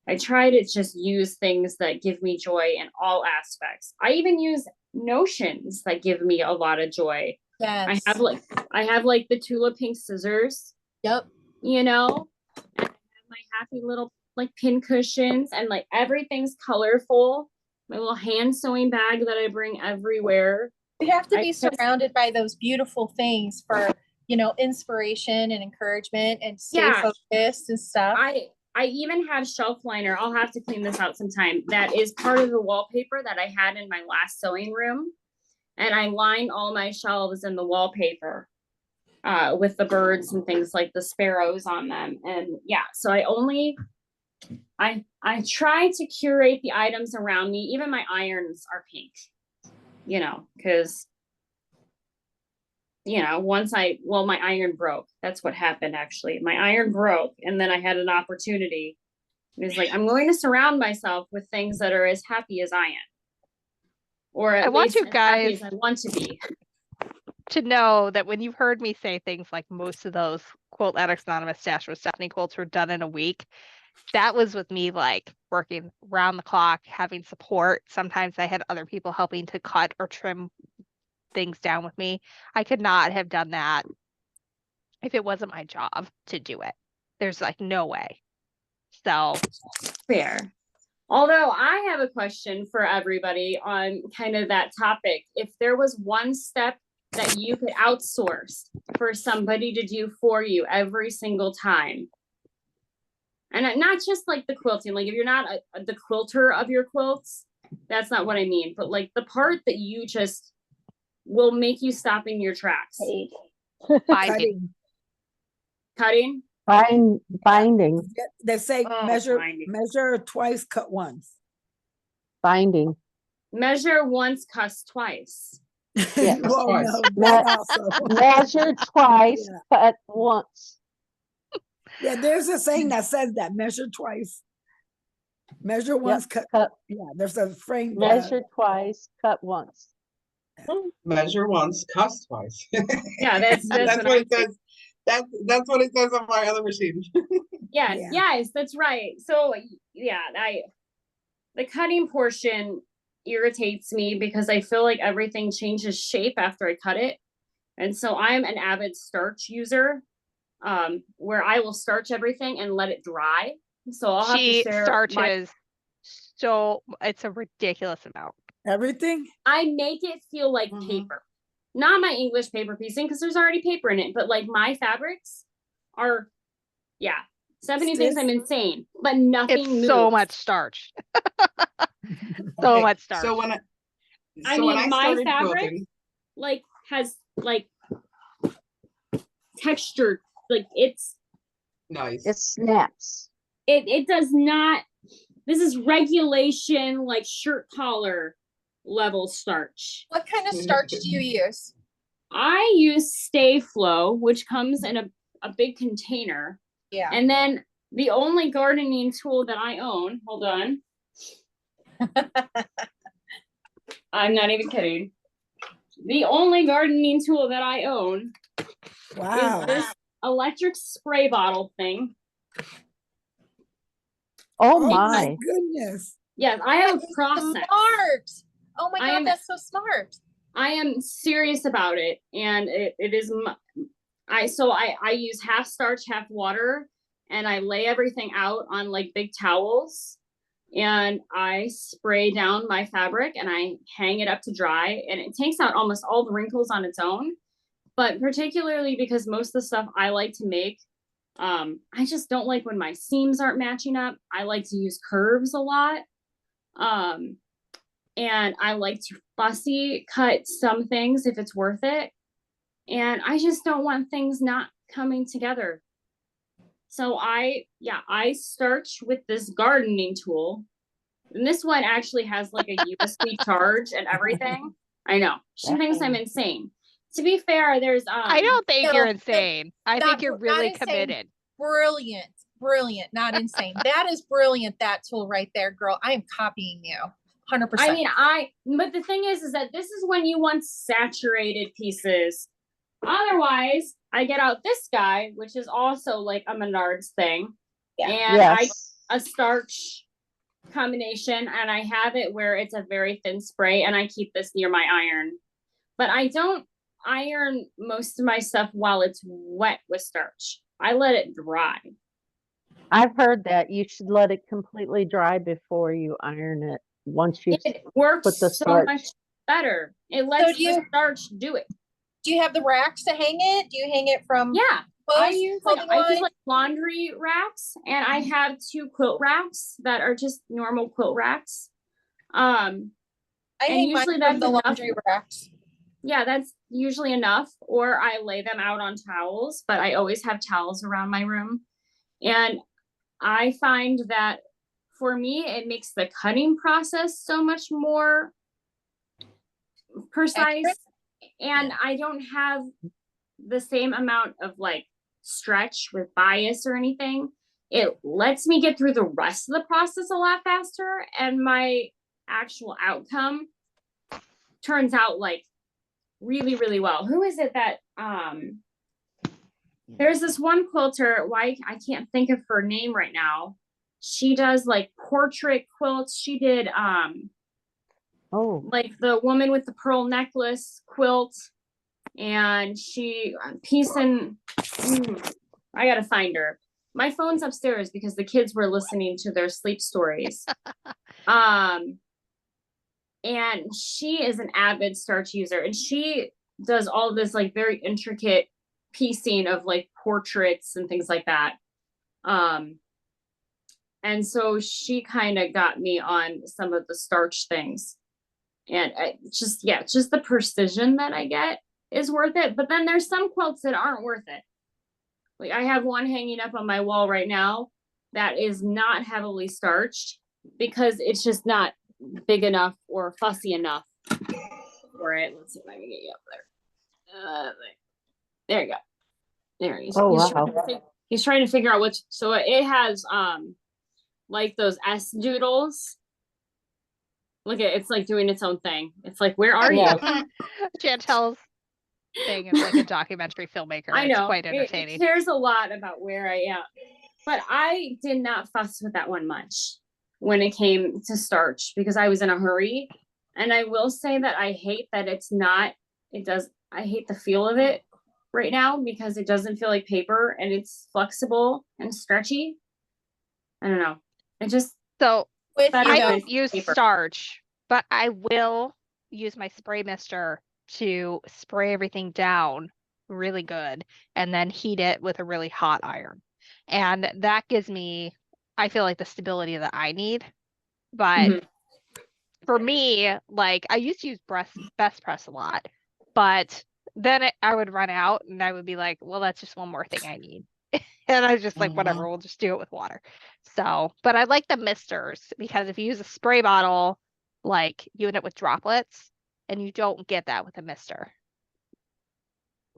I try to just use things that give me joy in all aspects. I even use notions that give me a lot of joy. Yes. I have like the Tula pink scissors. Yep. You know, and I have my happy little like pin cushions, and like everything's colorful. My little hand sewing bag that I bring everywhere. We have to be surrounded by those beautiful things for, you know, inspiration and encouragement and stay focused and stuff. I even have shelf liner. I'll have to clean this out sometime. That is part of the wallpaper that I had in my last sewing room. And I line all my shelves in the wallpaper with the birds and things like the sparrows on them. And yeah, so I try to curate the items around me. Even my irons are pink, you know, because you know, my iron broke. That's what happened, actually. My iron broke, and then I had an opportunity. It was like, I'm going to surround myself with things that are as happy as I am. Or at I want least you as happy guys as I want to be. to know that when you've heard me say things like most of those Quilt Addicts Anonymous Stash with Stephanie quilts were done in a week, that was with me like working round the clock, having support. Sometimes I had other people helping to cut or trim things down with me. I could not have done that if it wasn't my job to do it. There's like no way. So fair. Although I have a question for everybody on kind of that topic. If there was one step that you could outsource for somebody to do for you every single time, and not just like the quilting, like if you're not the quilter of your quilts, that's not what I mean, but like the part that you just will make you stop in your tracks. binding. Cutting? Binding. They say measure twice, cut once. Binding. Measure once, cut twice. Yes. Well, no, that also. Measure twice, cut once. Yeah, there's a saying that says that, measure twice. Measure once, cut. Yeah, there's a frame. Measure twice, cut once. Measure once, cuss twice. Yeah, that's what it says. That's what it says on my other machine. Yes, that's right. So yeah, the cutting portion irritates me because I feel like everything changes shape after I cut it. And so I'm an avid starch user, where I will starch everything and let it dry. So I'll have to share starches so it's a ridiculous amount. Everything? I make it feel like paper. Not my English paper piecing because there's already paper in it, but like my fabrics are, Stephanie thinks I'm insane, but nothing moves. So much starch. So much starch. So when my fabric like has like texture, like it's nice. It snaps. It does not. This is regulation, like shirt collar level starch. What kind of starch do you use? I use Stay Flow, which comes in a big container. Yeah. And then the only gardening tool that I own, hold on. I'm not even kidding. The only gardening tool that I own is this electric spray bottle thing. Oh my goodness. Yes, I have a process. Smart. Oh my God, that's so smart. I am serious about it. And it is, I use half starch, half water, and I lay everything out on like big towels, and I spray down my fabric and I hang it up to dry, and it takes out almost all the wrinkles on its own. But particularly because most of the stuff I like to make, I just don't like when my seams aren't matching up. I like to use curves a lot. And I like to fussy cut some things if it's worth it. And I just don't want things not coming together. So I starch with this gardening tool. And this one actually has like a USB charge and everything. I know. She thinks I'm insane. To be fair, there's I don't think No, you're but insane. I not think you're not really insane. committed. Brilliant, not insane. That is brilliant, that tool right there, girl. I am copying you 100%. I mean, but the thing is that this is when you want saturated pieces. Otherwise, I get out this guy, which is also like a Menards thing. Yeah. And Yes. a starch combination, and I have it where it's a very thin spray, and I keep this near my iron. But I don't iron most of my stuff while it's wet with starch. I let it dry. I've heard that you should let it completely dry before you iron it. Once you It works put the so starch. much better. It lets do you- the starch do it. Do you have the racks to hang it? Do you hang it from Yeah. I use clothing like line? laundry racks, and I have 2 quilt racks that are just normal quilt racks. I and hang mine usually from that's the enough. laundry racks. Yeah, that's usually enough. Or I lay them out on towels, but I always have towels around my room. And I find that for me, it makes the cutting process so much more precise. Accurate? And I don't have the same amount of like stretch with bias or anything. It lets me get through the rest of the process a lot faster, and my actual outcome turns out like really, really well. Who is it that there's this one quilter, why I can't think of her name right now. She does like portrait quilts. She did like the woman with the pearl necklace quilt, and she I gotta find her. My phone's upstairs because the kids were listening to their sleep stories. And she is an avid starch user, and she does all this like very intricate piecing of like portraits and things like that. And so she kind of got me on some of the starch things, and just the precision that I get is worth it. But then there's some quilts that aren't worth it. Like I have one hanging up on my wall right now that is not heavily starched because it's just not big enough or fussy enough for it. Let's see if I can get you up there. There you go. There he is. Oh, He's trying to figure out which. So it has like those S doodles. Look at it's like doing its own thing. It's like, where are you? Chantal's thing is like a documentary filmmaker. I know. It's quite entertaining. It cares a lot about where I am. But I did not fuss with that one much when it came to starch because I was in a hurry. And I will say that I hate that I hate the feel of it right now because it doesn't feel like paper and it's flexible and stretchy. I don't know. It just I don't use starch, but I will use my spray mister to spray everything down really good and then heat it with a really hot iron. And that gives me, I feel like, the stability that I need. But for me, like I used to use best press a lot, but then I would run out and I would be like, well, that's just one more thing I need. And I was just like, whatever, we'll just do it with water. So, but I like the misters because if you use a spray bottle, like you end up with droplets and you don't get that with a mister.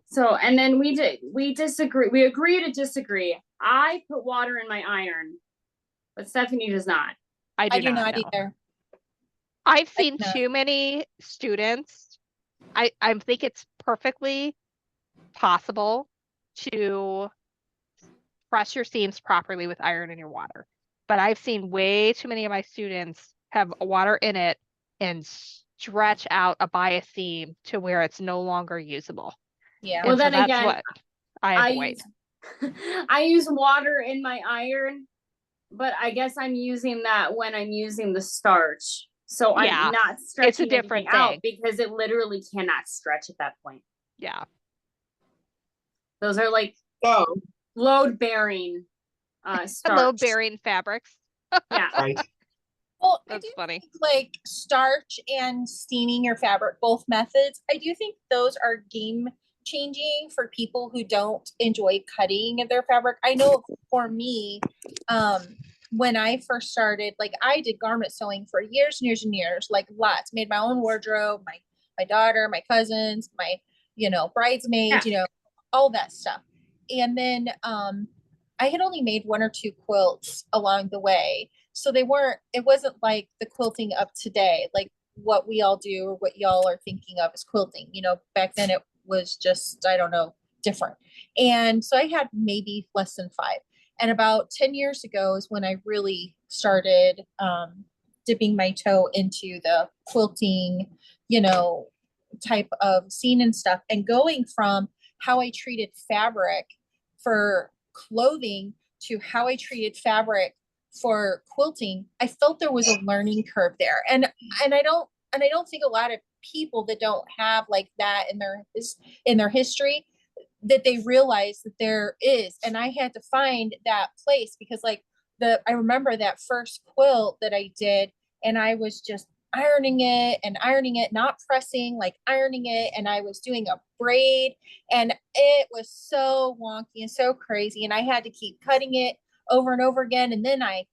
So, and then we disagree. We agree to disagree. I put water in my iron, but Stephanie does not. I do not either. I've seen too many students. I think it's perfectly possible to press your seams properly with iron in your water. But I've seen way too many of my students have water in it and stretch out a bias seam to where it's no longer usable. Yeah. Well, then that's again, what I avoid. I use water in my iron, but I guess I'm using that when I'm using the starch. So I'm not stretching it's a different anything out thing. because it literally cannot stretch at that point. Yeah. Those are like load bearing starch. Load bearing fabrics. Yeah. Right. Well, that's funny. Like starch and staining your fabric, both methods, I do think those are game changing for people who don't enjoy cutting their fabric. I know for me, when I first started, like I did garment sewing for years and years and years, like lots, made my own wardrobe, my daughter, my cousins, my, bridesmaids, all that stuff. And then I had only made 1 or 2 quilts along the way. So it wasn't like the quilting of today, like what we all do or what y'all are thinking of as quilting. Back then it was just, I don't know, different. And so I had maybe less than 5. And about 10 years ago is when I really started dipping my toe into the quilting, type of scene and stuff, and going from how I treated fabric for clothing to how I treated fabric for quilting. I felt there was a learning curve there. And I don't think a lot of people that don't have like that in their history, that they realize that there is. And I had to find that place because I remember that first quilt that I did, and I was just ironing it, not pressing, like ironing it. And I was doing a braid, and it was so wonky and so crazy. And I had to keep cutting it over and over again. And then I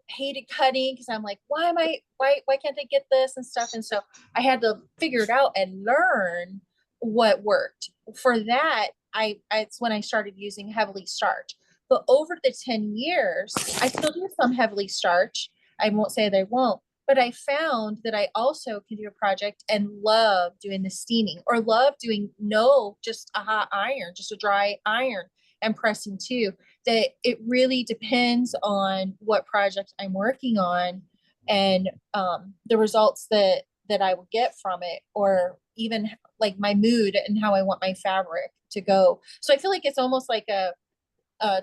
hated cutting because I'm like, why can't I get this and stuff? And so I had to figure it out and learn what worked. For that, it's when I started using heavily starch. But over the 10 years, I still do some heavily starch. I won't say that I won't, but I found that I also can do a project and love doing the steaming, or love doing just a hot iron, just a dry iron and pressing too. That it really depends on what project I'm working on and the results that I will get from it, or even like my mood and how I want my fabric to go. So I feel like it's almost like a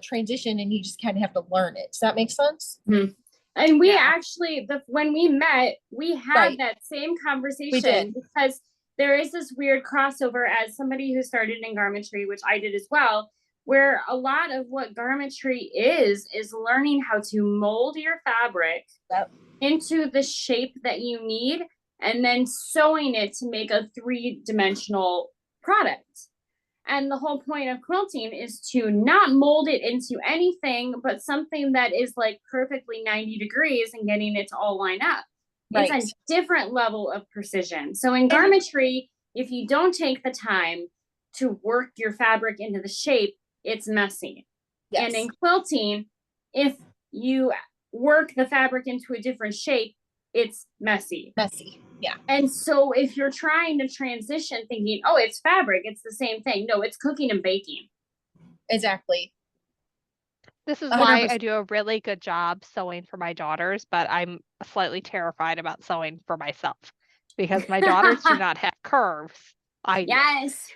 transition, and you just kind of have to learn it. Does that make sense? Mm-hmm. And we actually, when we met, we had that same conversation, because there is this weird crossover as somebody who started in garmentry, which I did as well, where a lot of what garmentry is learning how to mold your fabric into the shape that you need, and then sewing it to make a 3-dimensional product. And the whole point of quilting is to not mold it into anything, but something that is like perfectly 90 degrees and getting it to all line up. It's a different level of precision. So in garmentry, if you don't take the time to work your fabric into the shape, it's messy. Yes. And in quilting, if you work the fabric into a different shape, it's messy. Yeah. And so if you're trying to transition thinking, oh, it's fabric, it's the same thing. No, it's cooking and baking. Exactly. This is why I do a really good job sewing for my daughters, but I'm slightly terrified about sewing for myself because my daughters do not have curves. Yes.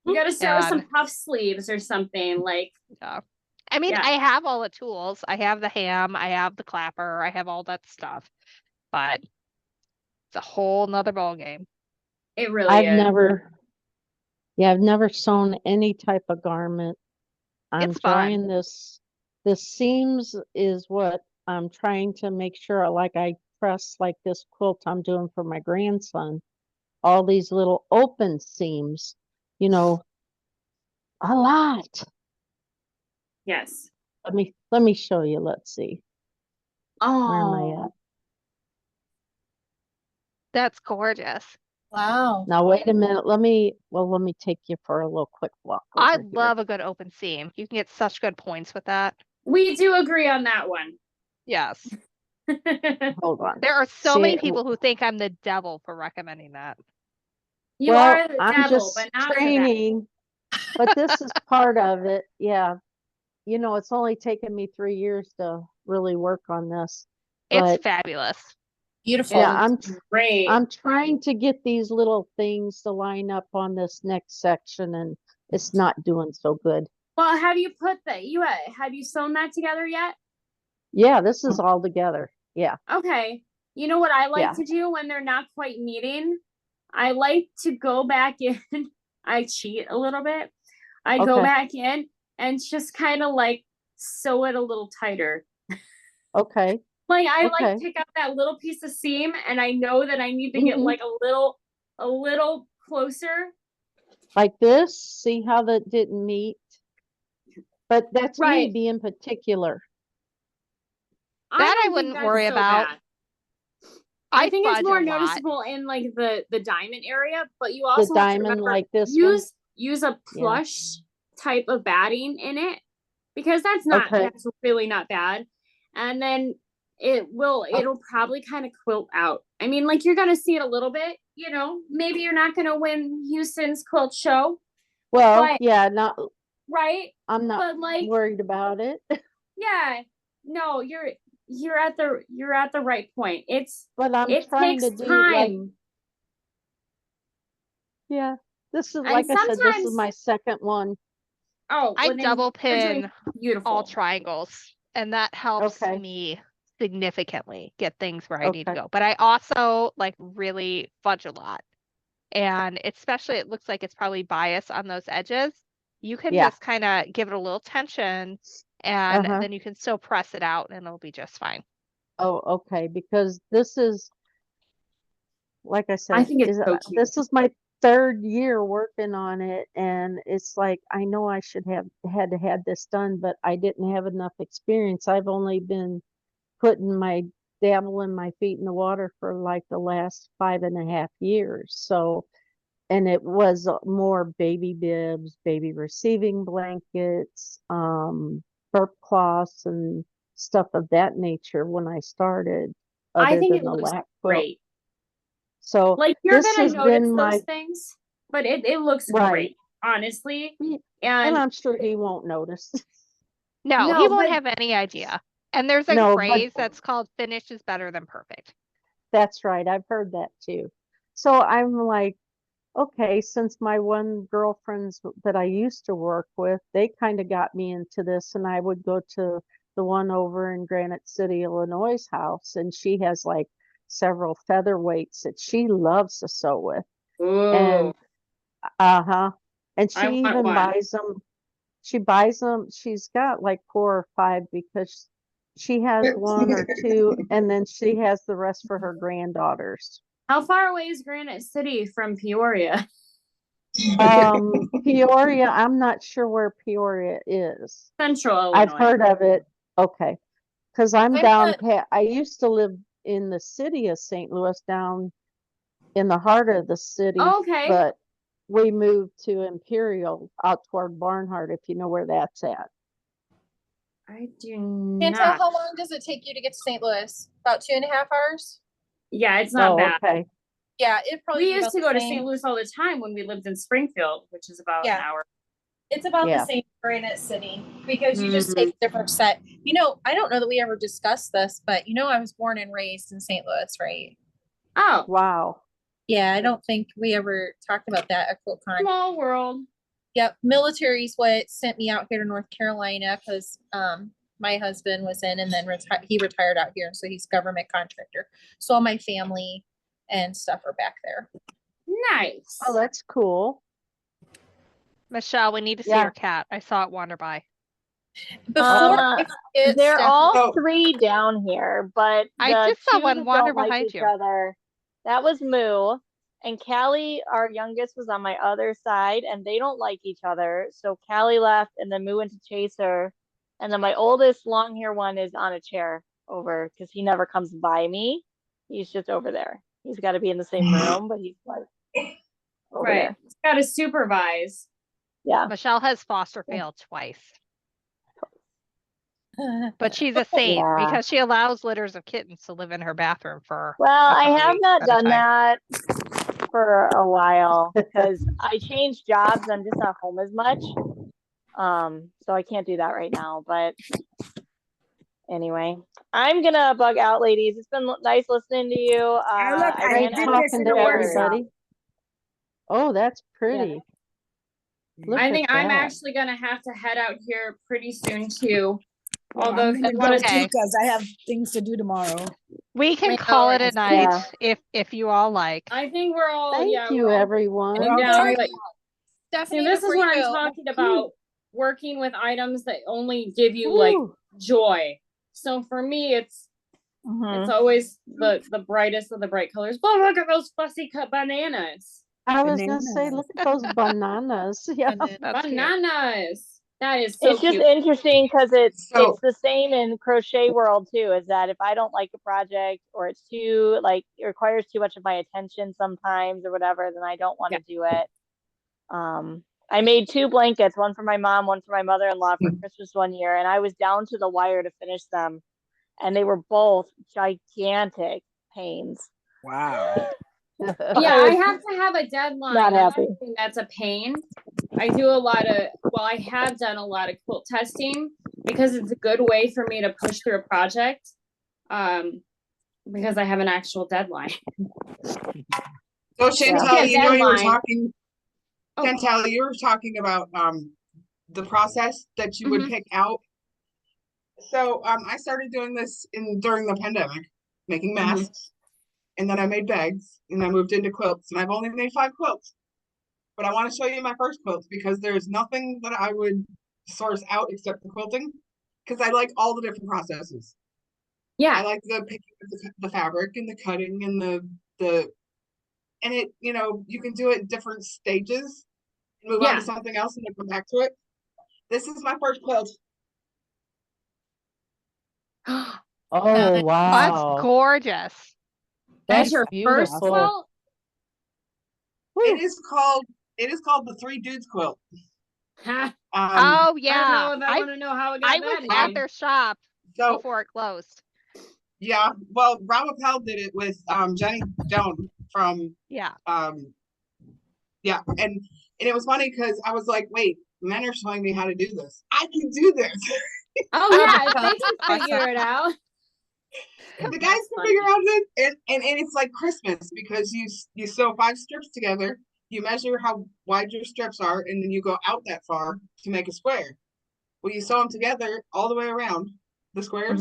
You got to sew some puff sleeves or something like. Yeah. I mean, I have all the tools. I have the ham, I have the clapper, I have all that stuff, but it's a whole nother ball game. It really is. I've never sewn any type of garment. I'm trying this. The seams is what I'm trying to make sure, like I press like this quilt I'm doing for my grandson. All these little open seams, a lot. Yes. Let me show you. Let's see. Oh, where am I at? That's gorgeous. Wow. Now wait a minute. Let me take you for a little quick walk. I love a good open seam. You can get such good points with that. We do agree on that one. Yes. Hold on. There are so many people who think I'm the devil for recommending that. You are the devil, but not training. But this is part of it. Yeah. It's only taken me 3 years to really work on this. It's fabulous. Beautiful. Yeah, great. I'm trying to get these little things to line up on this next section, and it's not doing so good. Well, have you have you sewn that together yet? Yeah, this is all together. Yeah. Okay. You know what I like to do when they're not quite meeting? I like to go back in. I cheat a little bit. I go back in and just kind of like sew it a little tighter. Okay. Like I like pick up that little piece of seam, and I know that I need to get like a little closer, Like this, see how that didn't meet? But that's me Right. being particular. That don't I think wouldn't that's worry so about. bad. I think it's fudge more a lot. noticeable in like the diamond area, but you The also have to diamond remember, like this one? use a Yeah. plush type of batting in it, because that's Okay. really not bad. And then it'll probably kind of quilt out. I mean, like, you're gonna see it a little bit, you know, maybe you're not gonna win Houston's quilt show, Well, but yeah, not, right? I'm not But like, worried about it. yeah, no, you're at the right point. But I'm It trying takes to do like, time. yeah, this is, And like I said, this is sometimes, my second one. oh, I well, then double you're doing pin beautiful. all triangles, and that helps Okay. me significantly get things where I need to Okay. go. But I also like really fudge a lot. And especially it looks like it's probably bias on those edges. You can Yeah. just kind of give it a little tension, and Uh-huh. then you can still press it out and it'll be just fine. Oh, okay, because this is, like I I said, think it's so cute. this is my third year working on it, and it's like I know I should have had this done, but I didn't have enough experience. I've only been dabbling my feet in the water for like the last 5.5 years. So, and it was more baby bibs, baby receiving blankets, burp cloths and stuff of that nature when I started, I other think than it the looks lap quilt. great. So Like, you're this gonna has notice been those my, things, but it looks right. great, honestly. And And I'm sure he won't notice. No, he no, won't but have any idea. And there's a No, but phrase that's called finish is better than perfect. that's right. I've heard that too. So I'm like, okay, since my one girlfriends that I used to work with, they kind of got me into this, and I would go to the one over in Granite City, Illinois' house, and she has like several featherweights that she loves to sew with. And ooh, and I she want even one. buys them. She buys them. She's got like 4 or 5 because she has 1 or 2, and then she has the rest for her granddaughters. How far away is Granite City from Peoria? Peoria, I'm not sure where Peoria is. Central I've Illinois. heard of it. Okay. Because I'm I'm down, not- I used to live in the city of St. Louis, down in the heart of the city, Okay. but we moved to Imperial out toward Barnhart, if you know where that's at. I do Chantal, not. how long does it take you to get to St. Louis? About 2.5 hours? Yeah, it's not Oh, bad. okay. Yeah, it probably We be used about to the go to same. St. Louis all the time when we lived in Springfield, which is about Yeah. an hour. It's about Yeah. the same Granite City because you just Mhm. take a different set. You know, I don't know that we ever discussed this, but you know, I was born and raised in St. Louis, right? Oh, Wow. Yeah, I don't think we ever talked about that at QuiltCon. small world. Yep, military's what sent me out here to North Carolina because my husband was in and then he retired out here, so he's government contractor. So all my family and stuff are back there. Nice. Oh, that's cool. Michelle, we need to see Yeah. your cat. I saw it wander by. Before Uh, it's They're all Oh. 3 down here, but I the just saw 2 one that wander don't like behind each you. other, that was Moo. And Callie, our youngest, was on my other side, and they don't like each other. So Callie left, and then Moo went to chase her. And then my oldest long hair one is on a chair over because he never comes by me. He's just over there. He's got to be in the same room, but he's like over Right. there. It's got to supervise. Yeah. Michelle has foster failed twice, but she's a saint Yeah. because she allows litters of kittens to live in her bathroom for Well, a I couple have weeks not at a done time. that for a while because I changed jobs. I'm just not home as much. So I can't do that right now. But anyway, I'm gonna bug out, ladies. It's been nice listening to you. look, I I ran did out of this Talking in to a chairs. workshop. everybody. Oh, that's pretty. Look I at think I'm that. actually gonna have to head out here pretty soon too. Well, Although I'm if gonna you go want to okay. too because I have things to do tomorrow. We can I call know, it a it's- night Yeah. if you all like. I think we're all Thank yeah, you, we're all everyone. We're all down, tired. but Stephanie, see, this is before what you I'm go, talking about. Working with items that only give you like Woo. joy. So for me, it's Mhm. always the brightest of the bright colors. But look at those fussy cut bananas. I was gonna say, look at those bananas. Yeah. That's cute. Bananas. That is so It's just cute. interesting because it's So- the same in crochet world too, is that if I don't like a project or it's too like it requires too much of my attention sometimes or whatever, then I don't want to do it. I made 2 blankets, one for my mom, one for my mother-in-law for Christmas one year, and I was down to the wire to finish them, and they were both gigantic pains. Wow. Yeah, I I was have to have a deadline. not That's happy. something that's a pain. I do a lot of, well, I have done a lot of quilt testing because it's a good way for me to push through a project. Because I have an actual deadline. So Chantal, Yeah, you were deadline. talking, Oh. Chantal, you were talking about the process that you would Mhm. pick out. So I started doing this during the pandemic, making masks, and then I made bags, and I moved into quilts, and I've only made 5 quilts. But I want to show you my first quilts because there's nothing that I would source out except the quilting, because I like all the different processes. I Yeah, like the picking of the fabric and the cutting and the and it, you can do it in different stages and move on yeah. to something else and then come back to it. This is my first quilt. Oh, That's wow. gorgeous. That's That's your first beautiful. quilt? It is called the 3 Dudes quilt. Ha, Oh I don't yeah, know if I want to know how it got I that was at name. their shop So before it closed. yeah, well, Rob Appel did it with Jenny Joan from Yeah. yeah, and it was funny because I was like, wait, men are showing me how to do this. I can do this. Oh yeah, if they can figure it out. The guys can figure out it, and it's like Christmas because you sew 5 strips together, you measure how wide your strips are, and then you go out that far to make a square. Well, you sew them together all the way around the squares,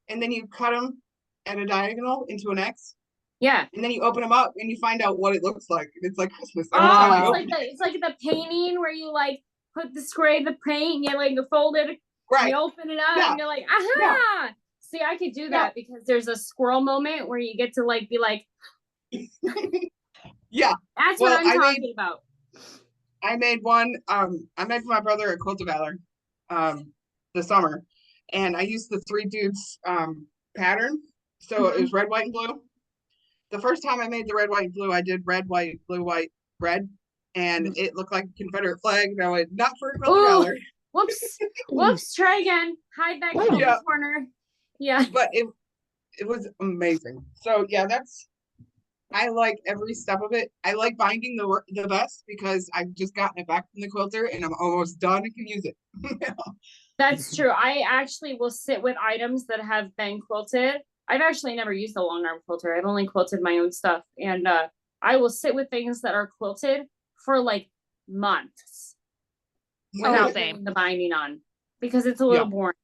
and then you cut them at a diagonal into an X, Yeah. and then you open them up and you find out what it looks like. And it's like Christmas every time you Oh, open it. it's like the painting where you like put the spray of the paint and you like fold it, Right. you open it up Yeah. and you're like, aha! See, I could do that because there's a squirrel moment where you get to like be like, Yeah. that's Well, what I'm talking about. I made one. I made for my brother a Quilt of Valor, this summer, and I used the 3 Dudes pattern. So it was red, white, and blue. The first time I made the red, white, and blue, I did red, white, blue, white, red, and it looked like a Confederate flag. And I went, not for a Quilt of Ooh. Valor. Whoops, try again. Hide that in Yeah. the corner. Yeah. But it was amazing. So yeah, I like every step of it. I like binding the best because I've just gotten it back from the quilter and I'm almost done and can use it. That's true. I actually will sit with items that have been quilted. I've actually never used a long arm quilter. I've only quilted my own stuff. And I will sit with things that are quilted for like months without same. putting the binding on because it's a little boring.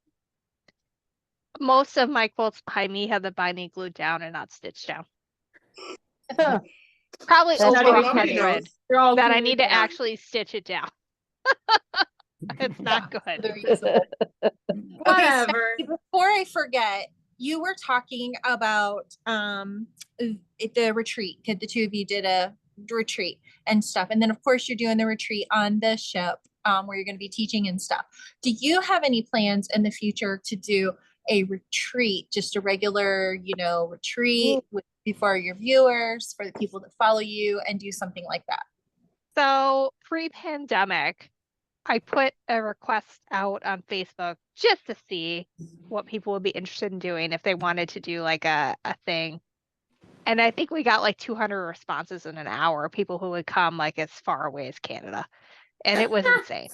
Most of my quilts behind me have the binding glued down and not stitched down. Probably That's over what 100 They're all that I glued need to down. actually stitch it down. It's not good. Whatever. Okay, before I forget, you were talking about the retreat. The 2 of you did a retreat and stuff, and then of course you're doing the retreat on the ship where you're going to be teaching and stuff. Do you have any plans in the future to do a retreat, just a regular, retreat before your viewers, for the people that follow you, and do something like that? So pre-pandemic, I put a request out on Facebook just to see what people would be interested in doing if they wanted to do like a thing. And I think we got like 200 responses in an hour, people who would come like as far away as Canada. And it was insane.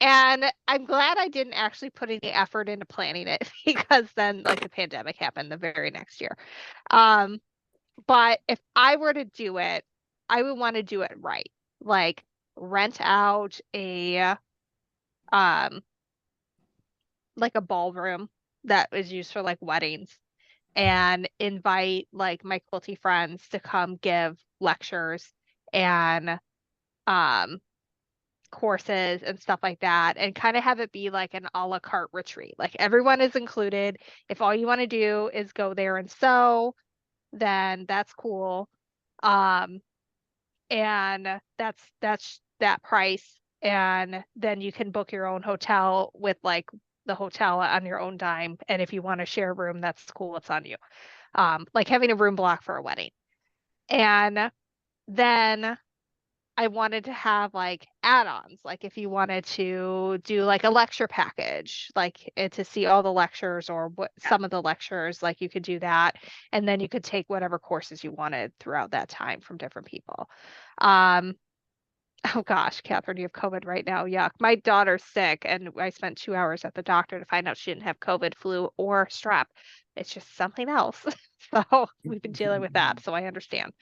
And I'm glad I didn't actually put any effort into planning it because then like the pandemic happened the very next year. But if I were to do it, I would want to do it right. Like rent out a like a ballroom that is used for like weddings and invite like my quilty friends to come give lectures and courses and stuff like that, and kind of have it be like an a la carte retreat. Like everyone is included. If all you want to do is go there and sew, then that's cool. And that's that price. And then you can book your own hotel with like the hotel on your own dime. And if you want to share a room, that's cool. It's on you. Like having a room block for a wedding. And then I wanted to have like add-ons, like if you wanted to do like a lecture package, like to see all the lectures or what some of the lectures, like you could do that. And then you could take whatever courses you wanted throughout that time from different people. Um, oh gosh, Catherine, you have COVID right now. Yuck. My daughter's sick, and I spent 2 hours at the doctor to find out she didn't have COVID, flu, or strep. It's just something else. So we've been dealing with that, so I understand.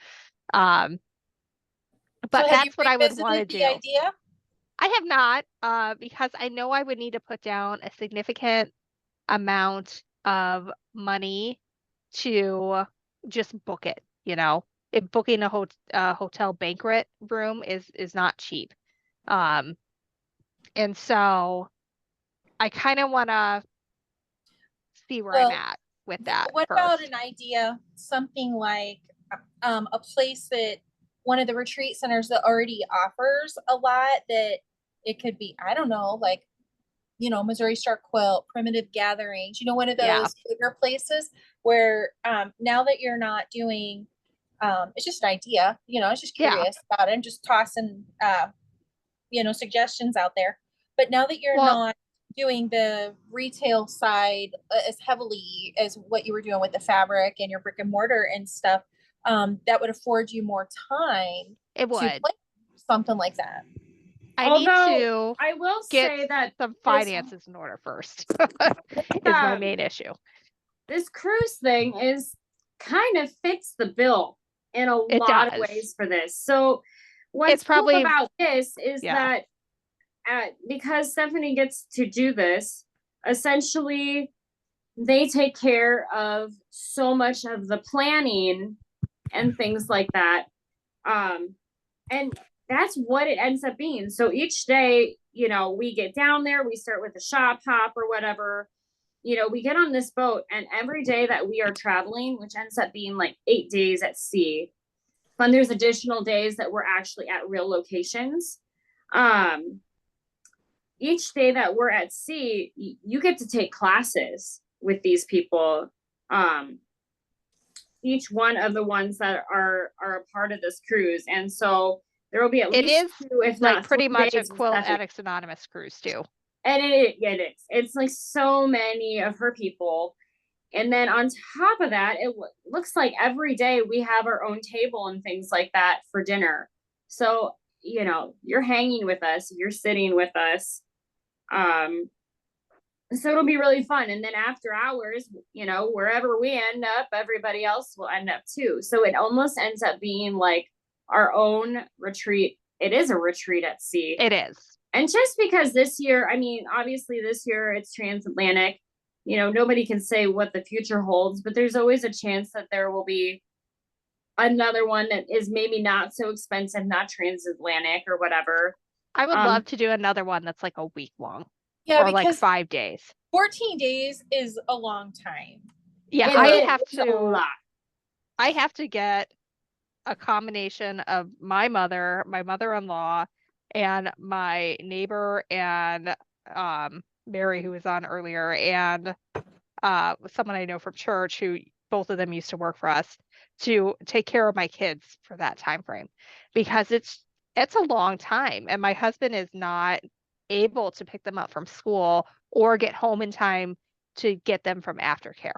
Um, but So have you that's what I would want to revisited the do. idea? I have not, because I know I would need to put down a significant amount of money to just book it, you know. If booking a hotel banquet room is not cheap. Um, and so I kind of want to see where I'm Well, at with that What about first. an idea, something like a place that one of the retreat centers that already offers a lot, that it could be, I don't know, like, Missouri Star Quilt, Primitive Gatherings, one of Yeah. those bigger places where now that you're not doing, it's just an idea, I was just Yeah. curious about it. I'm just tossing suggestions out there. But now that you're Well, not doing the retail side as heavily as what you were doing with the fabric and your brick and mortar and stuff, that would afford you more time it to would. play something like that. I need Although to I will get say that some this finances in order first, is my um, main issue. this cruise thing is kind of fits the bill in a It lot of does. ways for this. So what's It's probably, cool about this is yeah. that because Stephanie gets to do this, essentially they take care of so much of the planning and things like that. And that's what it ends up being. So each day, we get down there, we start with a shop hop or whatever. We get on this boat, and every day that we are traveling, which ends up being like 8 days at sea, then there's additional days that we're actually at real locations. Each day that we're at sea, you get to take classes with these people. Each one of the ones that are a part of this cruise. And so there will be at It least is 2, if like not pretty 3 much a days with Quilt Stephanie. Addicts Anonymous cruise too. And it is. It's like so many of her people. And then on top of that, it looks like every day we have our own table and things like that for dinner. So, you're hanging with us, you're sitting with us. So it'll be really fun. And then after hours, wherever we end up, everybody else will end up too. So it almost ends up being like our own retreat. It is a retreat at sea. It is. And just because this year, obviously this year it's transatlantic, nobody can say what the future holds, but there's always a chance that there will be another one that is maybe not so expensive, not transatlantic or whatever. I would love to do another one that's like a week long. Yeah, or like because 5 days. 14 days is a long time. Yeah, it's a lot. I have to get a combination of my mother-in-law, and my neighbor, and Mary, who was on earlier, and someone I know from church, who both of them used to work for us, to take care of my kids for that time frame, because it's a long time, and my husband is not able to pick them up from school or get home in time to get them from aftercare.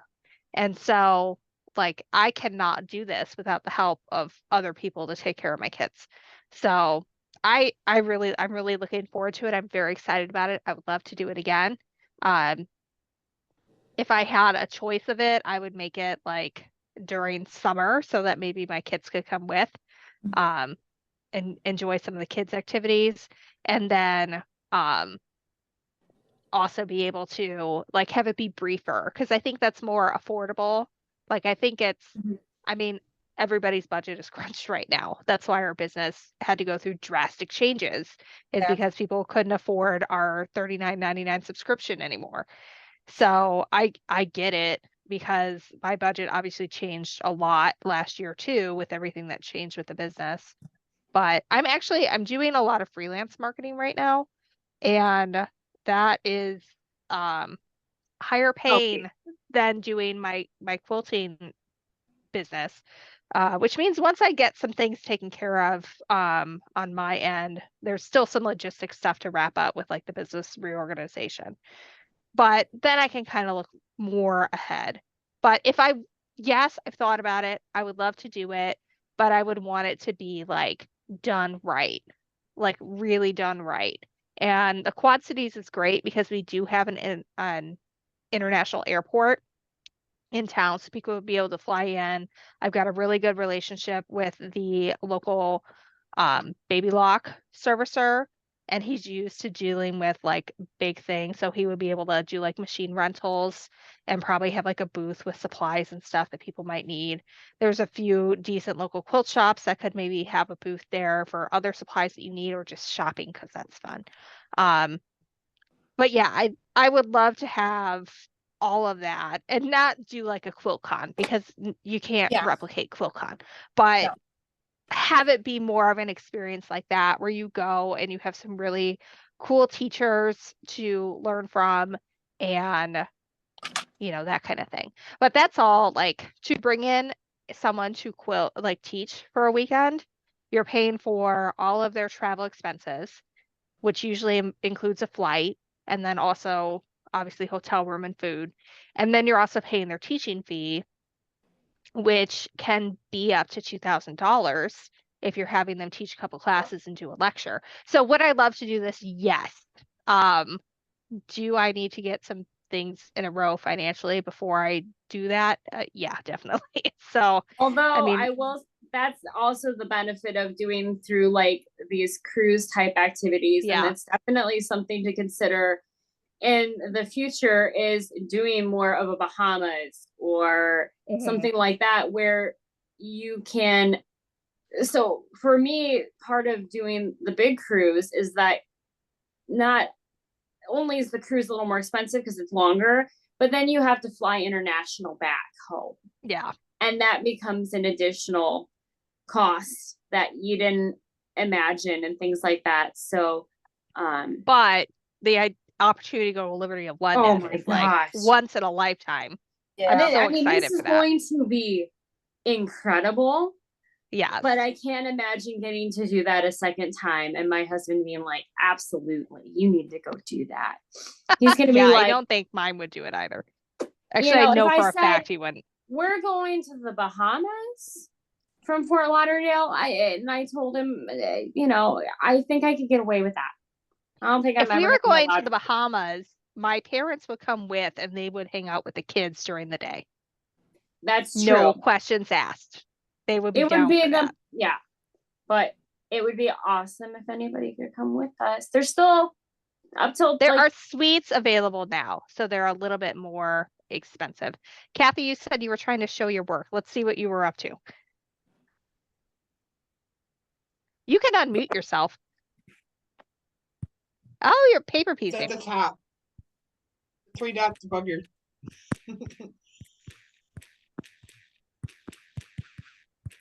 And so like I cannot do this without the help of other people to take care of my kids. So I'm really looking forward to it. I'm very excited about it. I would love to do it again. If I had a choice of it, I would make it like during summer so that maybe my kids could come with and enjoy some of the kids' activities, and then also be able to like have it be briefer, because I think that's more affordable. Like I think it's, I mean, everybody's budget is crunched right now. That's why our business had to go through drastic changes, is because people couldn't afford our $39.99 subscription anymore. So I get it. because my budget obviously changed a lot last year too with everything that changed with the business. But I'm doing a lot of freelance marketing right now, and that is higher paying than doing my quilting business. Which means once I get some things taken care of on my end, there's still some logistics stuff to wrap up with like the business reorganization. But then I can kind of look more ahead. But yes, I've thought about it. I would love to do it, but I would want it to be like done right, like really done right. And the Quad Cities is great because we do have an international airport in town, so people would be able to fly in. I've got a really good relationship with the local baby lock servicer, and he's used to dealing with like big things. So he would be able to do like machine rentals and probably have like a booth with supplies and stuff that people might need. There's a few decent local quilt shops that could maybe have a booth there for other supplies that you need or just shopping because that's fun. But yeah, I would love to have all of that and not do like a quilt con because you can't Yeah. replicate quilt con, but No. have it be more of an experience like that where you go and you have some really cool teachers to learn from and that kind of thing. But that's all like to bring in someone to quilt, like teach for a weekend, you're paying for all of their travel expenses, which usually includes a flight and then also obviously hotel room and food. And then you're also paying their teaching fee, which can be up to $2,000 if you're having them teach a couple classes and do a lecture. So would I love to do this? Yes. Do I need to get some things in a row financially before I do that? Yeah, definitely. So, Although mean, that's also the benefit of doing through like these cruise type activities. Yeah. And it's definitely something to consider in the future is doing more of a Bahamas or something like that where you can. So for me, part of doing the big cruise is that not only is the cruise a little more expensive because it's longer, but then you have to fly international back home. Yeah. And that becomes an additional cost that you didn't imagine and things like that. So, but the opportunity to go to Liberty of London my is like gosh. once in a lifetime. Yeah. I'm and so I mean, excited this for is that. going to be incredible. Yeah. But I can't imagine getting to do that a second time and my husband being like, absolutely, you need to go do that. He's going to be Yeah, like, I don't think mine would do it either. Actually, know, I know if I for a said- fact he wouldn't. we're going to the Bahamas from Fort Lauderdale. I told him, I think I could get away with that. I don't think If I'm we ever were gonna be going to allowed the Bahamas, my parents would come with and they would hang out with the kids during the day. That's No true. questions asked. They would be It down would be for a that. good, yeah. But it would be awesome if anybody could come with us. There's still up till There like, are suites available now, so they're a little bit more expensive. Kathy, you said you were trying to show your work. Let's see what you were up to. You can unmute yourself. Oh, you're paper It's piecing. at the top. 3 dots above your.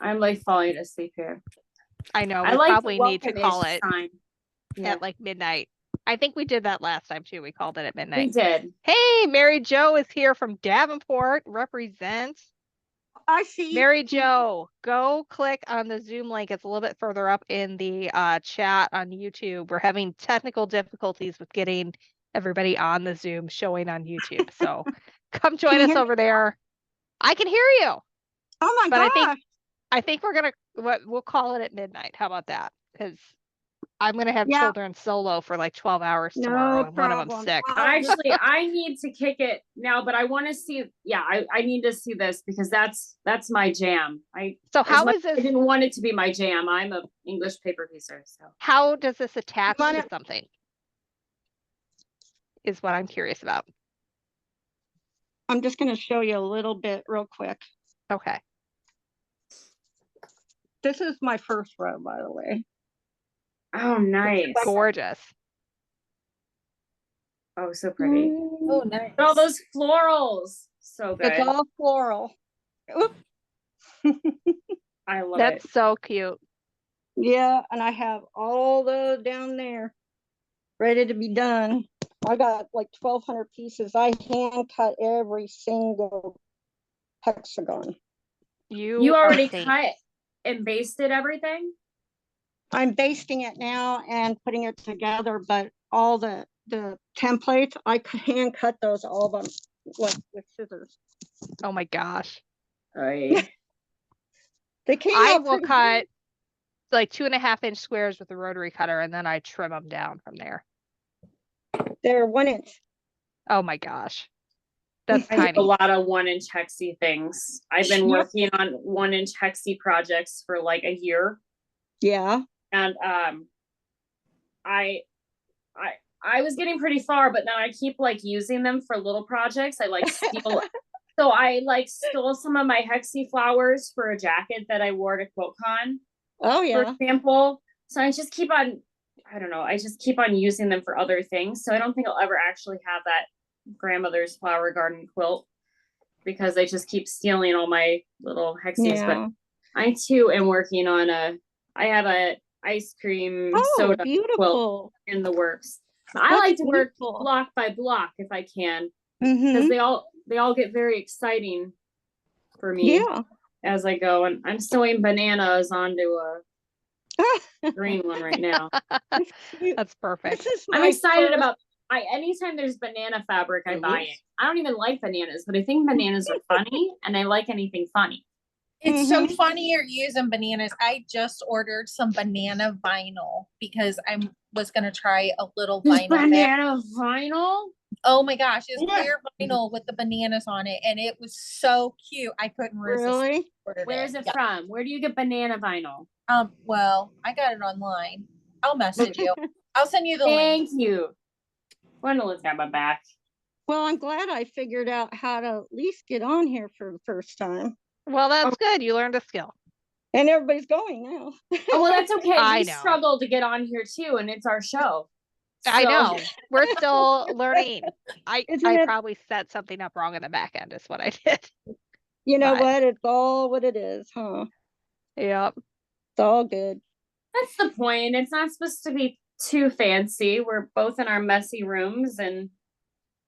I'm like falling asleep here. I know, I we like the probably need to call welcome-ish it sign. Yeah, at like midnight. I think we did that last time too. We called it at we midnight. did. Hey, Mary Jo is here from Davenport. Represent. I see. Mary Jo, go click on the Zoom link. It's a little bit further up in the chat on YouTube. We're having technical difficulties with getting everybody on the Zoom showing on YouTube. So come join us over there. I can hear you. Oh my But gosh. I think we'll call it at midnight. How about that? Because I'm gonna have Yeah. children solo for like 12 hours No tomorrow, and one of problem. them's sick. Actually, I need to kick it now, but I want to see. Yeah, I need to see this because that's my jam. So as how much is as I this? didn't want it to be my jam. I'm a English paper piecer, so How does this attach wanna- to something? Is what I'm curious about. I'm just going to show you a little bit real quick. Okay. This is my first row, by the way. oh nice. Gorgeous. Oh, so pretty. Oh, nice. All those florals, So good. It's all floral. Oop. I love That's it. so cute. Yeah, and I have all those down there ready to be done. I got like 1,200 pieces. I hand cut every single hexagon. You are already a saint. cut and basted everything? I'm basting it now and putting it together, but all the templates, I hand cut those all of them with scissors. Oh my gosh. Right. They came I out will pretty cut like 2.5-inch squares with a rotary cutter, and then I trim them down from there. good. They're 1 inch. Oh my gosh. That's I do a tiny. lot of 1-inch hexie things. I've been Yep. working on 1-inch hexie projects for like a year. Yeah. And I was getting pretty far, but now I keep like using them for little projects. I like steal so I like stole some of my hexie flowers for a jacket that I wore to QuiltCon, Oh for yeah. example. So I just keep on, I don't know, I just keep on using them for other things. So I don't think I'll ever actually have that grandmother's flower garden quilt, because I just keep stealing all my little hexies. Yeah. But I too am working on I have a ice cream Oh, soda quilt beautiful. in the works. I That's like to work beautiful. block by block if I can, Mm-hmm. because they all get very exciting for me Yeah. as I go. And I'm sewing bananas onto a green one right now. That's cute. That's perfect. This is I'm my excited first- about anytime there's banana fabric, I buy it. I don't even like bananas, but I think bananas are funny, and I like anything funny. It's so Mhm. funny you're using bananas. I just ordered some banana vinyl because I was gonna try a little vinyl bag. Banana vinyl? Oh my gosh, it's What? clear vinyl with the bananas on it, and it was so cute. I couldn't resist. Really? Ordered Where is it Yeah. from? Where do you get banana vinyl? Well, I got it online. I'll message you. I'll send you the link. Thank you. Gwendolyn's got my back. Well, I'm glad I figured out how to at least get on here for the first time. Well, that's good. You learned a skill. And everybody's going now. Oh, well, that's okay. I We know. struggle to get on here too, and it's our show. I So- know. We're still learning. Isn't I it- probably set something up wrong in the back end is what I did. You know But- what? It's all what it is, huh? Yep. It's all good. That's the point. It's not supposed to be too fancy. We're both in our messy rooms, and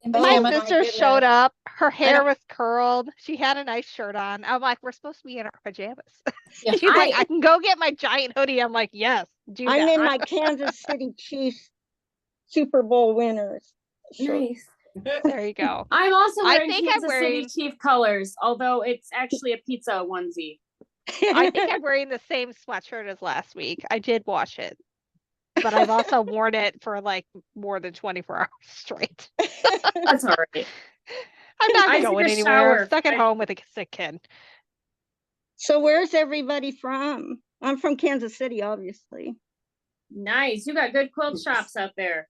In My pajamas. sister goodness. showed up. Her hair don't- was curled. She had a nice shirt on. I'm like, we're supposed to be in our pajamas. Yeah, She's like, I can go get my giant hoodie. I'm like, yes, do I'm that. in my Kansas City Chiefs Super Bowl winners. shirt. nice. There you go. I'm also I wearing think I'm Kansas wearing- City Chief colors, although it's actually a pizza onesie. I think I'm wearing the same sweatshirt as last week. I did wash it, but I've also worn it for like more than 24 hours straight. That's all right. I'm not I took going a anywhere. shower. I'm stuck at home with a sick kid. So where's everybody from? I'm from Kansas City, obviously. Nice. You got good quilt shops out there.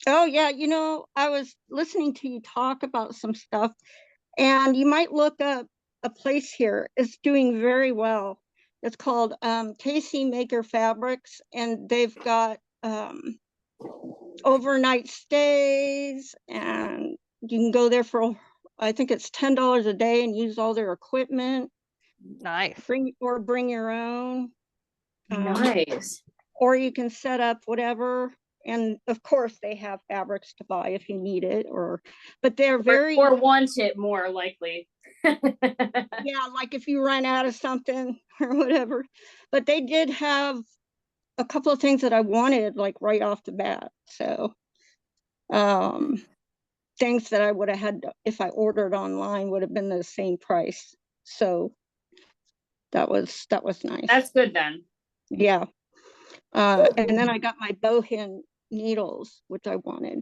Oh yeah, you know, I was listening to you talk about some stuff, and you might look up a place here. It's doing very well. It's called KC Maker Fabrics, and they've got overnight stays, and you can go there for, I think it's $10 a day, and use all their equipment. Nice. Bring your own. Nice. Or you can set up whatever. And of course they have fabrics to buy if you need it, but they're very, Or want it more likely. yeah, like if you run out of something or whatever. But they did have a couple of things that I wanted like right off the bat. So things that I would have had if I ordered online would have been the same price. So that was nice. That's good then. Yeah. And then I got my bowhin needles, which I wanted.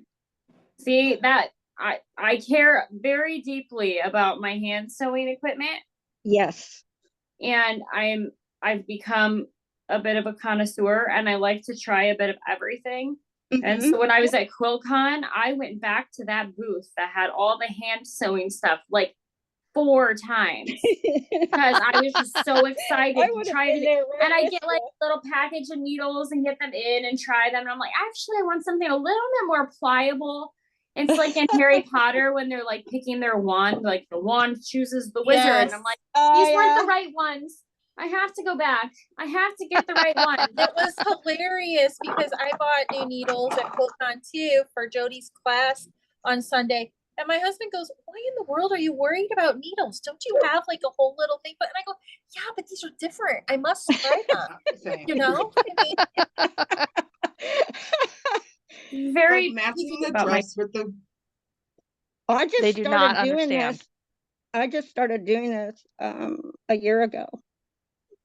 See that I care very deeply about my hand sewing equipment, Yes. and I've become a bit of a connoisseur, and I like to try a bit of everything. And Mhm. so when I was at QuiltCon, I went back to that booth that had all the hand sewing stuff like 4 times because I was just so excited I to would've try been it. there right And I with get like a little package of needles and get them in and try them. And I'm like, actually, I want something a little bit more pliable It's like in Harry Potter when they're like picking their wand, like the wand chooses the wizard. And I'm like, these weren't the right ones. I have to go back. I have to get the right one. It was hilarious because I bought new needles at QuiltCon too for Jody's class on Sunday. And my husband goes, why in the world are you worried about needles? Don't you have like a whole little thing? But and I go, yeah, but these are different. I must try them. You know? I mean, Very Like matching picky the about my dress with the I just They do not started doing understand. this. I just started doing this a year ago.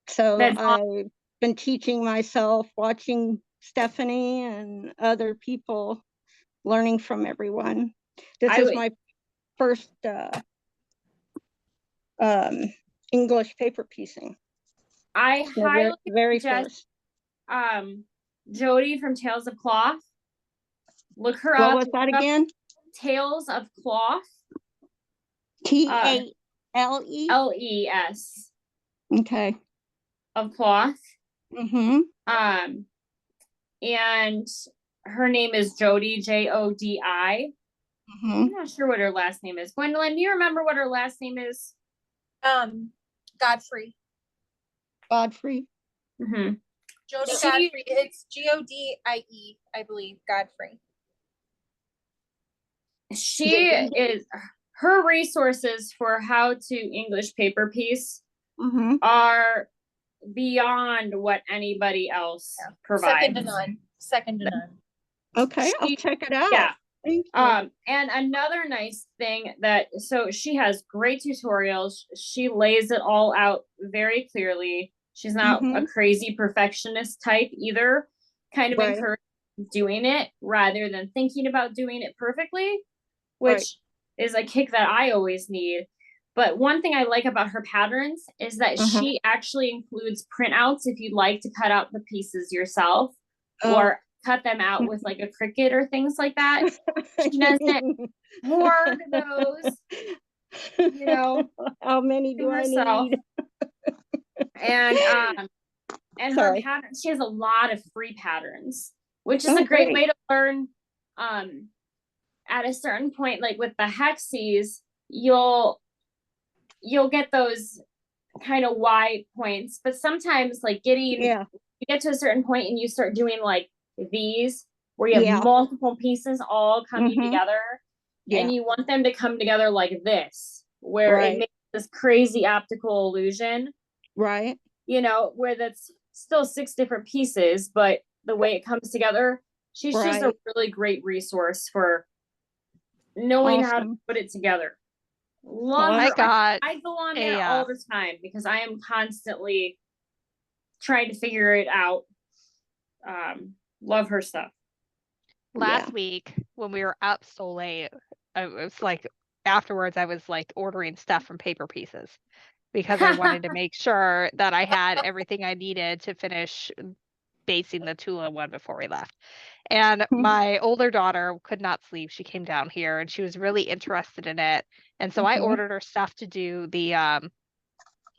So That's I've been teaching myself, watching Stephanie and other people, learning from everyone. This I is would- my first English paper piecing. I The very, highly very suggest first. Jody from Tales of Cloth. Look her What up. was that Look up again? Tales of Cloth. TALE? LES Okay. of cloth. Mm-hmm. And her name is Jody, Jodi. Mm-hmm. I'm not sure what her last name is. Gwendolyn, do you remember what her last name is? Godfrey. Godfrey. Mm-hmm. Jody She- Godfrey. It's Godie, I believe. Godfrey. She is, her resources for how to English paper piece Mm-hmm. are beyond what anybody else provides. Second to none. Second to none. Okay, I'll She- check it out. Yeah. Thank you. And another nice thing so she has great tutorials. She lays it all out very clearly. She's not a crazy perfectionist type either. Kind of Right. encourage doing it rather than thinking about doing it perfectly, which is a kick that I always need. But one thing I like about her patterns is that she actually includes printouts if you'd like to cut out the pieces yourself or cut them out with like a Cricut or things like that. She doesn't hoard those, you know. How many do I herself. need? And her Sorry. pattern, she has a lot of free patterns, which is Oh, a great great. way to learn. At a certain point, like with the hexes, you'll get those kind of wide points, but sometimes like you get to a certain point and you start doing like these where you have multiple pieces all coming together, and you want them to come together like this, where it makes this crazy optical illusion, right? You know, where that's still 6 different pieces, but the way it comes together, she's just a really great resource for knowing how to put it together. Love her. I go on there all the time because I am constantly trying to figure it out. Love her stuff. Last week when we were up so late, I was like, afterwards I was like ordering stuff from Paper Pieces because I wanted to make sure that I had everything I needed to finish basing the Tula one before we left. And my older daughter could not sleep. She came down here and she was really interested in it. And so I ordered her stuff to do the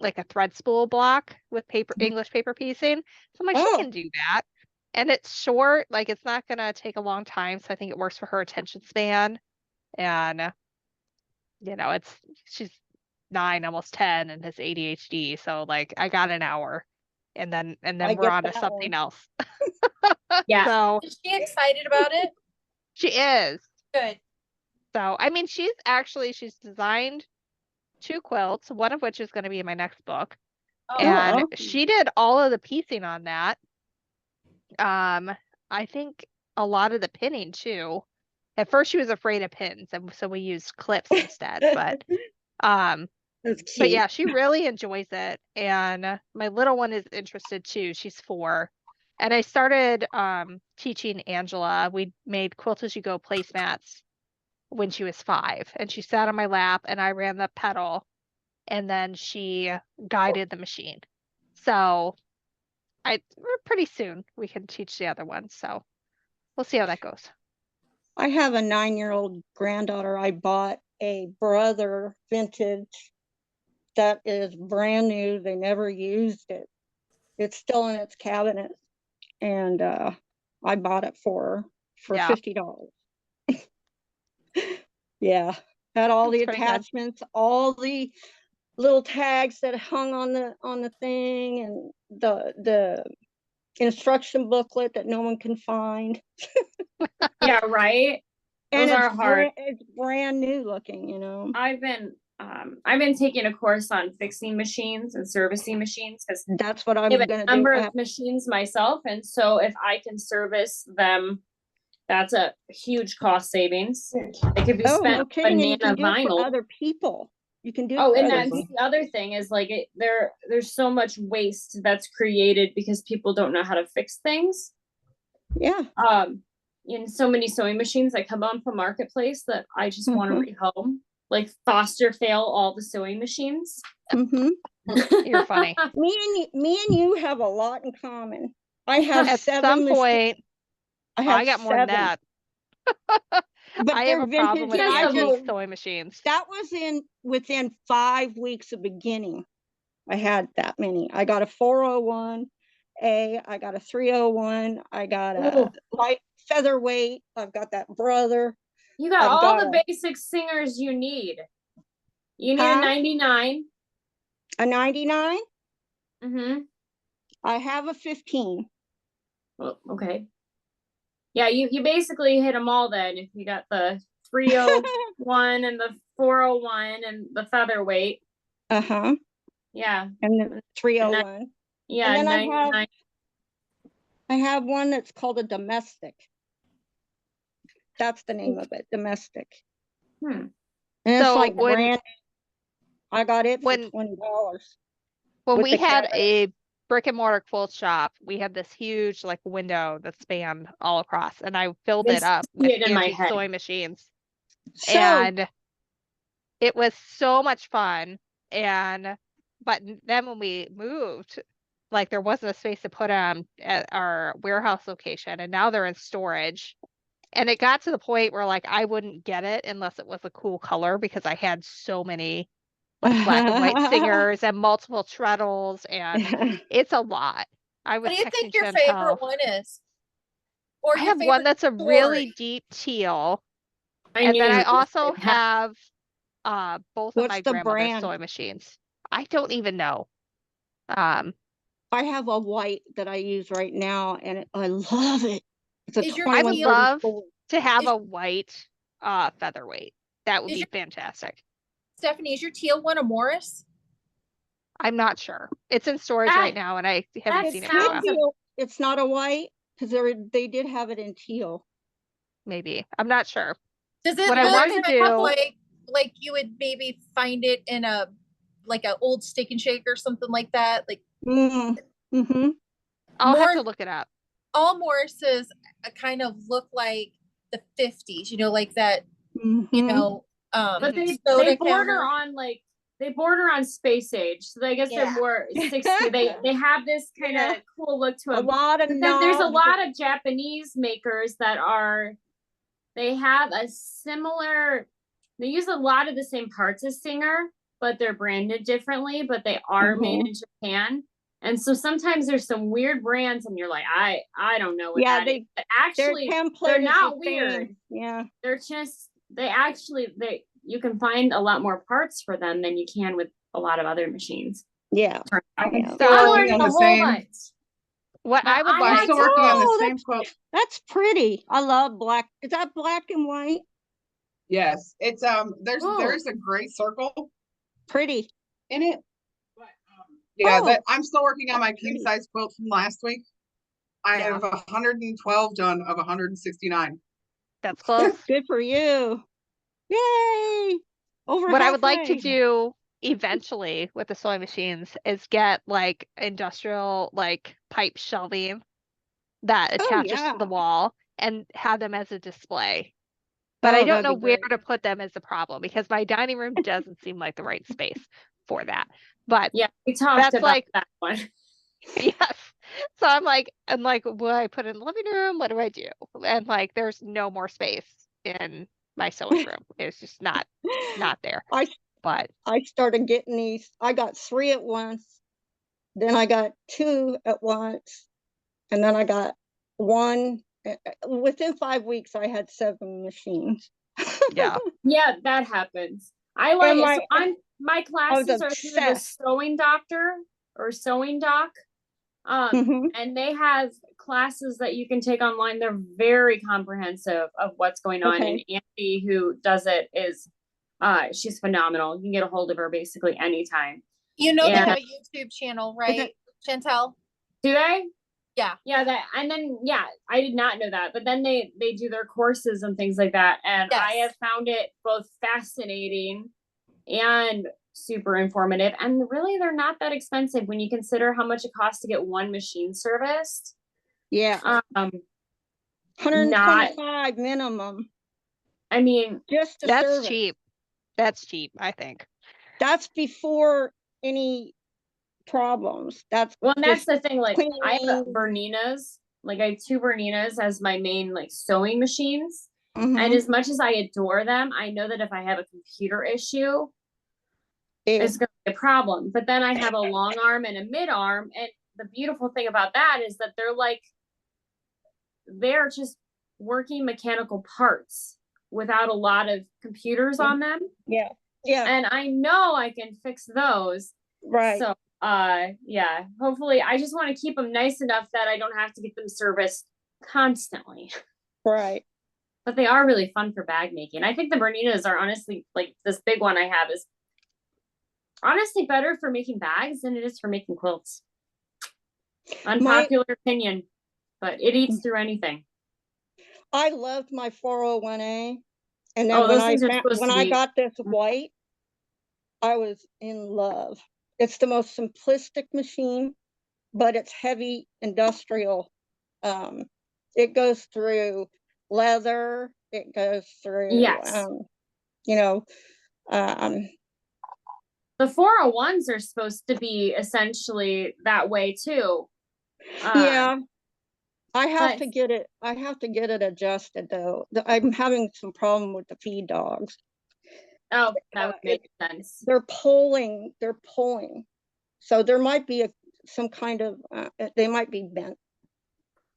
like a thread spool block with English paper piecing. So I'm like, she can do that. And it's short, like it's not gonna take a long time. So I think it works for her attention span. And you know, she's 9, almost 10 and has ADHD. So like I got an hour and then we're on to something else. Yeah. So is she excited about it? She is. Good. So I mean she's designed 2 quilts, one of which is going to be in my next book. And she did all of the piecing on that. I think a lot of the pinning too. At first she was afraid of pins, and so we used clips instead. But but yeah, she really enjoys it. And my little one is interested too. She's 4. And I started teaching Angela. We made Quilt As You Go placemats when she was 5. And she sat on my lap and I ran the pedal and then she guided the machine. So pretty soon we can teach the other one. So we'll see how that goes. I have a 9-year-old granddaughter. I bought a Brother vintage that is brand new. They never used it. It's still in its cabinet. And I bought it for $50. Yeah, had all the That's pretty good. attachments, all the little tags that hung on the thing, and the instruction booklet that no one can find. Yeah, right. And Those are hard. it's brand new looking, you know. I've been taking a course on fixing machines and servicing machines because That's what I I was have gonna a do. number I of have- machines myself, and so if I can service them, that's a huge cost savings. It could be Oh, spent no on kidding, and you can banana do it for vinyl. other people. You can do it Oh, for and other that's people. the other thing is like there's so much waste that's created because people don't know how to fix things. Yeah. In so many sewing machines that come on from Marketplace that I just want to Mhm. rehome, like foster fail all the sewing machines. Mhm. You're funny. Me and you have a lot in common. I have At 7 some machines. point, I have I got more than 7. that. But I they're have a problem vintage, with and I antique just sewing machines. that was within 5 weeks of beginning. I had that many. I got a 401A, I got a 301, I got a Ooh. light featherweight, I've got that brother. You got I've all got the basic singers you need. You need Huh? a 99. a 99. Mm-hmm. I have a 15. Well, okay. Yeah, you basically hit them all then. If you got the 301 and the 401 and the featherweight. Uh-huh. Yeah. And the 301. Yeah, And then 99. I have one that's called a domestic. That's the name of it, domestic. Hmm. And it's So like when- brand. I got it for when- $20. When with we the had cabinet. a brick and mortar quilt shop, we had this huge like window that spanned all across, and I filled I it up see with it in my antique head. sewing machines. So And it was so much fun. But then when we moved, like there wasn't a space to put them at our warehouse location, and now they're in storage. And it got to the point where like I wouldn't get it unless it was a cool color because I had so many like black and white singers and multiple treadles, and it's a lot. I was What do you texting think your Chantal. favorite one is? Or I your have one favorite that's a really story? deep teal, I and knew then you I were gonna also say that. have both of What's my the grandmother's brand? sewing machines. I don't even know. Um, I have a white that I use right now, and I love it. It's a Is your I would 2134. love to have Is- a white featherweight. That would Is be your- fantastic. Stephanie, is your teal one a Morris? I'm not sure. It's in storage That- right now, and I haven't that seen it It's for a sounds while. teal. It's not a white because they did have it in teal. Maybe. I'm not sure. Does it What I look wanna do- like you would maybe find it in a old Steak and Shake or something like that? Like Mm-hmm. I'll have to More- look it up. all Morris's kind of look like the 50s, like that, Mm-hmm. But they soda border counter. on like they border on space age. So I guess Yeah. they're more 60. They have this kind of Yeah. cool look to A them. lot of But then there's a knobs. lot of Japanese makers that they have a similar, they use a lot of the same parts as Singer, but they're branded differently, but they are made in Japan. And so sometimes there's some weird brands and you're like, I don't know what Yeah, that is. But Their actually, template they're is not the weird. same. Yeah. They're just, you can find a lot more parts for them than you can with a lot of other machines. Yeah. I'm Yeah. still I'm working learning on a the whole same. bunch. What But I would I I'm like, still working on the Oh, same quilt. That's pretty. I love black. Is that black and white? Yes, it's there's Ooh. there's a gray circle Pretty. in it. Yeah, Oh. I'm still working on my king size quilt from last week. I Yeah. have 112 done of 169. that's close. Good for you. Yay. Over What I would like to halfway. do eventually with the sewing machines is get like industrial like pipe shelving that Oh, attaches yeah. to the wall and have them as a display. But I Oh, don't that'd know be where great. to put them is the problem because my dining room doesn't seem like the right space for that. But Yeah, we talked That's about like- that one. yes. So I'm like, what do I put in the living room? What do I do? And like there's no more space in my sewing room. It's just not there. But I started getting these. I got 3 at once. Then I got 2 at once. And then I got 1. Within 5 weeks, I had 7 machines. Yeah. Yeah, that happens. I like And it. So my classes are through the obsessed. sewing doctor or sewing doc. Mhm. And they have classes that you can take online. They're very comprehensive of what's going on. Okay. And Andy, who does it, is she's phenomenal. You can get a hold of her basically anytime. You know, they And- have a YouTube channel, right, Chantal? Do they? Yeah. Yeah, that, and then yeah, I did not know that. But then they do their courses and things like that. And I Yes. have found it both fascinating and super informative. And really they're not that expensive when you consider how much it costs to get one machine serviced. Yeah. Not 125 minimum. I mean, Just to That's service. cheap. That's cheap, I think. That's before any problems. That's well, and that's just the thing. Like I have cleaning. Berninas. Like I have 2 Berninas as my main like sewing machines. Mhm. And as much as I adore them, I know that if I have a computer issue, Ew. it's going to be a problem. But then I have a long arm and a mid arm. And the beautiful thing about that is that they're just working mechanical parts without a lot of computers on them. Yeah. Yeah. And I know I can fix those. Right. So, yeah, hopefully I just want to keep them nice enough that I don't have to get them serviced constantly. Right. But they are really fun for bag making. I think the Berninas are honestly, like this big one I have is honestly better for making bags than it is for making quilts. Unpopular opinion, but it eats through anything. I loved my 401A. And then Oh, when those things are supposed when to I be- got this white, I was in love. It's the most simplistic machine, but it's heavy industrial. It goes through leather, it goes through Yes. you know, um The 401s are supposed to be essentially that way too. yeah. I have but- to get it adjusted though. I'm having some problem with the feed dogs. Oh, that would make sense. They're pulling. So there might be some kind of, they might be bent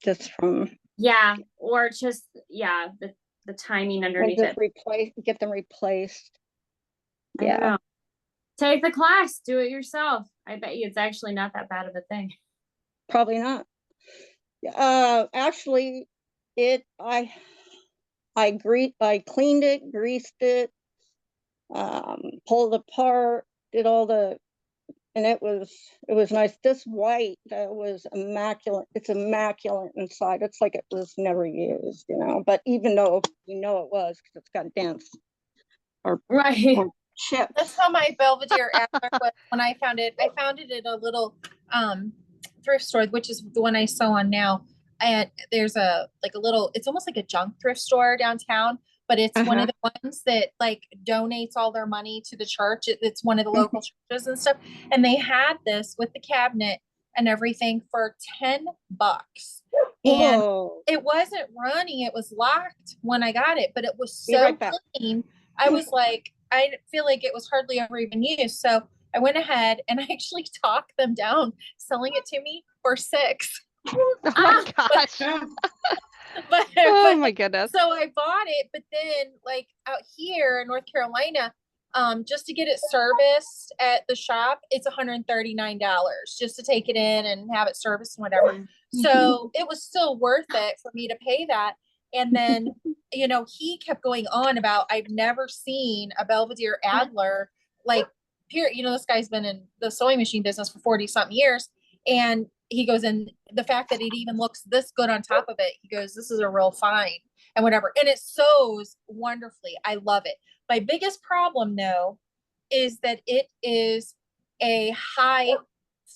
just from. Yeah, or just, yeah, the timing underneath Just it. get them replaced. I don't Yeah. know. Take the class, do it yourself. I bet you it's actually not that bad of a thing. Probably not. Actually, I cleaned it, greased it, pulled apart, did all and it was nice. This white was immaculate. It's immaculate inside. It's like it was never used, but even though it was, because it's got dents or chips. That's how my Belvedere Adler was when I found it. I found it at a little thrift store, which is the one I sew on now. And there's it's almost like a junk thrift store downtown, but it's one of the ones that like donates all their money to the church. It's one of the local churches and stuff. And they had this with the cabinet and everything for $10. And it wasn't running, it was locked when I got it, but it was so clean. I was like, I feel like it was hardly ever even used. So I went ahead and I actually talked them down, selling it to me for $6. Oh my gosh. Oh my goodness. So I bought it, but then like out here in North Carolina, just to get it serviced at the shop, it's $139 just to take it in and have it serviced and whatever. So it was still worth it for me to pay that. And then, he kept going on about, I've never seen a Belvedere Adler, like, period. This guy's been in the sewing machine business for 40 something years. And he goes, and the fact that it even looks this good on top of it, he goes, this is a real find and whatever. And it sews wonderfully. I love it. My biggest problem though, is that it is a high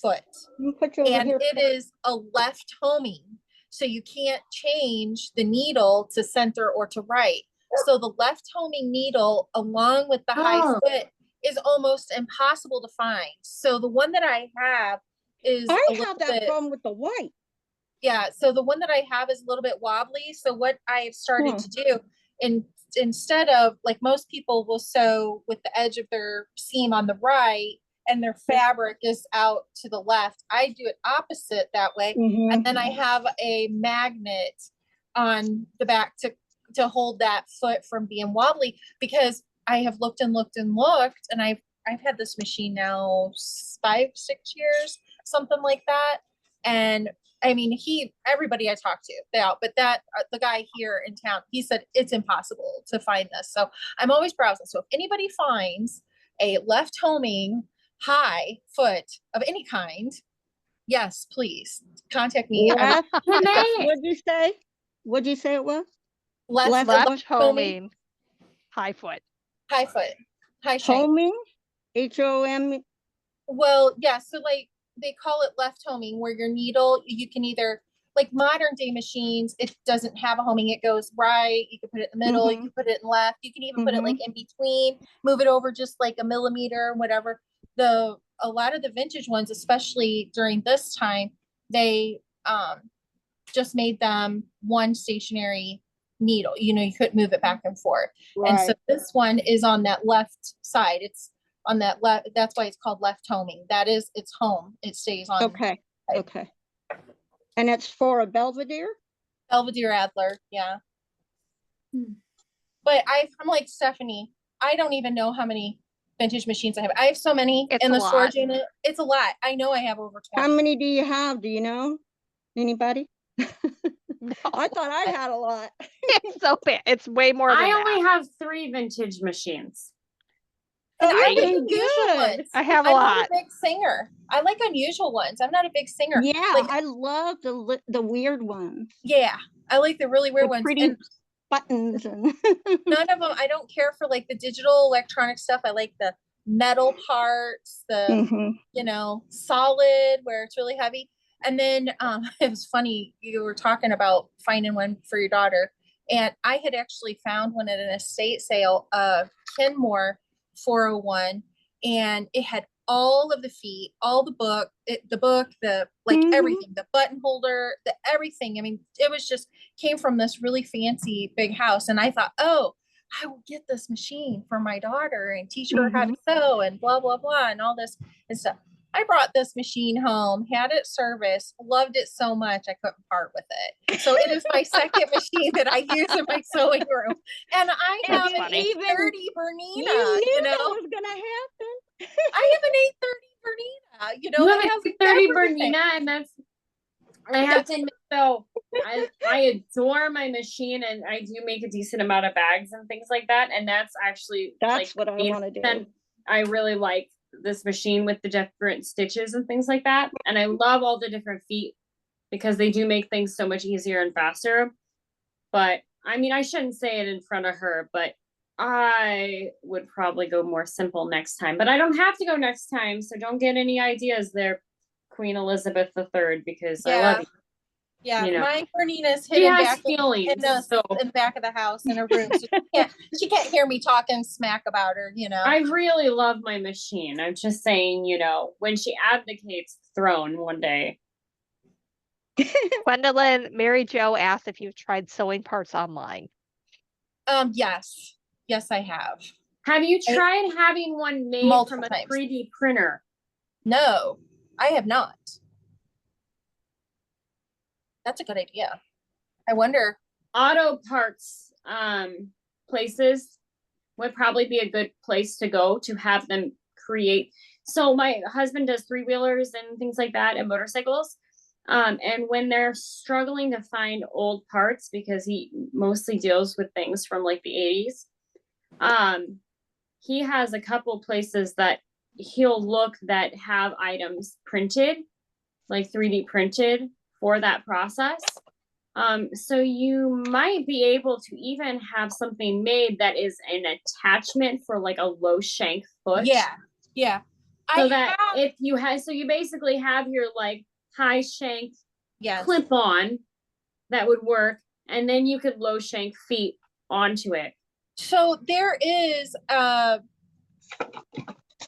foot and it is a left homing. So you can't change the needle to center or to right. So the left homing needle along with the high foot is almost impossible to find. So the one that I have is I have that problem with the white. Yeah, so the one that I have is a little bit wobbly. So what I've started to do, instead of like most people will sew with the edge of their seam on the right and their fabric is out to the left, I do it opposite that way. And then I have a magnet on the back to hold that foot from being wobbly, because I have looked and looked and looked, and I've had this machine now 5, 6 years, something like that. And I mean, everybody I talked to, but the guy here in town, he said it's impossible to find this. So I'm always browsing. So if anybody finds a left homing high foot of any kind, yes, please contact me. Left, Can I? what'd you say? What'd you say it was? Left Left homing, high foot. high foot, high shank. Homing? HOM? Well, yeah. So like they call it left homing, where your needle, you can either, like modern day machines, it doesn't have a homing. It goes right. You can put it in the middle. You can put it in left. You can even put it like in between, move it over just like a millimeter, whatever. A lot of the vintage ones, especially during this time, they just made them one stationary needle. You couldn't move it back and forth. Right. And so this one is on that left side. It's on that left. That's why it's called left homing. That is its home. It stays on. Okay. Okay. And it's for a Belvedere? Belvedere Adler. Yeah. But I'm like Stephanie. I don't even know how many vintage machines I have. I have so many in the storage unit. It's a lot. I know I have over 20. How many do you have? Do you know? Anybody? I thought I had a lot. It's so bad. It's way more than I that. only have 3 vintage machines. And Oh, I like very unusual good. ones. I have a I'm lot. not a big singer. I like unusual ones. I'm not a big singer. Yeah, Like, I love the weird ones. yeah, I like the really weird The ones. pretty And buttons and none of them, I don't care for like the digital electronic stuff. I like the metal parts, the, solid where it's really heavy. And then it was funny, you were talking about finding one for your daughter. And I had actually found one at an estate sale, Kenmore 401, and it had all of the feet, all the book, everything, the button holder, the everything. I mean, it was just came from this really fancy big house. And I thought, oh, I will get this machine for my daughter and teach her how to sew and blah, blah, blah, and all this and stuff. I brought this machine home, had it serviced, loved it so much I couldn't part with it. So it is my second machine that I use in my sewing room. And I have an 830 Bernina. You knew that was gonna happen. I have an 830 Bernina. You that have has a 30 everything. Bernina, and that's, I have to admit though, I adore my machine, and I do make a decent amount of bags and things like that. And that's actually what I want to do. I really like this machine with the different stitches and things like that. And I love all the different feet because they do make things so much easier and faster. But I mean, I shouldn't say it in front of her, but I would probably go more simple next time. But I don't have to go next time, so don't get any ideas there, Queen Elizabeth III, because I love you. Yeah, my Bernina's She hidden has back feelings, in the back of the house in her room. So she can't hear me talking smack about her, I really love my machine. I'm just saying, when she abdicates the throne one day. Gwendolyn, Mary Jo asked if you've tried sewing parts online. Yes. Yes, I have. Have you tried having one made from a 3D printer? No, I have not. That's a good idea. I wonder. Auto parts places would probably be a good place to go to have them create. So my husband does 3-wheelers and things like that and motorcycles. And when they're struggling to find old parts, because he mostly deals with things from like the 80s, he has a couple places that he'll look that have items printed, like 3D printed for that process. So you might be able to even have something made that is an attachment for like a low shank foot. Yeah. So if you have, so you basically have your like high shank clip on that would work, and then you could low shank feet onto it. So there is a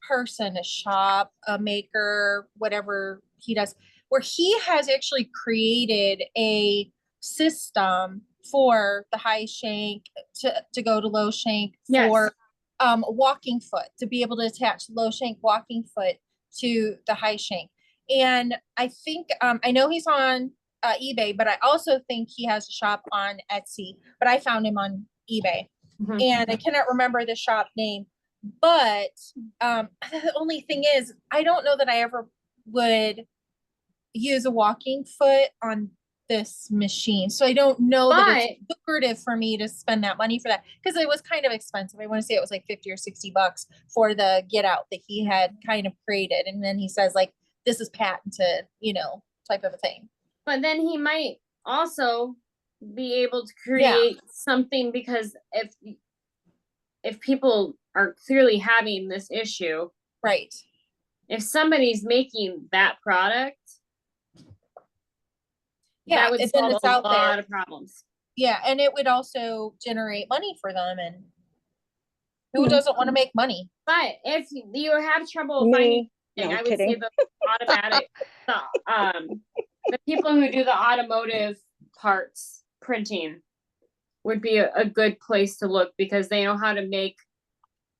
person, a shop, a maker, whatever he does, where he has actually created a system for the high shank to go to low shank for walking foot, to be able to attach low shank walking foot to the high shank. And I think I know he's on eBay, but I also think he has a shop on Etsy, but I found him on eBay. Mhm. And I cannot remember the shop name, but the only thing is, I don't know that I ever would use a walking foot on this machine. So I don't know that it's lucrative for me to spend that money for that, because it was kind of expensive. I want to say it was like 50 or 60 bucks for the get out that he had kind of created. And then he says like, this is patented, you know, type of a thing. But then he might also be able to create something, because if people are clearly having this issue, right? If somebody's making that product, that would solve a lot of problems. Yeah, and it would also generate money for them, and who doesn't want to make money? But if you have trouble finding, I would say the automatic, the people who do the automotive parts printing would be a good place to look, because they know how to make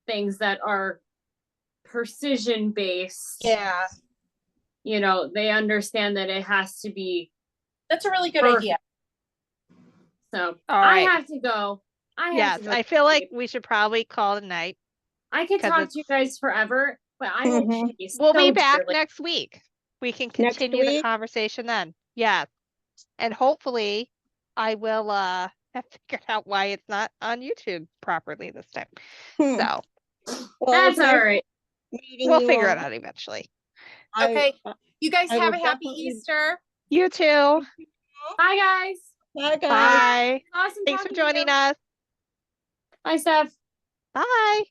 things that are precision based. Yeah. You know, they understand that it has to be. That's a really good idea. So I have to go. I feel like we should probably call it a night. I could talk to you guys forever, but I will chase We'll be so back dearly. next week. We can continue the conversation then. Yes. And hopefully I will have figured out why it's not on YouTube properly this time. So that's all right. We'll figure it out eventually. Okay. You guys have a happy Easter. You too. Bye guys. Bye guys. Bye. Awesome. Thanks for joining us. Bye, Steph. Bye.